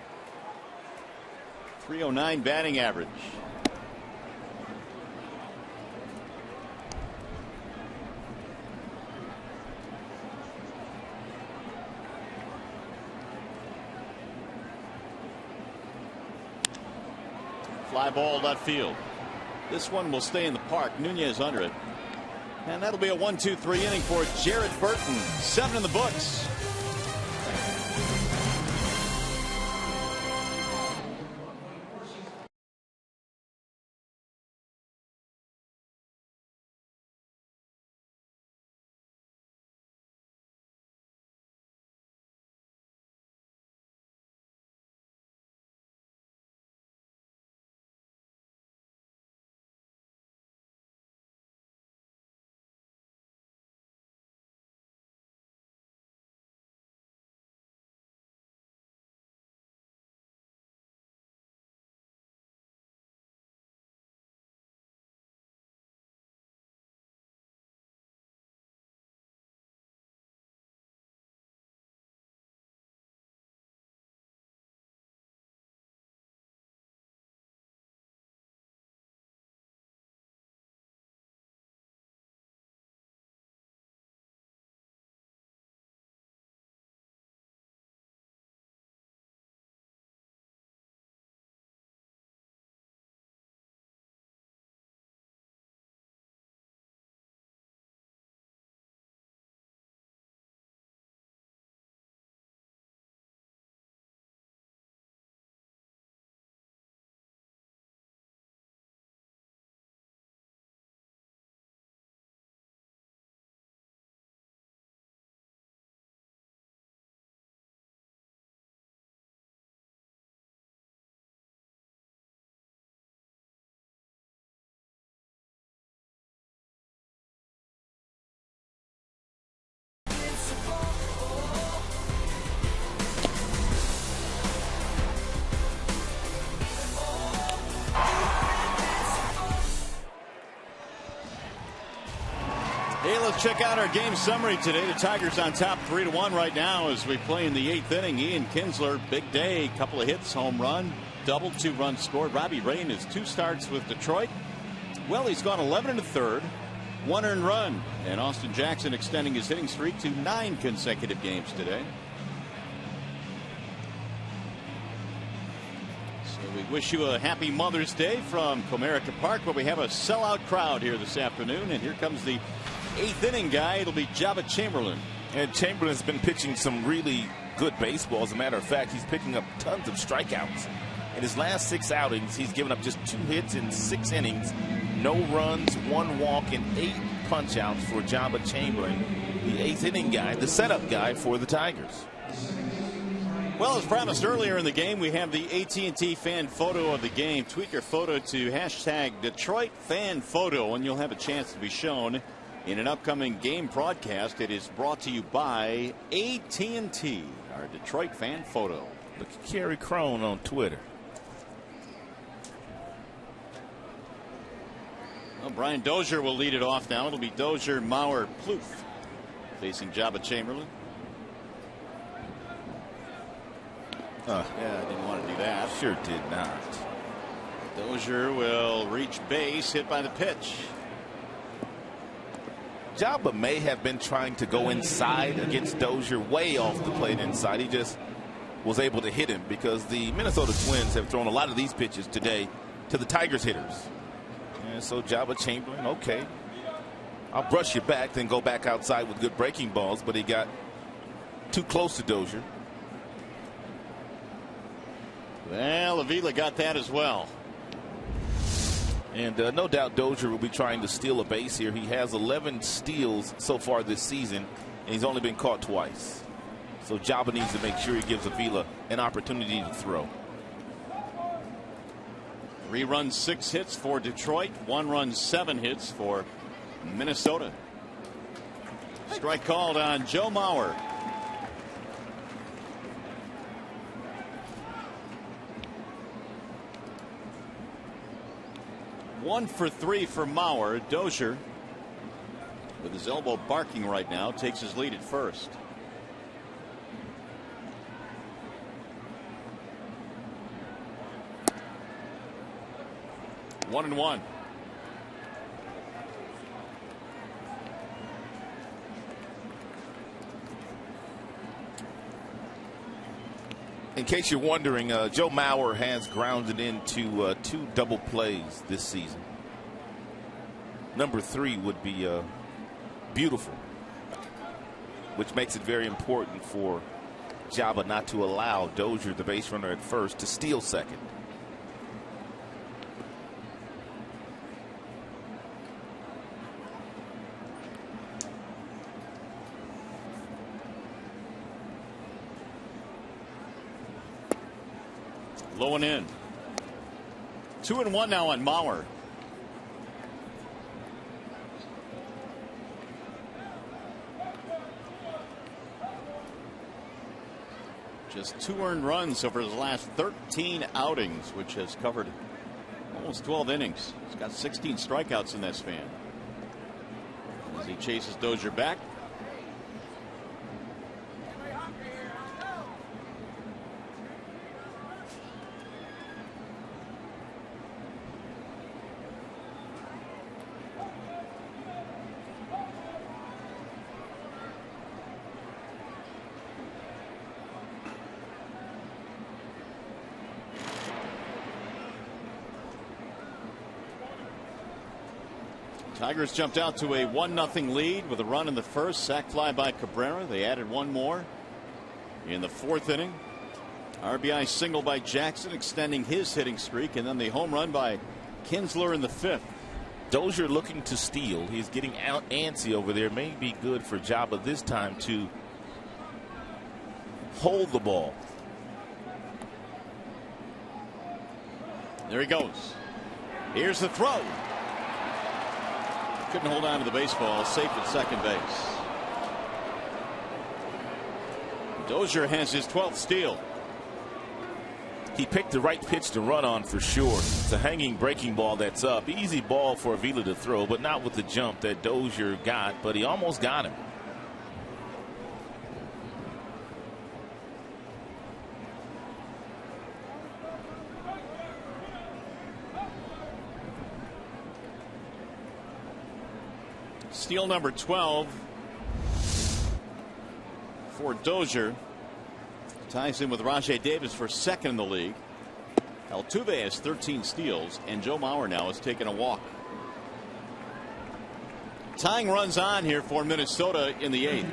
309 batting average. Fly ball left field. This one will stay in the park. Nunez under it. And that'll be a 1-2-3 inning for Jared Burton. 7 in the books. Hey, let's check out our game summary today. The Tigers on top 3-1 right now as we play in the 8th inning. Ian Kinsler, big day, couple of hits, home run, double, 2 runs scored. Robbie Ray in his 2 starts with Detroit. Well, he's gone 11 1/3, 1 earned run, and Austin Jackson extending his hitting streak to 9 consecutive games today. So we wish you a happy Mother's Day from Comerica Park, where we have a sellout crowd here this afternoon. And here comes the 8th inning guy. It'll be Jabba Chamberlain. And Chamberlain's been pitching some really good baseball. As a matter of fact, he's picking up tons of strikeouts. In his last 6 outings, he's given up just 2 hits in 6 innings, no runs, 1 walk, and 8 punch-outs for Jabba Chamberlain, the 8th inning guy, the setup guy for the Tigers. Well, as promised earlier in the game, we have the AT&T fan photo of the game. Tweet your photo to hashtag Detroit Fan Photo, and you'll have a chance to be shown in an upcoming game broadcast. It is brought to you by AT&T, our Detroit Fan Photo. Look at Kerry Crone on Twitter. Well, Brian Dozier will lead it off now. It'll be Dozier, Mauer, Plouffe facing Jabba Chamberlain. Yeah, I didn't want to do that. Sure did not. Dozier will reach base, hit by the pitch. Jabba may have been trying to go inside against Dozier, way off the plate inside. He just was able to hit him because the Minnesota Twins have thrown a lot of these pitches today to the Tigers hitters. And so Jabba Chamberlain, okay, I'll brush you back, then go back outside with good breaking balls, but he got too close to Dozier. Well, Avila got that as well. And no doubt Dozier will be trying to steal a base here. He has 11 steals so far this season, and he's only been caught twice. So Jabba needs to make sure he gives Avila an opportunity to throw. 3 runs, 6 hits for Detroit. 1 run, 7 hits for Minnesota. Strike called on Joe Mauer. 1 for 3 for Mauer. Dozier, with his elbow barking right now, takes his lead at first. One and one. In case you're wondering, Joe Mauer has grounded into 2 double plays this season. Number 3 would be beautiful, which makes it very important for Java not to allow Dozier, the base runner at first, to steal second. Low and in. 2 and 1 now on Mauer. Just 2 earned runs over his last 13 outings, which has covered almost 12 innings. He's got 16 strikeouts in that span. As he chases Dozier back. Tigers jumped out to a 1-0 lead with a run in the first. Sac fly by Cabrera. They added one more in the 4th inning. RBI single by Jackson, extending his hitting streak, and then the home run by Kinsler in the 5th. Dozier looking to steal. He's getting out antsy over there. May be good for Java this time to hold the ball. There he goes. Here's the throw. Couldn't hold on to the baseball. Safe at second base. Dozier has his 12th steal. He picked the right pitch to run on for sure. It's a hanging breaking ball that's up. Easy ball for Avila to throw, but not with the jump that Dozier got, but he almost got him. Steal number 12 for Dozier. Ties in with Rajai Davis for second in the league. Altuve has 13 steals, and Joe Mauer now has taken a walk. Tying runs on here for Minnesota in the 8th.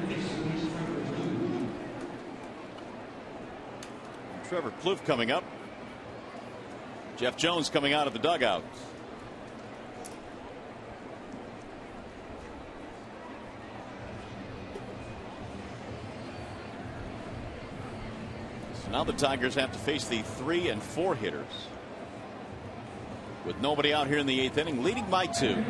Trevor Plouffe coming up. Jeff Jones coming out of the dugout. Now the Tigers have to face the 3 and 4 hitters. With nobody out here in the 8th inning, leading by 2.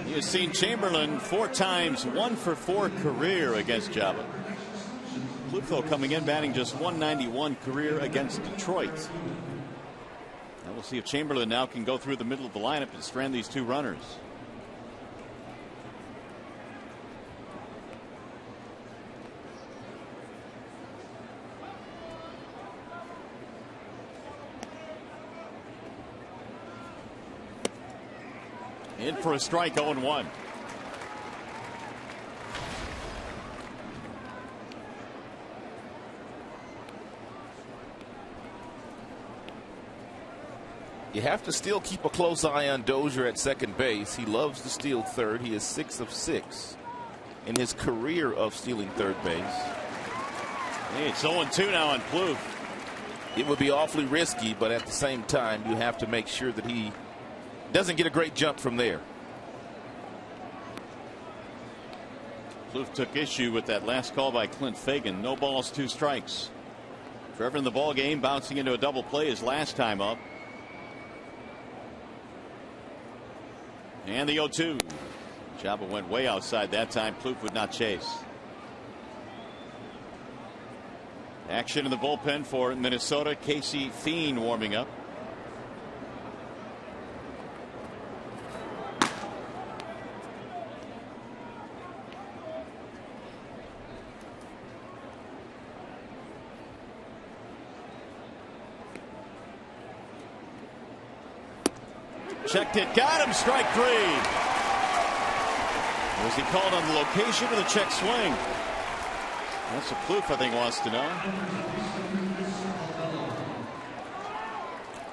He has seen Chamberlain 4 times, 1 for 4 career against Java. Plouffe coming in batting just 191 career against Detroit. We'll see if Chamberlain now can go through the middle of the lineup and strand these 2 runners. In for a strike, 0-1. You have to still keep a close eye on Dozier at second base. He loves to steal third. He is 6 of 6 in his career of stealing third base. Hey, it's 0-2 now on Plouffe. It would be awfully risky, but at the same time, you have to make sure that he doesn't get a great jump from there. Plouffe took issue with that last call by Clint Fagan. No balls, 2 strikes. Trevor in the ball game, bouncing into a double play his last time up. And the 0-2. Jabba went way outside that time. Plouffe would not chase. Action in the bullpen for Minnesota. Casey Fiend warming up. Checked it, got him, strike 3. Was he called on the location of the check swing? That's what Plouffe, I think, wants to know.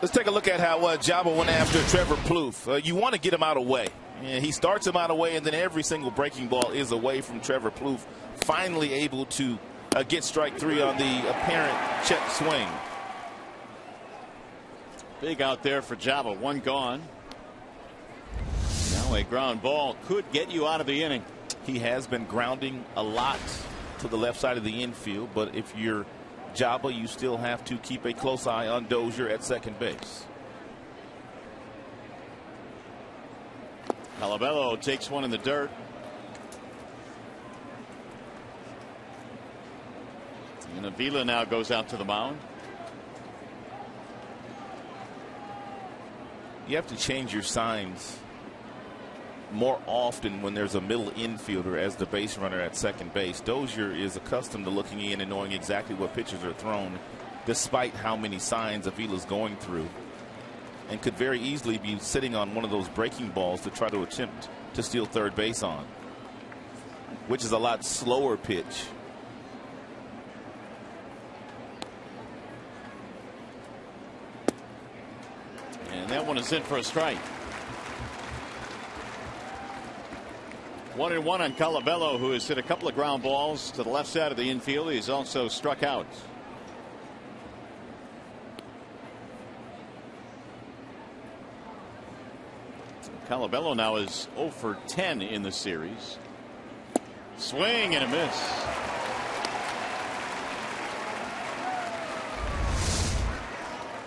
Let's take a look at how Jabba went after Trevor Plouffe. You want to get him out of the way. Yeah, he starts him out of the way, and then every single breaking ball is away from Trevor Plouffe. Finally able to get strike 3 on the apparent check swing. Big out there for Jabba. One gone. Now a ground ball could get you out of the inning. He has been grounding a lot to the left side of the infield, but if you're Jabba, you still have to keep a close eye on Dozier at second base. Colabello takes one in the dirt. And Avila now goes out to the mound. You have to change your signs more often when there's a middle infielder as the base runner at second base. Dozier is accustomed to looking in and knowing exactly what pitches are thrown, despite how many signs Avila's going through, and could very easily be sitting on one of those breaking balls to try to attempt to steal third base on, which is a lot slower pitch. And that one is in for a strike. 1-1 on Colabello, who has hit a couple of ground balls to the left side of the infield. He's also struck out. Colabello now is 0 for 10 in the series. Swing and a miss.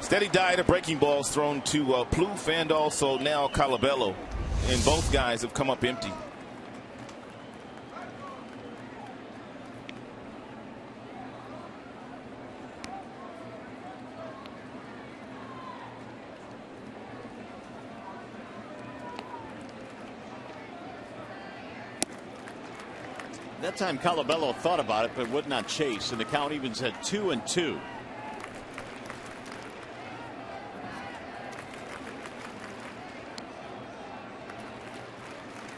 Steady diet of breaking balls thrown to Plouffe and also now Colabello, and both guys have come up empty. That time Colabello thought about it but would not chase, and the count evens at 2-2.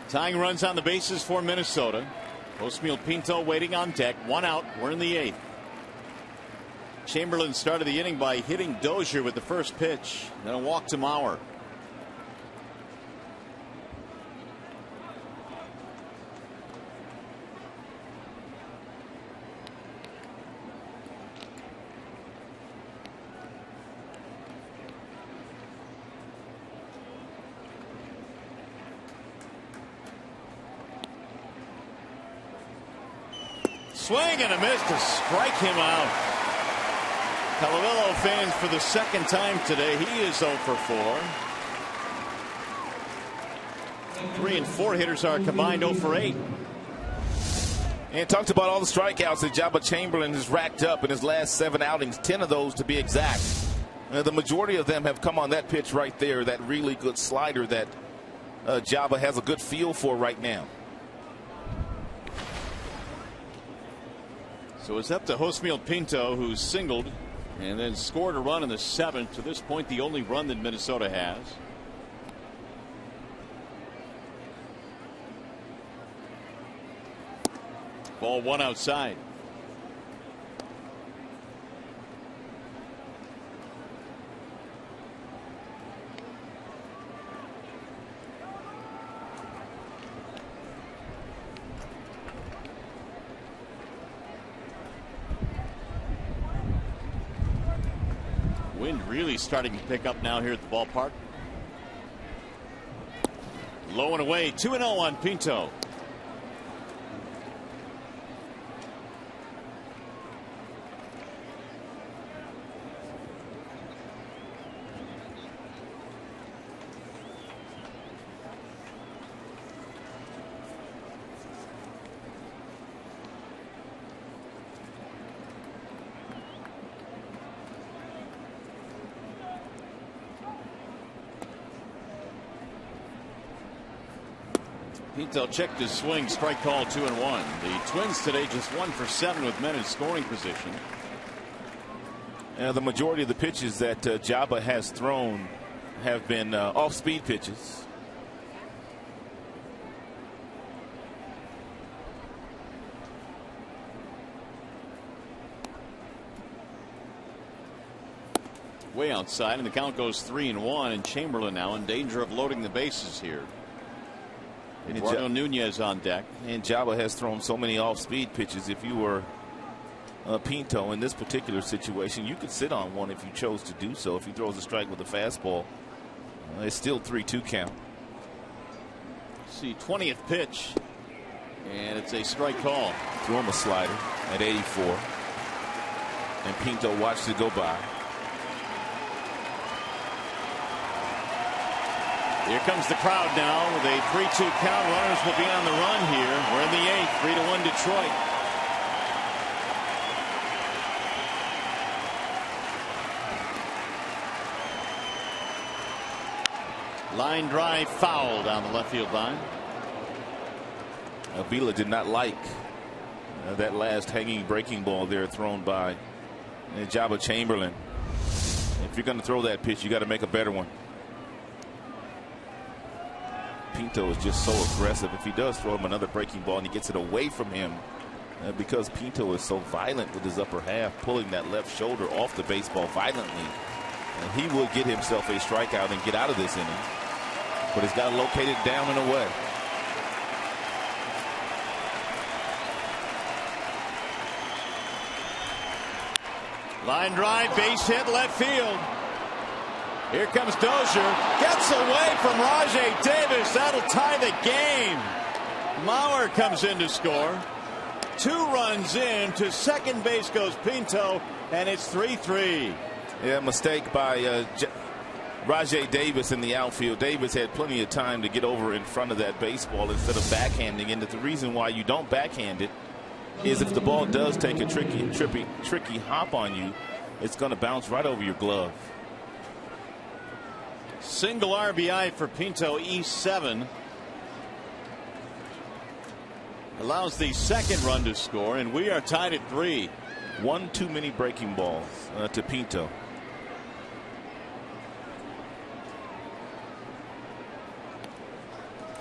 Tying runs on the bases for Minnesota. Osmeal Pinto waiting on deck. 1 out. We're in the 8th. Chamberlain started the inning by hitting Dozier with the first pitch. Then a walk to Mauer. Swing and a miss to strike him out. Colabello fans for the second time today. He is 0 for 4. 3 and 4 hitters are combined 0 for 8. And talked about all the strikeouts that Jabba Chamberlain has racked up in his last 7 outings, 10 of those to be exact. The majority of them have come on that pitch right there, that really good slider that Jabba has a good feel for right now. So it's up to Osmeal Pinto, who singled and then scored a run in the 7th. To this point, the only run that Minnesota has. Ball 1 outside. Wind really starting to pick up now here at the ballpark. Low and away, 2-0 on Pinto. Pinto checked his swing, strike call, 2-1. The Twins today just 1 for 7 with men in scoring position. The majority of the pitches that Jabba has thrown have been off-speed pitches. Way outside, and the count goes 3-1, and Chamberlain now in danger of loading the bases here. Eduardo Nunez on deck. And Jabba has thrown so many off-speed pitches. If you were Pinto in this particular situation, you could sit on one if you chose to do so. If he throws a strike with a fastball, it's still 3-2 count. See, 20th pitch, and it's a strike call. Threw him a slider at 84, and Pinto watched it go by. Here comes the crowd now with a 3-2 count. Runners will be on the run here. We're in the 8th, 3-1 Detroit. Line drive foul down the left field line. Avila did not like that last hanging breaking ball there thrown by Jabba Chamberlain. If you're going to throw that pitch, you got to make a better one. Pinto is just so aggressive. If he does throw him another breaking ball and he gets it away from him, because Pinto is so violent with his upper half, pulling that left shoulder off the baseball violently, he will get himself a strikeout and get out of this inning. But he's got to locate it down and away. Line drive, base hit, left field. Here comes Dozier. Gets away from Rajai Davis. That'll tie the game. Mauer comes in to score. 2 runs in. To second base goes Pinto, and it's 3-3. Yeah, mistake by Rajai Davis in the outfield. Davis had plenty of time to get over in front of that baseball instead of backhanding. And the reason why you don't backhand it is if the ball does take a tricky hop on you, it's going to bounce right over your glove. Single RBI for Pinto, E7. Allows the second run to score, and we are tied at 3. One too many breaking balls to Pinto.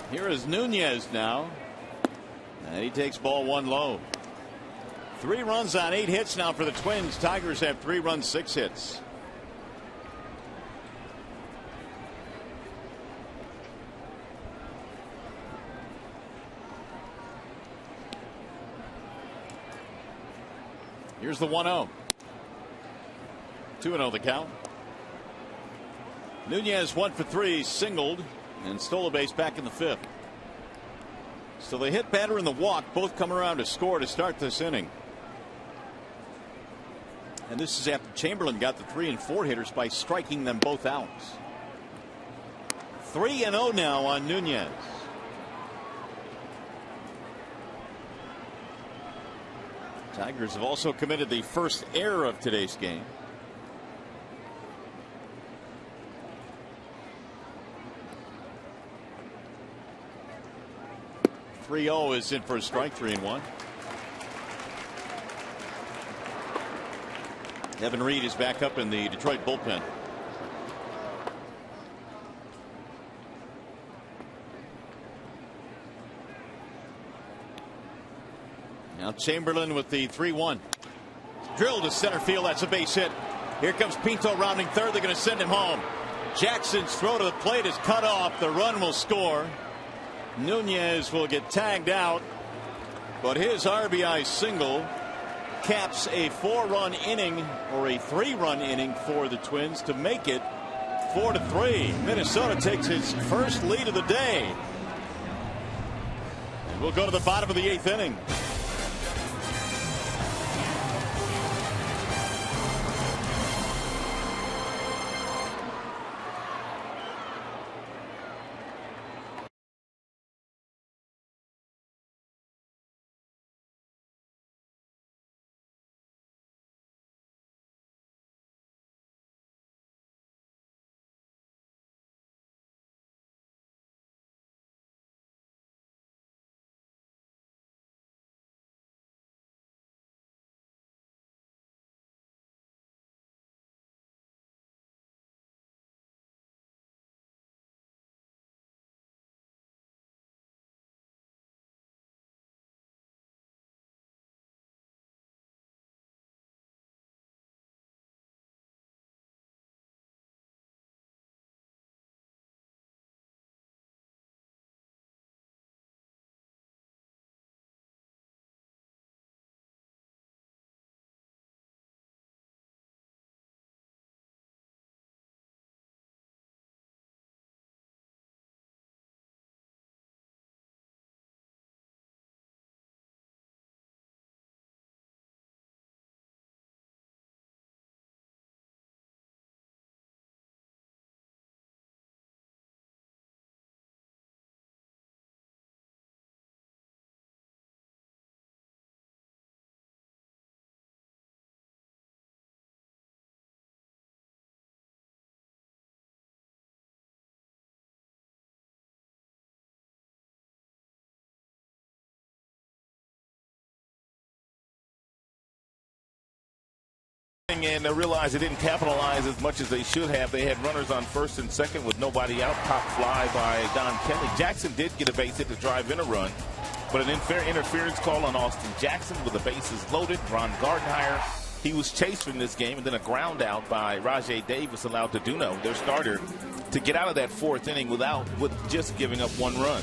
Here is Nunez now, and he takes ball 1 low. 3 runs on 8 hits now for the Twins. Tigers have 3 runs, 6 hits. Here's the 1-0. 2-0 the count. Nunez 1 for 3, singled, and stole a base back in the 5th. So the hit batter and the walk both come around to score to start this inning. And this is after Chamberlain got the 3 and 4 hitters by striking them both out. 3-0 now on Nunez. Tigers have also committed the first error of today's game. .30 is in for a strike, 3-1. Evan Reed is back up in the Detroit bullpen. Now Chamberlain with the 3-1. Drilled to center field. That's a base hit. Here comes Pinto rounding third. They're going to send him home. Jackson's throw to the plate is cut off. The run will score. Nunez will get tagged out, but his RBI single caps a 4-run inning, or a 3-run inning for the Twins to make it 4-3. Minnesota takes its first lead of the day. And we'll go to the bottom of the 8th inning. inning and realized they didn't capitalize as much as they should have. They had runners on first and second with nobody out. Pop fly by Don Kelly. Jackson did get a base hit to drive in a run, but an interference call on Austin Jackson with the bases loaded. Ron Gardenhire, he was chased in this game, and then a ground out by Rajai Davis allowed Duno, their starter, to get out of that fourth inning with just giving up one run.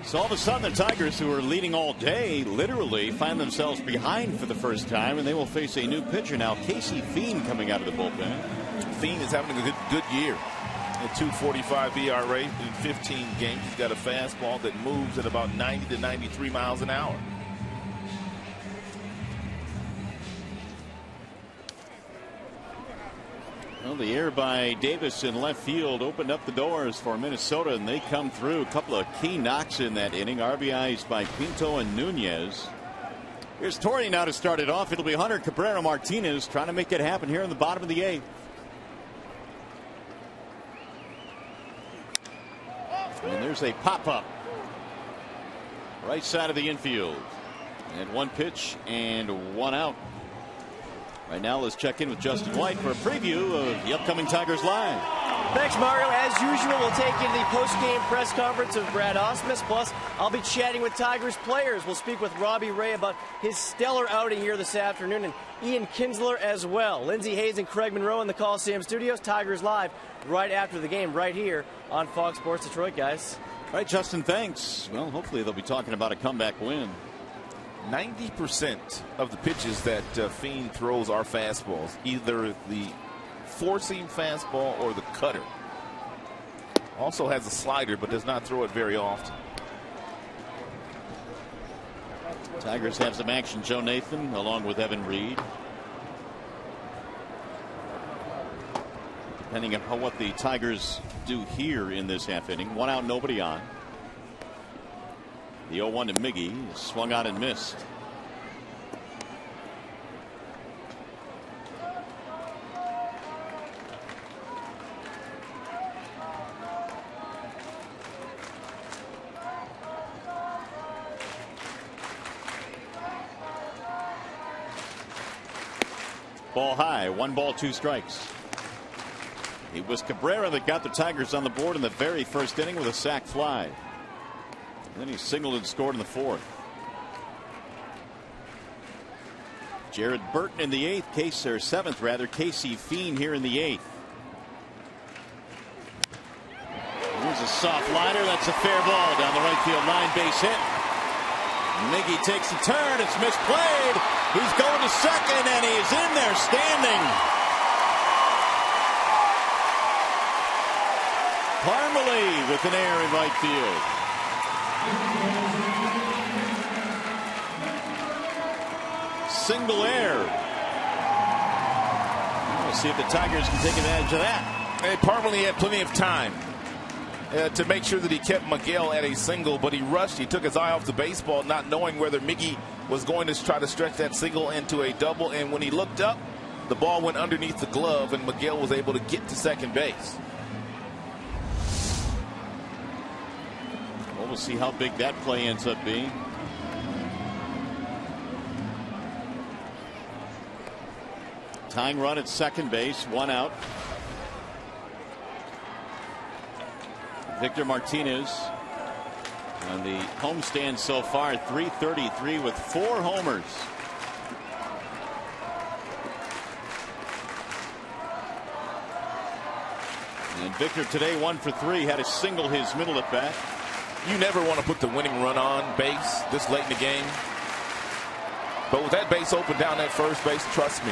So all of a sudden, the Tigers, who were leading all day, literally find themselves behind for the first time, and they will face a new pitcher now, Casey Fiend, coming out of the bullpen. Fiend is having a good year. A 2.45 ERA in 15 games. He's got a fastball that moves at about 90 to 93 miles an hour. Well, the air by Davis in left field opened up the doors for Minnesota, and they come through. A couple of key knocks in that inning. RBIs by Pinto and Nunez. Here's Torre now to start it off. It'll be Hunter Cabrera Martinez trying to make it happen here in the bottom of the eighth. And there's a pop-up. Right side of the infield. And one pitch and one out. Right now, let's check in with Justin White for a preview of the upcoming Tigers Live. Thanks, Mario. As usual, we'll take you to the post-game press conference of Brad Ausmus. Plus, I'll be chatting with Tigers players. We'll speak with Robbie Ray about his stellar outing here this afternoon, and Ian Kinsler as well. Lindsey Hayes and Craig Monroe in the Coliseum Studios. Tigers Live right after the game, right here on Fox Sports Detroit, guys. All right, Justin, thanks. Well, hopefully they'll be talking about a comeback win. 90% of the pitches that Fiend throws are fastballs, either the four-seam fastball or the cutter. Also has a slider, but does not throw it very often. Tigers have some action. Joe Nathan along with Evan Reed. Depending on what the Tigers do here in this half inning. One out, nobody on. The 0-1 to Miggy, swung out and missed. Ball high, 1 ball, 2 strikes. It was Cabrera that got the Tigers on the board in the very first inning with a sac fly. Then he singled and scored in the fourth. Jared Burton in the seventh rather. Casey Fiend here in the eighth. Here's a soft liner. That's a fair ball down the right field line, base hit. Miggy takes a turn. It's misplayed. He's going to second, and he's in there standing. Parmalee with an error in right field. Single error. We'll see if the Tigers can take advantage of that. And Parmalee had plenty of time to make sure that he kept Miguel at a single, but he rushed. He took his eye off the baseball, not knowing whether Miggy was going to try to stretch that single into a double. And when he looked up, the ball went underneath the glove, and Miguel was able to get to second base. We'll see how big that play ends up being. Tying run at second base, 1 out. Victor Martinez on the homestand so far, 333 with 4 homers. And Victor today 1 for 3, had a single his middle at bat. You never want to put the winning run on base this late in the game. But with that base open down at first base, trust me,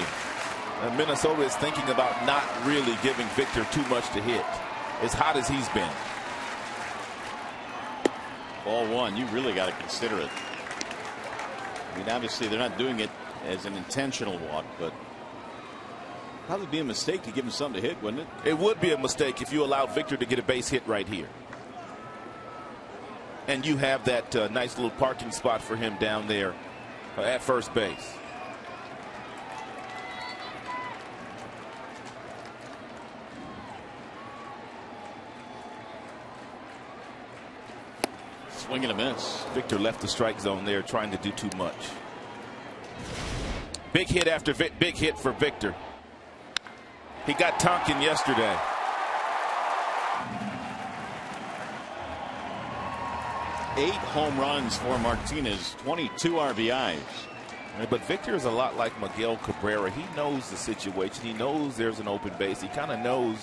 Minnesota is thinking about not really giving Victor too much to hit, as hot as he's been. Ball 1, you really got to consider it. I mean, obviously they're not doing it as an intentional walk, but probably be a mistake to give him something to hit, wouldn't it? It would be a mistake if you allowed Victor to get a base hit right here. And you have that nice little parking spot for him down there at first base. Swing and a miss. Victor left the strike zone there, trying to do too much. Big hit after big hit for Victor. He got Tonkin yesterday. Eight home runs for Martinez, 22 RBIs. But Victor is a lot like Miguel Cabrera. He knows the situation. He knows there's an open base. He kind of knows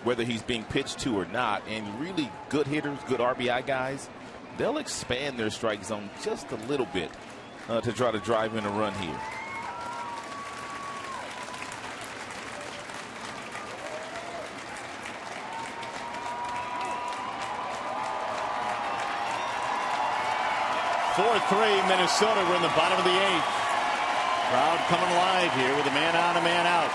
whether he's being pitched to or not. And really good hitters, good RBI guys, they'll expand their strike zone just a little bit to try to drive in a run here. Four-3 Minnesota. We're in the bottom of the eighth. Crowd coming alive here with a man on, a man out.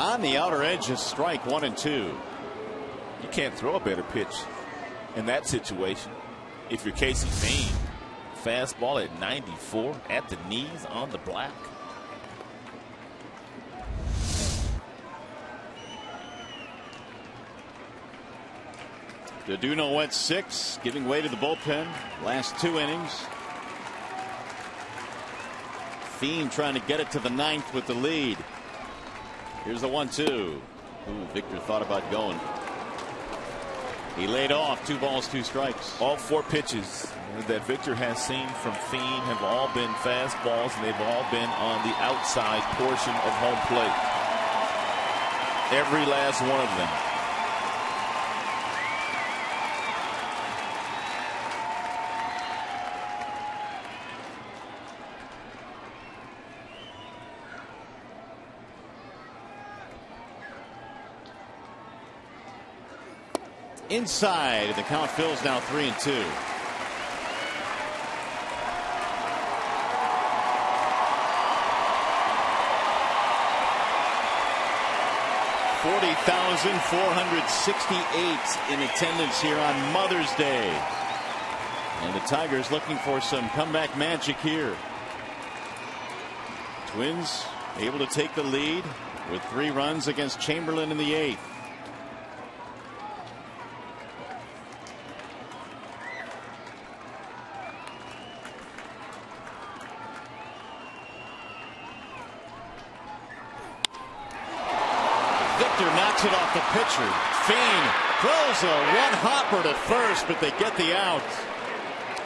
On the outer edge is strike 1 and 2. You can't throw a better pitch in that situation. If you're Casey Fiend, fastball at 94 at the knees on the black. DeDuno went 6, giving way to the bullpen. Last 2 innings. Fiend trying to get it to the 9th with the lead. Here's the 1-2. Ooh, Victor thought about going. He laid off. 2 balls, 2 strikes. All 4 pitches that Victor has seen from Fiend have all been fastballs, and they've all been on the outside portion of home plate. Every last one of them. Inside, the count fills now 3-2. $40,468 in attendance here on Mother's Day. And the Tigers looking for some comeback magic here. Twins able to take the lead with 3 runs against Chamberlain in the 8th. Knocks it off the pitcher. Fiend throws a one-hopper to first, but they get the out.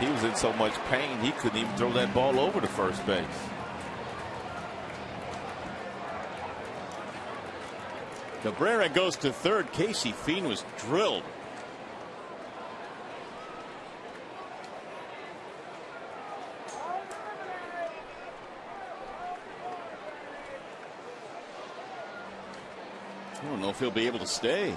He was in so much pain he couldn't even throw that ball over to first base. Cabrera goes to third. Casey Fiend was drilled. I don't know if he'll be able to stay.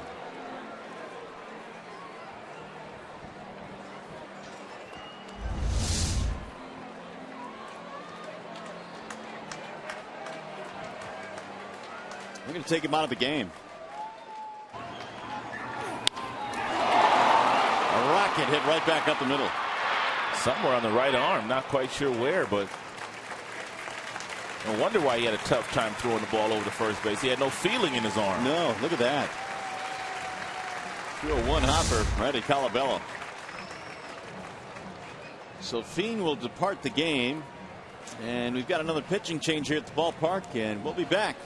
We're going to take him out of the game. A rocket hit right back up the middle. Somewhere on the right arm, not quite sure where, but no wonder why he had a tough time throwing the ball over to first base. He had no feeling in his arm. No, look at that. Threw a one-hopper right at Colabello. So Fiend will depart the game. And we've got another pitching change here at the ballpark, and we'll be back.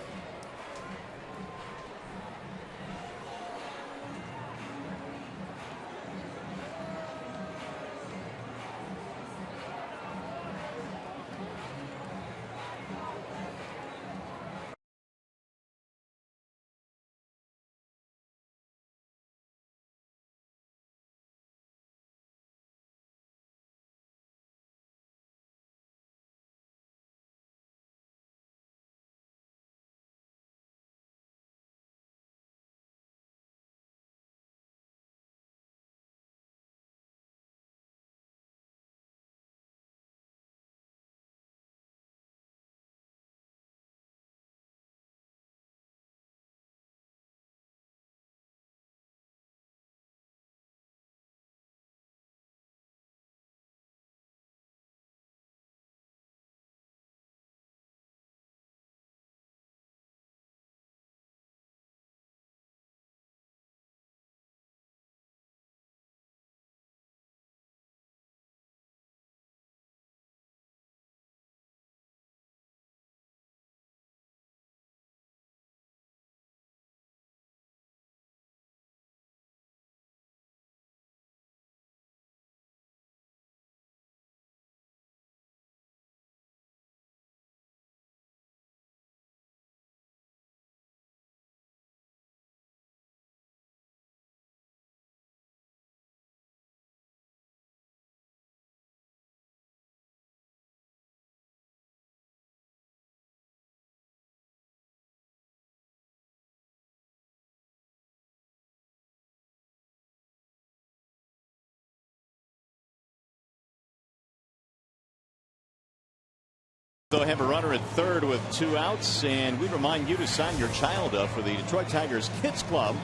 They'll have a runner at third with 2 outs, and we remind you to sign your child up for the Detroit Tigers Kids Club.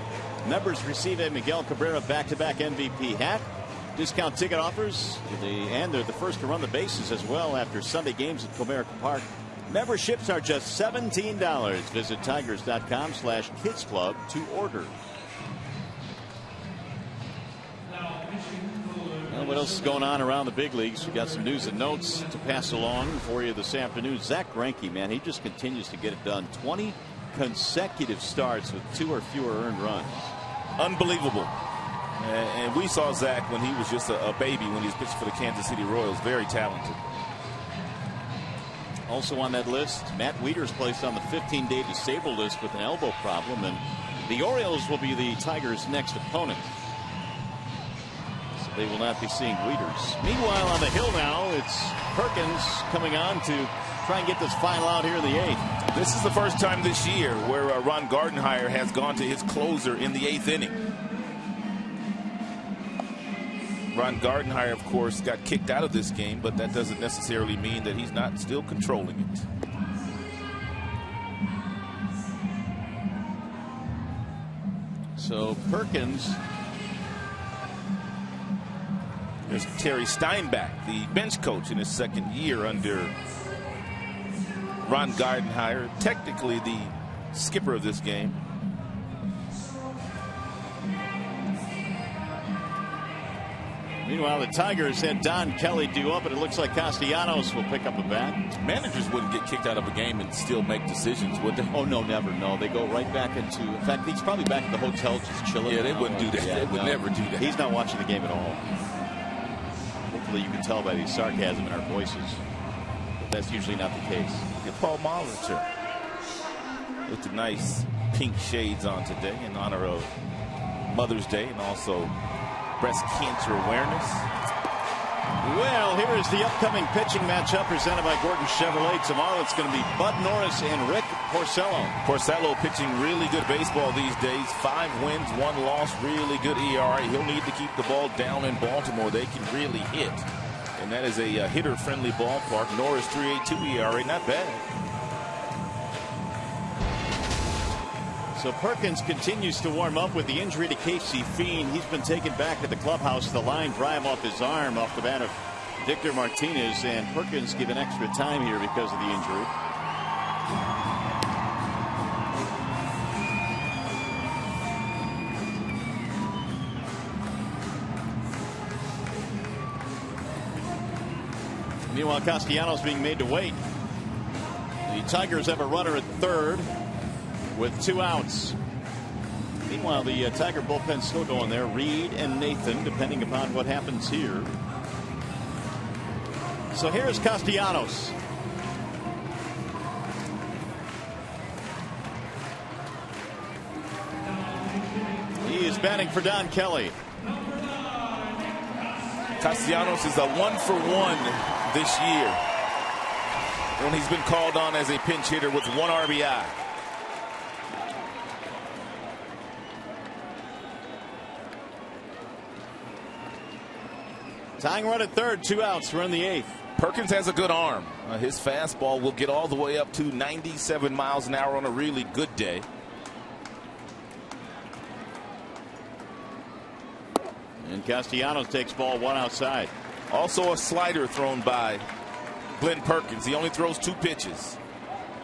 Members receive a Miguel Cabrera back-to-back MVP hat. Discount ticket offers, and they're the first to run the bases as well after Sunday games at Comerica Park. Memberships are just $17. Visit tigers.com/kids club to order. Well, what else is going on around the big leagues? We got some news and notes to pass along for you this afternoon. Zach Greinke, man, he just continues to get it done. 20 consecutive starts with 2 or fewer earned runs. Unbelievable. And we saw Zach when he was just a baby when he was pitching for the Kansas City Royals. Very talented. Also on that list, Matt Wieters placed on the 15-day disabled list with an elbow problem, and the Orioles will be the Tigers' next opponent. So they will not be seeing Wieters. Meanwhile, on the hill now, it's Perkins coming on to try and get this final out here in the 8th. This is the first time this year where Ron Gardenhire has gone to his closer in the 8th inning. Ron Gardenhire, of course, got kicked out of this game, but that doesn't necessarily mean that he's not still controlling it. So Perkins. There's Terry Steinbach, the bench coach in his second year under Ron Gardenhire, technically the skipper of this game. Meanwhile, the Tigers had Don Kelly due up, and it looks like Castellanos will pick up a bat. Managers wouldn't get kicked out of a game and still make decisions, would they? Oh, no, never. No, they go right back into. In fact, he's probably back at the hotel just chilling. Yeah, they wouldn't do that. Yeah, they would never do that. He's not watching the game at all. Hopefully, you can tell by the sarcasm in our voices. But that's usually not the case. Get Paul Molitor with the nice pink shades on today in honor of Mother's Day and also breast cancer awareness. Well, here is the upcoming pitching matchup presented by Gordon Chevrolet. Tomorrow it's going to be Bud Norris and Rick Porcello. Porcello pitching really good baseball these days. 5 wins, 1 loss, really good ERA. He'll need to keep the ball down in Baltimore. They can really hit. And that is a hitter-friendly ballpark. Norris 3.82 ERA, not bad. So Perkins continues to warm up with the injury to Casey Fiend. He's been taken back to the clubhouse. The line drive off his arm off the bat of Victor Martinez, and Perkins given extra time here because of the injury. Meanwhile, Castellanos being made to wait. The Tigers have a runner at third with 2 outs. Meanwhile, the Tiger bullpen still going there. Reed and Nathan, depending upon what happens here. So here's Castellanos. He is batting for Don Kelly. Castellanos is a 1-for-1 this year when he's been called on as a pinch hitter with 1 RBI. Tying run at third, 2 outs. We're in the 8th. Perkins has a good arm. His fastball will get all the way up to 97 miles an hour on a really good day. And Castellanos takes ball 1 outside. Also a slider thrown by Glenn Perkins. He only throws 2 pitches.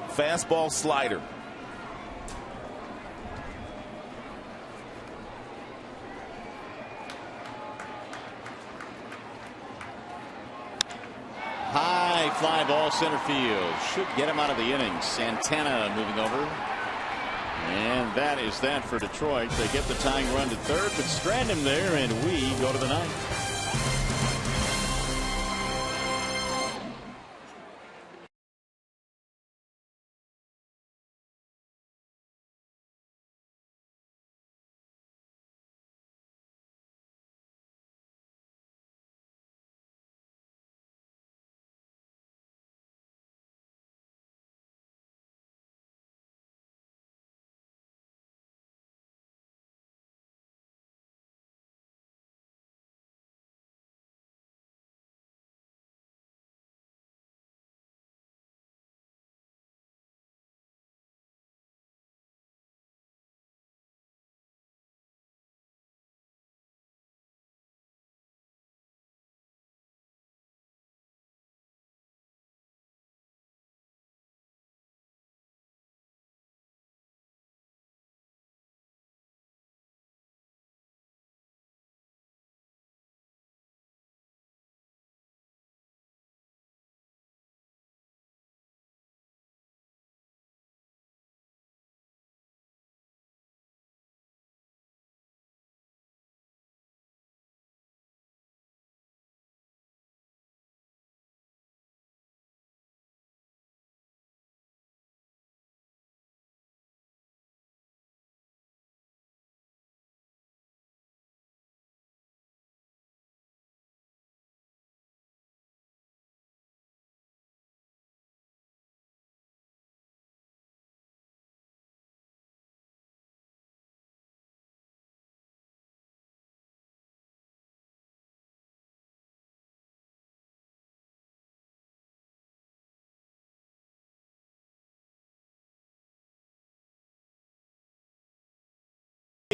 Fastball, slider. High fly ball center field. Should get him out of the inning. Santana moving over. And that is that for Detroit. They get the tying run to third, but strand him there, and we go to the 9th.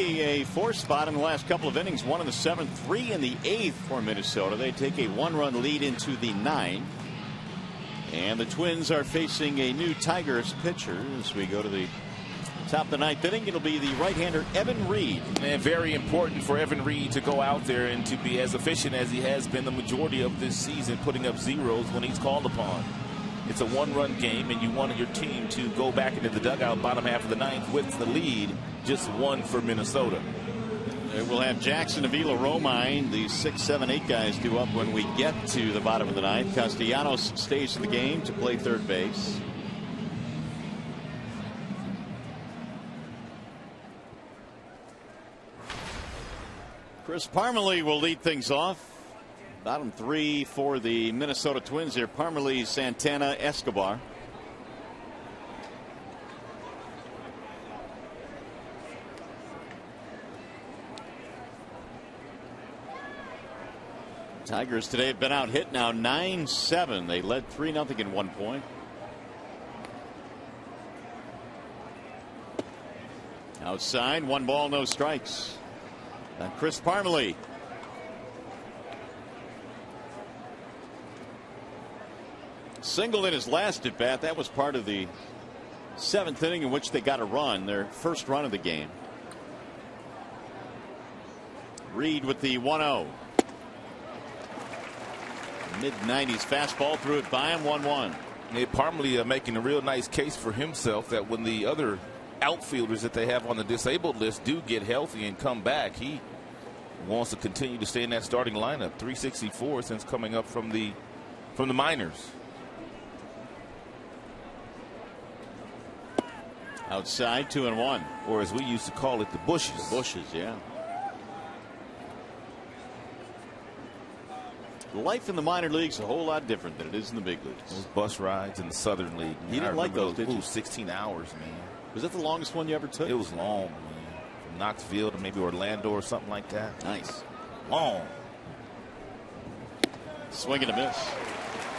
A 4 spot in the last couple of innings. 1 in the 7th, 3 in the 8th for Minnesota. They take a 1-run lead into the 9th. And the Twins are facing a new Tigers pitcher as we go to the top of the 9th inning. It'll be the right-hander Evan Reed. And very important for Evan Reed to go out there and to be as efficient as he has been the majority of this season, putting up zeros when he's called upon. It's a 1-run game, and you wanted your team to go back into the dugout bottom half of the 9th with the lead. Just 1 for Minnesota. We'll have Jackson, Avila, Romine, the 6, 7, 8 guys due up when we get to the bottom of the 9th. Castellanos stays in the game to play third base. Chris Parmelee will lead things off. Bottom 3 for the Minnesota Twins here. Parmelee, Santana, Escobar. Tigers today have been out hit now 9-7. They led 3-0 in 1 point. Outside, 1 ball, no strikes. And Chris Parmelee. Singled in his last at bat. That was part of the 7th inning in which they got a run, their first run of the game. Reed with the 1-0. Mid-90s fastball, threw it by him, 1-1. Yeah, Parmelee making a real nice case for himself that when the other outfielders that they have on the disabled list do get healthy and come back, he wants to continue to stay in that starting lineup. 364 since coming up from the minors. Outside, 2-1. Or as we used to call it, the bushes. The bushes, yeah. Life in the minor leagues is a whole lot different than it is in the big leagues. Those bus rides in the Southern League. You didn't like those, did you? 16 hours, man. Was that the longest one you ever took? It was long, man. From Knoxville to maybe Orlando or something like that. Nice. Long. Swing and a miss.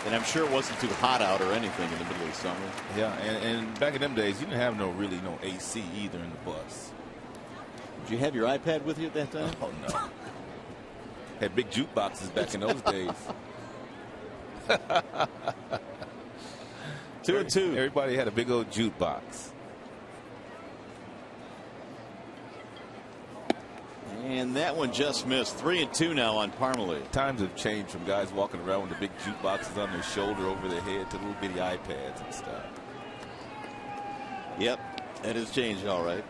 And I'm sure it wasn't too hot out or anything in the middle of the summer. Yeah, and back in them days, you didn't have no AC either in the bus. Did you have your iPad with you at that time? Oh, no. Had big jukeboxes back in those days. 2-2. Everybody had a big old jukebox. And that one just missed. 3-2 now on Parmelee. Times have changed from guys walking around with the big jukeboxes on their shoulder over their head to little bitty iPads and stuff. Yep, that has changed all right.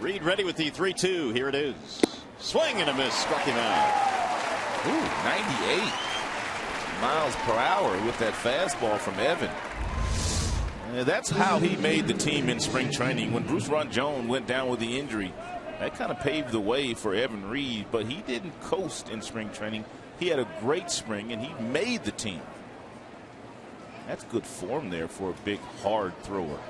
Reed ready with the 3-2. Here it is. Swing and a miss. Struck him out. Ooh, 98 miles per hour with that fastball from Evan. That's how he made the team in spring training. When Bruce Ron-Jones went down with the injury, that kind of paved the way for Evan Reed, but he didn't coast in spring training. He had a great spring, and he made the team. That's good form there for a big, hard thrower.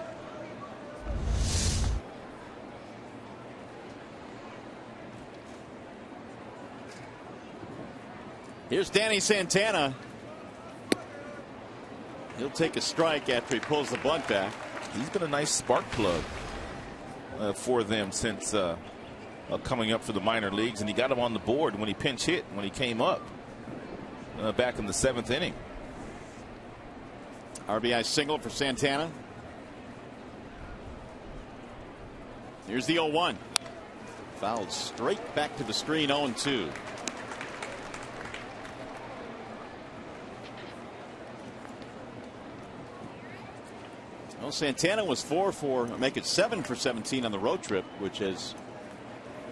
Here's Danny Santana. He'll take a strike after he pulls the bunt back. He's been a nice spark plug for them since coming up for the minor leagues, and he got him on the board when he pinch hit when he came up back in the 7th inning. RBI single for Santana. Here's the 0-1. Fouled straight back to the screen. 0-2. Well, Santana was 7 for 17 on the road trip, which has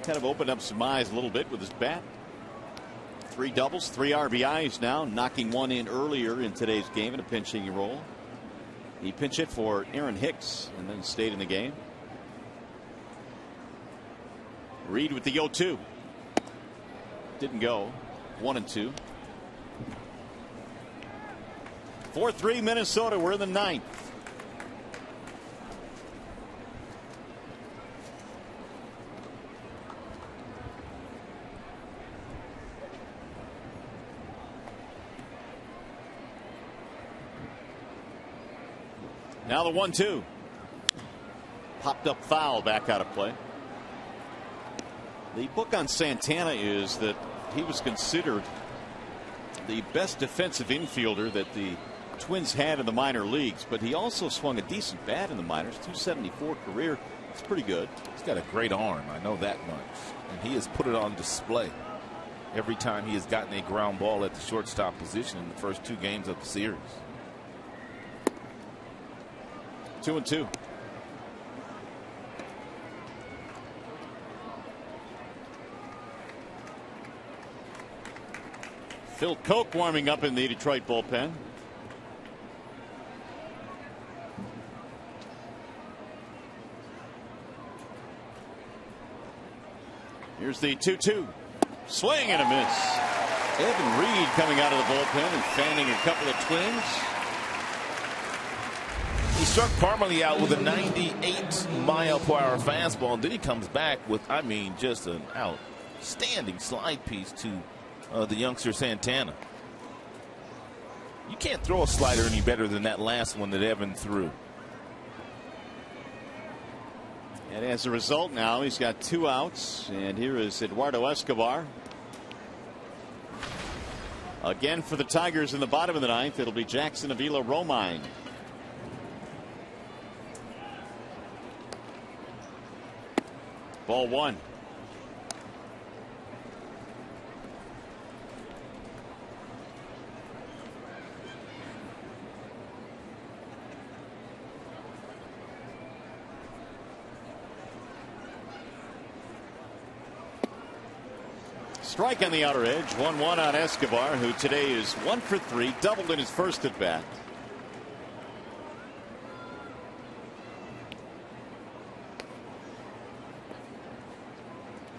kind of opened up some eyes a little bit with his bat. 3 doubles, 3 RBIs now, knocking one in earlier in today's game in a pinch hitting role. He pinch hit for Aaron Hicks and then stayed in the game. Reed with the 0-2. Didn't go. 1-2. 4-3 Minnesota. We're in the 9th. Now the 1-2. Popped up foul, back out of play. The book on Santana is that he was considered the best defensive infielder that the Twins had in the minor leagues, but he also swung a decent bat in the minors. 274 career. It's pretty good. He's got a great arm. I know that much. And he has put it on display every time he has gotten a ground ball at the shortstop position in the first 2 games of the series. 2-2. Phil Koch warming up in the Detroit bullpen. Here's the 2-2. Swing and a miss. Evan Reed coming out of the bullpen and fanning a couple of Twins. He struck Parmalee out with a 98-mile-per-hour fastball, and then he comes back with, I mean, just an outstanding slide piece to the youngster Santana. You can't throw a slider any better than that last one that Evan threw. And as a result, now he's got 2 outs, and here is Eduardo Escobar. Again for the Tigers in the bottom of the 9th. It'll be Jackson Avila Romine. Ball 1. Strike on the outer edge. 1-1 on Escobar, who today is 1 for 3, doubled in his first at bat.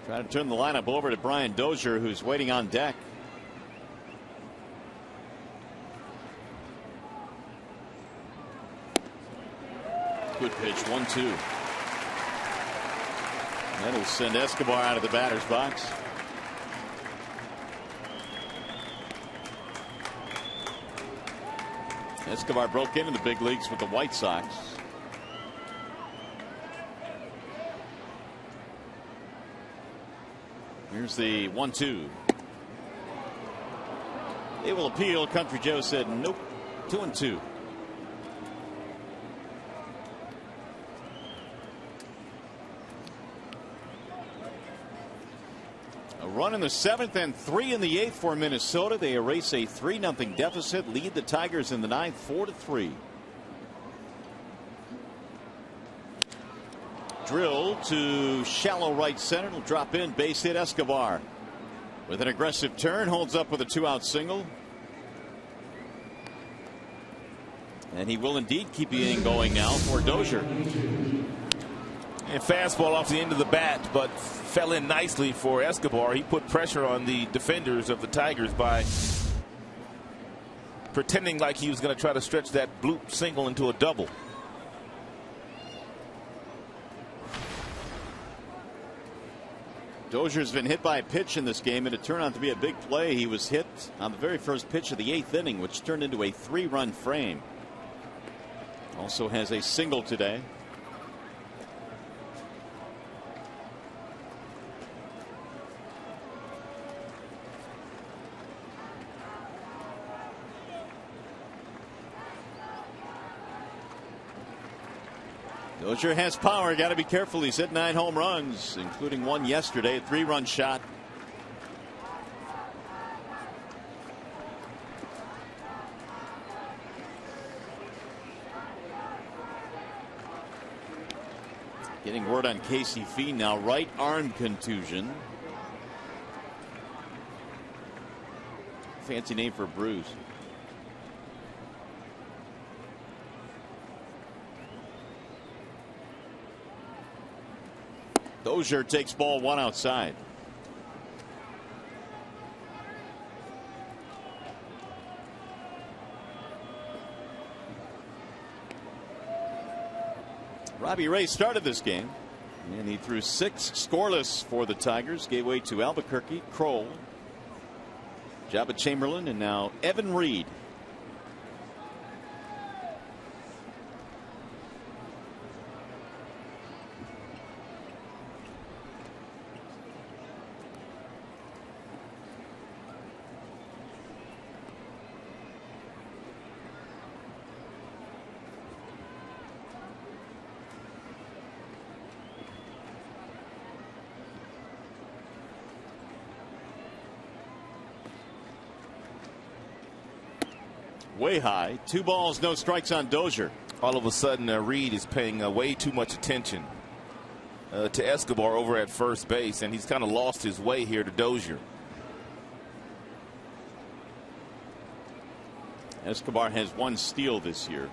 Trying to turn the lineup over to Brian Dozier, who's waiting on deck. Good pitch, 1-2. That'll send Escobar out of the batter's box. Escobar broke into the big leagues with the White Sox. Here's the 1-2. They will appeal. Country Joe said nope. 2-2. A run in the 7th and 3 in the 8th for Minnesota. They erase a 3-0 deficit, lead the Tigers in the 9th 4-3. Drill to shallow right center. It'll drop in. Base hit. Escobar with an aggressive turn, holds up with a 2-out single. And he will indeed keep the inning going now for Dozier. And fastball off the end of the bat, but fell in nicely for Escobar. He put pressure on the defenders of the Tigers by pretending like he was going to try to stretch that bloop single into a double. Dozier's been hit by a pitch in this game, and it turned out to be a big play. He was hit on the very first pitch of the 8th inning, which turned into a 3-run frame. Also has a single today. Dozier has power. Got to be careful. He's hit 9 home runs, including one yesterday, a 3-run shot. Getting word on Casey Fee now. Right arm contusion. Fancy name for a bruise. Dozier takes ball 1 outside. Robbie Ray started this game, and he threw 6 scoreless for the Tigers. Gave way to Albuquerque, Kroll, Jabba Chamberlain, and now Evan Reed. way high. 2 balls, no strikes on Dozier. All of a sudden, Reed is paying way too much attention to Escobar over at first base, and he's kind of lost his way here to Dozier. Escobar has 1 steal this year.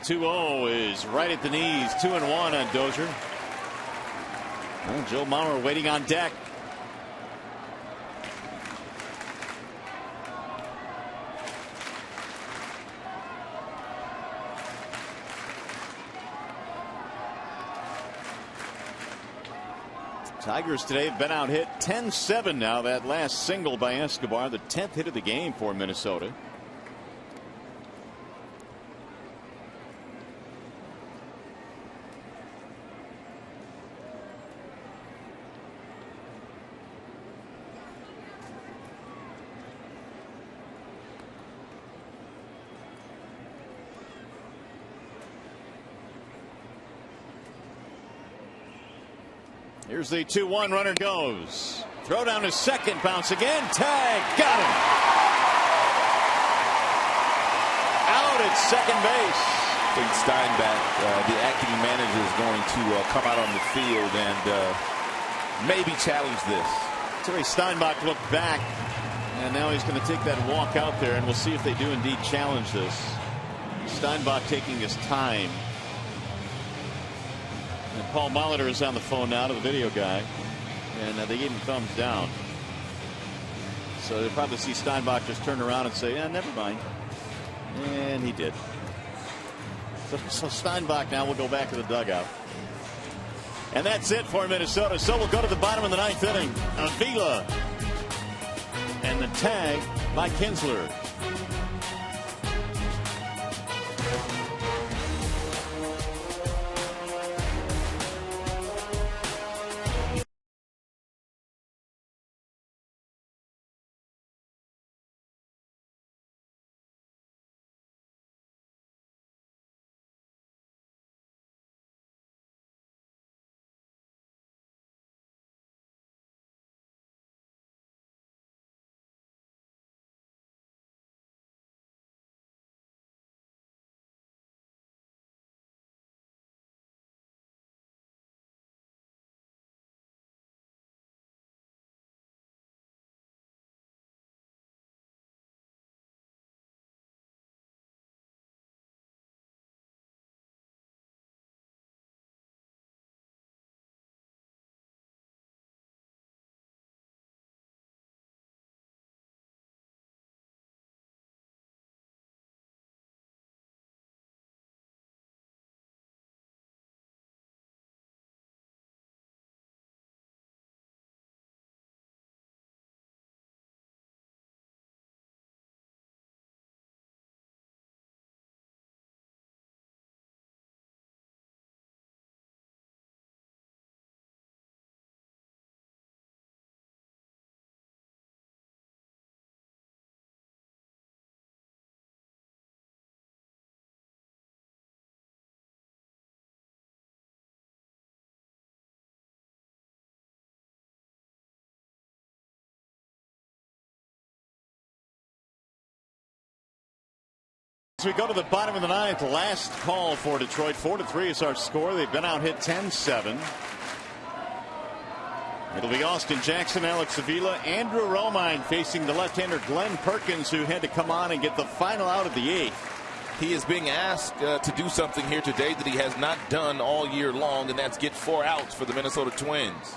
.2-0 is right at the knees. 2-1 on Dozier. Well, Joe Mauer waiting on deck. Tigers today have been out hit 10-7 now. That last single by Escobar, the 10th hit of the game for Minnesota. Here's the 2-1, runner goes. Throw down to second, bounce again, tag, got him. Out at second base. I think Steinbach, the acting manager, is going to come out on the field and maybe challenge this. Terry Steinbach looked back, and now he's going to take that walk out there, and we'll see if they do indeed challenge this. Steinbach taking his time. And Paul Molitor is on the phone now to the video guy, and they gave him thumbs down. So they'll probably see Steinbach just turn around and say, never mind. And he did. So Steinbach now will go back to the dugout. And that's it for Minnesota. So we'll go to the bottom of the 9th inning. Avila. And the tag by Kinsler. As we go to the bottom of the 9th, last call for Detroit. 4-3 is our score. They've been out hit 10-7. It'll be Austin Jackson, Alex Avila, Andrew Romine facing the left-hander Glenn Perkins, who had to come on and get the final out of the 8th. He is being asked to do something here today that he has not done all year long, and that's get 4 outs for the Minnesota Twins.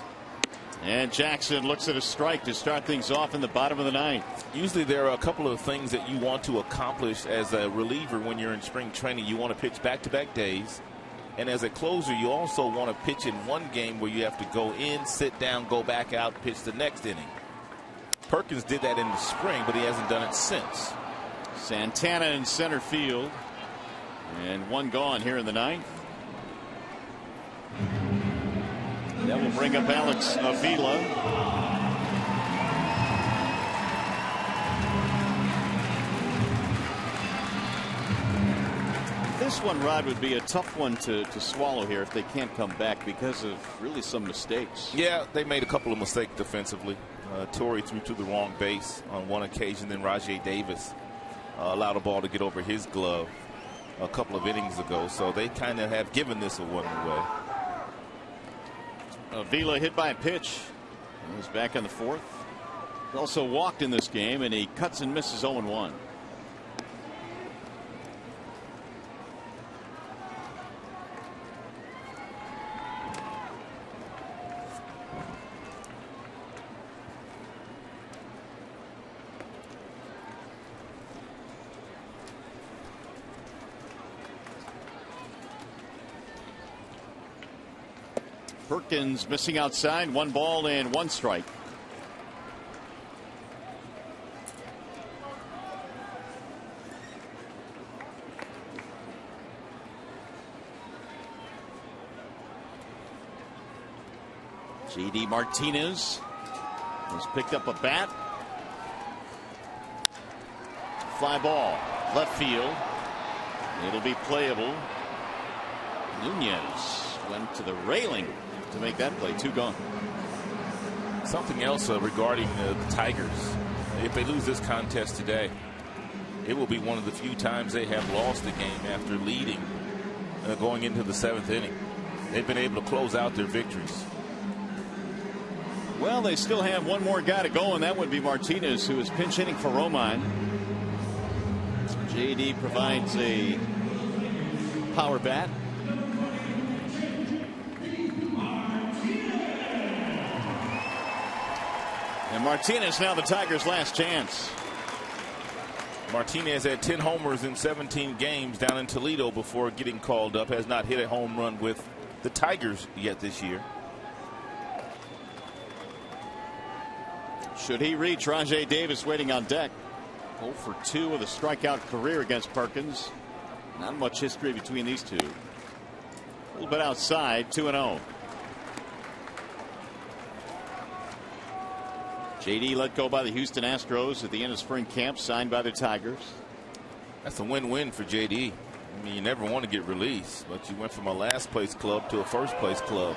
And Jackson looks at a strike to start things off in the bottom of the 9th. Usually there are a couple of things that you want to accomplish as a reliever when you're in spring training. You want to pitch back-to-back days. And as a closer, you also want to pitch in one game where you have to go in, sit down, go back out, pitch the next inning. Perkins did that in the spring, but he hasn't done it since. Santana in center field. And one gone here in the 9th. That will bring up Alex Avila. This one, Rod, would be a tough one to swallow here if they can't come back because of really some mistakes. Yeah, they made a couple of mistakes defensively. Torrey threw to the wrong base on one occasion. Then Rajai Davis allowed a ball to get over his glove a couple of innings ago. So they kind of have given this a one away. Avila hit by a pitch. He was back in the fourth. He also walked in this game, and he cuts and misses 0-1. Perkins missing outside, 1 ball and 1 strike. JD Martinez has picked up a bat. Fly ball, left field. It'll be playable. Nunez went to the railing to make that play. 2 gone. Something else regarding the Tigers. If they lose this contest today, it will be one of the few times they have lost a game after leading going into the 7th inning. They've been able to close out their victories. Well, they still have one more guy to go, and that would be Martinez, who is pinch hitting for Romine. JD provides a power bat. And Martinez now the Tigers' last chance. Martinez had 10 homers in 17 games down in Toledo before getting called up. Has not hit a home run with the Tigers yet this year. Should he reach, Rajai Davis waiting on deck. 0 for 2 with a strikeout career against Perkins. Not much history between these two. A little bit outside, 2-0. JD let go by the Houston Astros at the end of spring camp, signed by the Tigers. That's a win-win for JD. I mean, you never want to get released, but you went from a last place club to a first place club.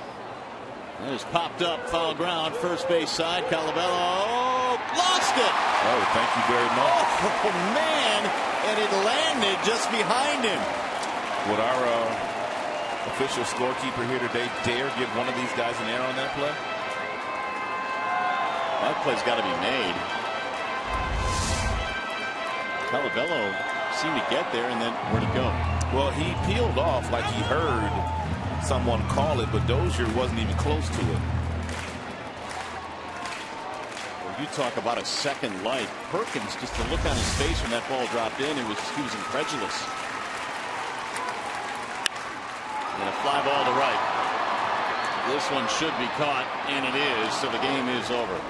That is popped up, foul ground, first base side. Calabello lost it. Oh, thank you very much. Oh, man. And it landed just behind him. Would our official scorekeeper here today dare give one of these guys an error on that play? That play's got to be made. Calabello seemed to get there, and then where'd it go? Well, he peeled off like he heard someone call it, but Dozier wasn't even close to it. Well, you talk about a second life. Perkins, just the look on his face when that ball dropped in, he was incredulous. And a fly ball to right. This one should be caught, and it is, so the game is over.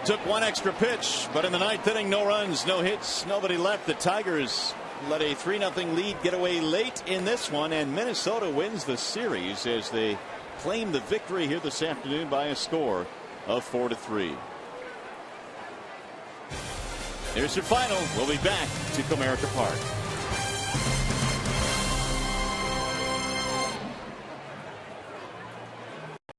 Took one extra pitch, but in the 9th inning, no runs, no hits, nobody left. The Tigers let a 3-0 lead get away late in this one, and Minnesota wins the series as they claim the victory here this afternoon by a score of 4-3. Here's your final. We'll be back to Comerica Park.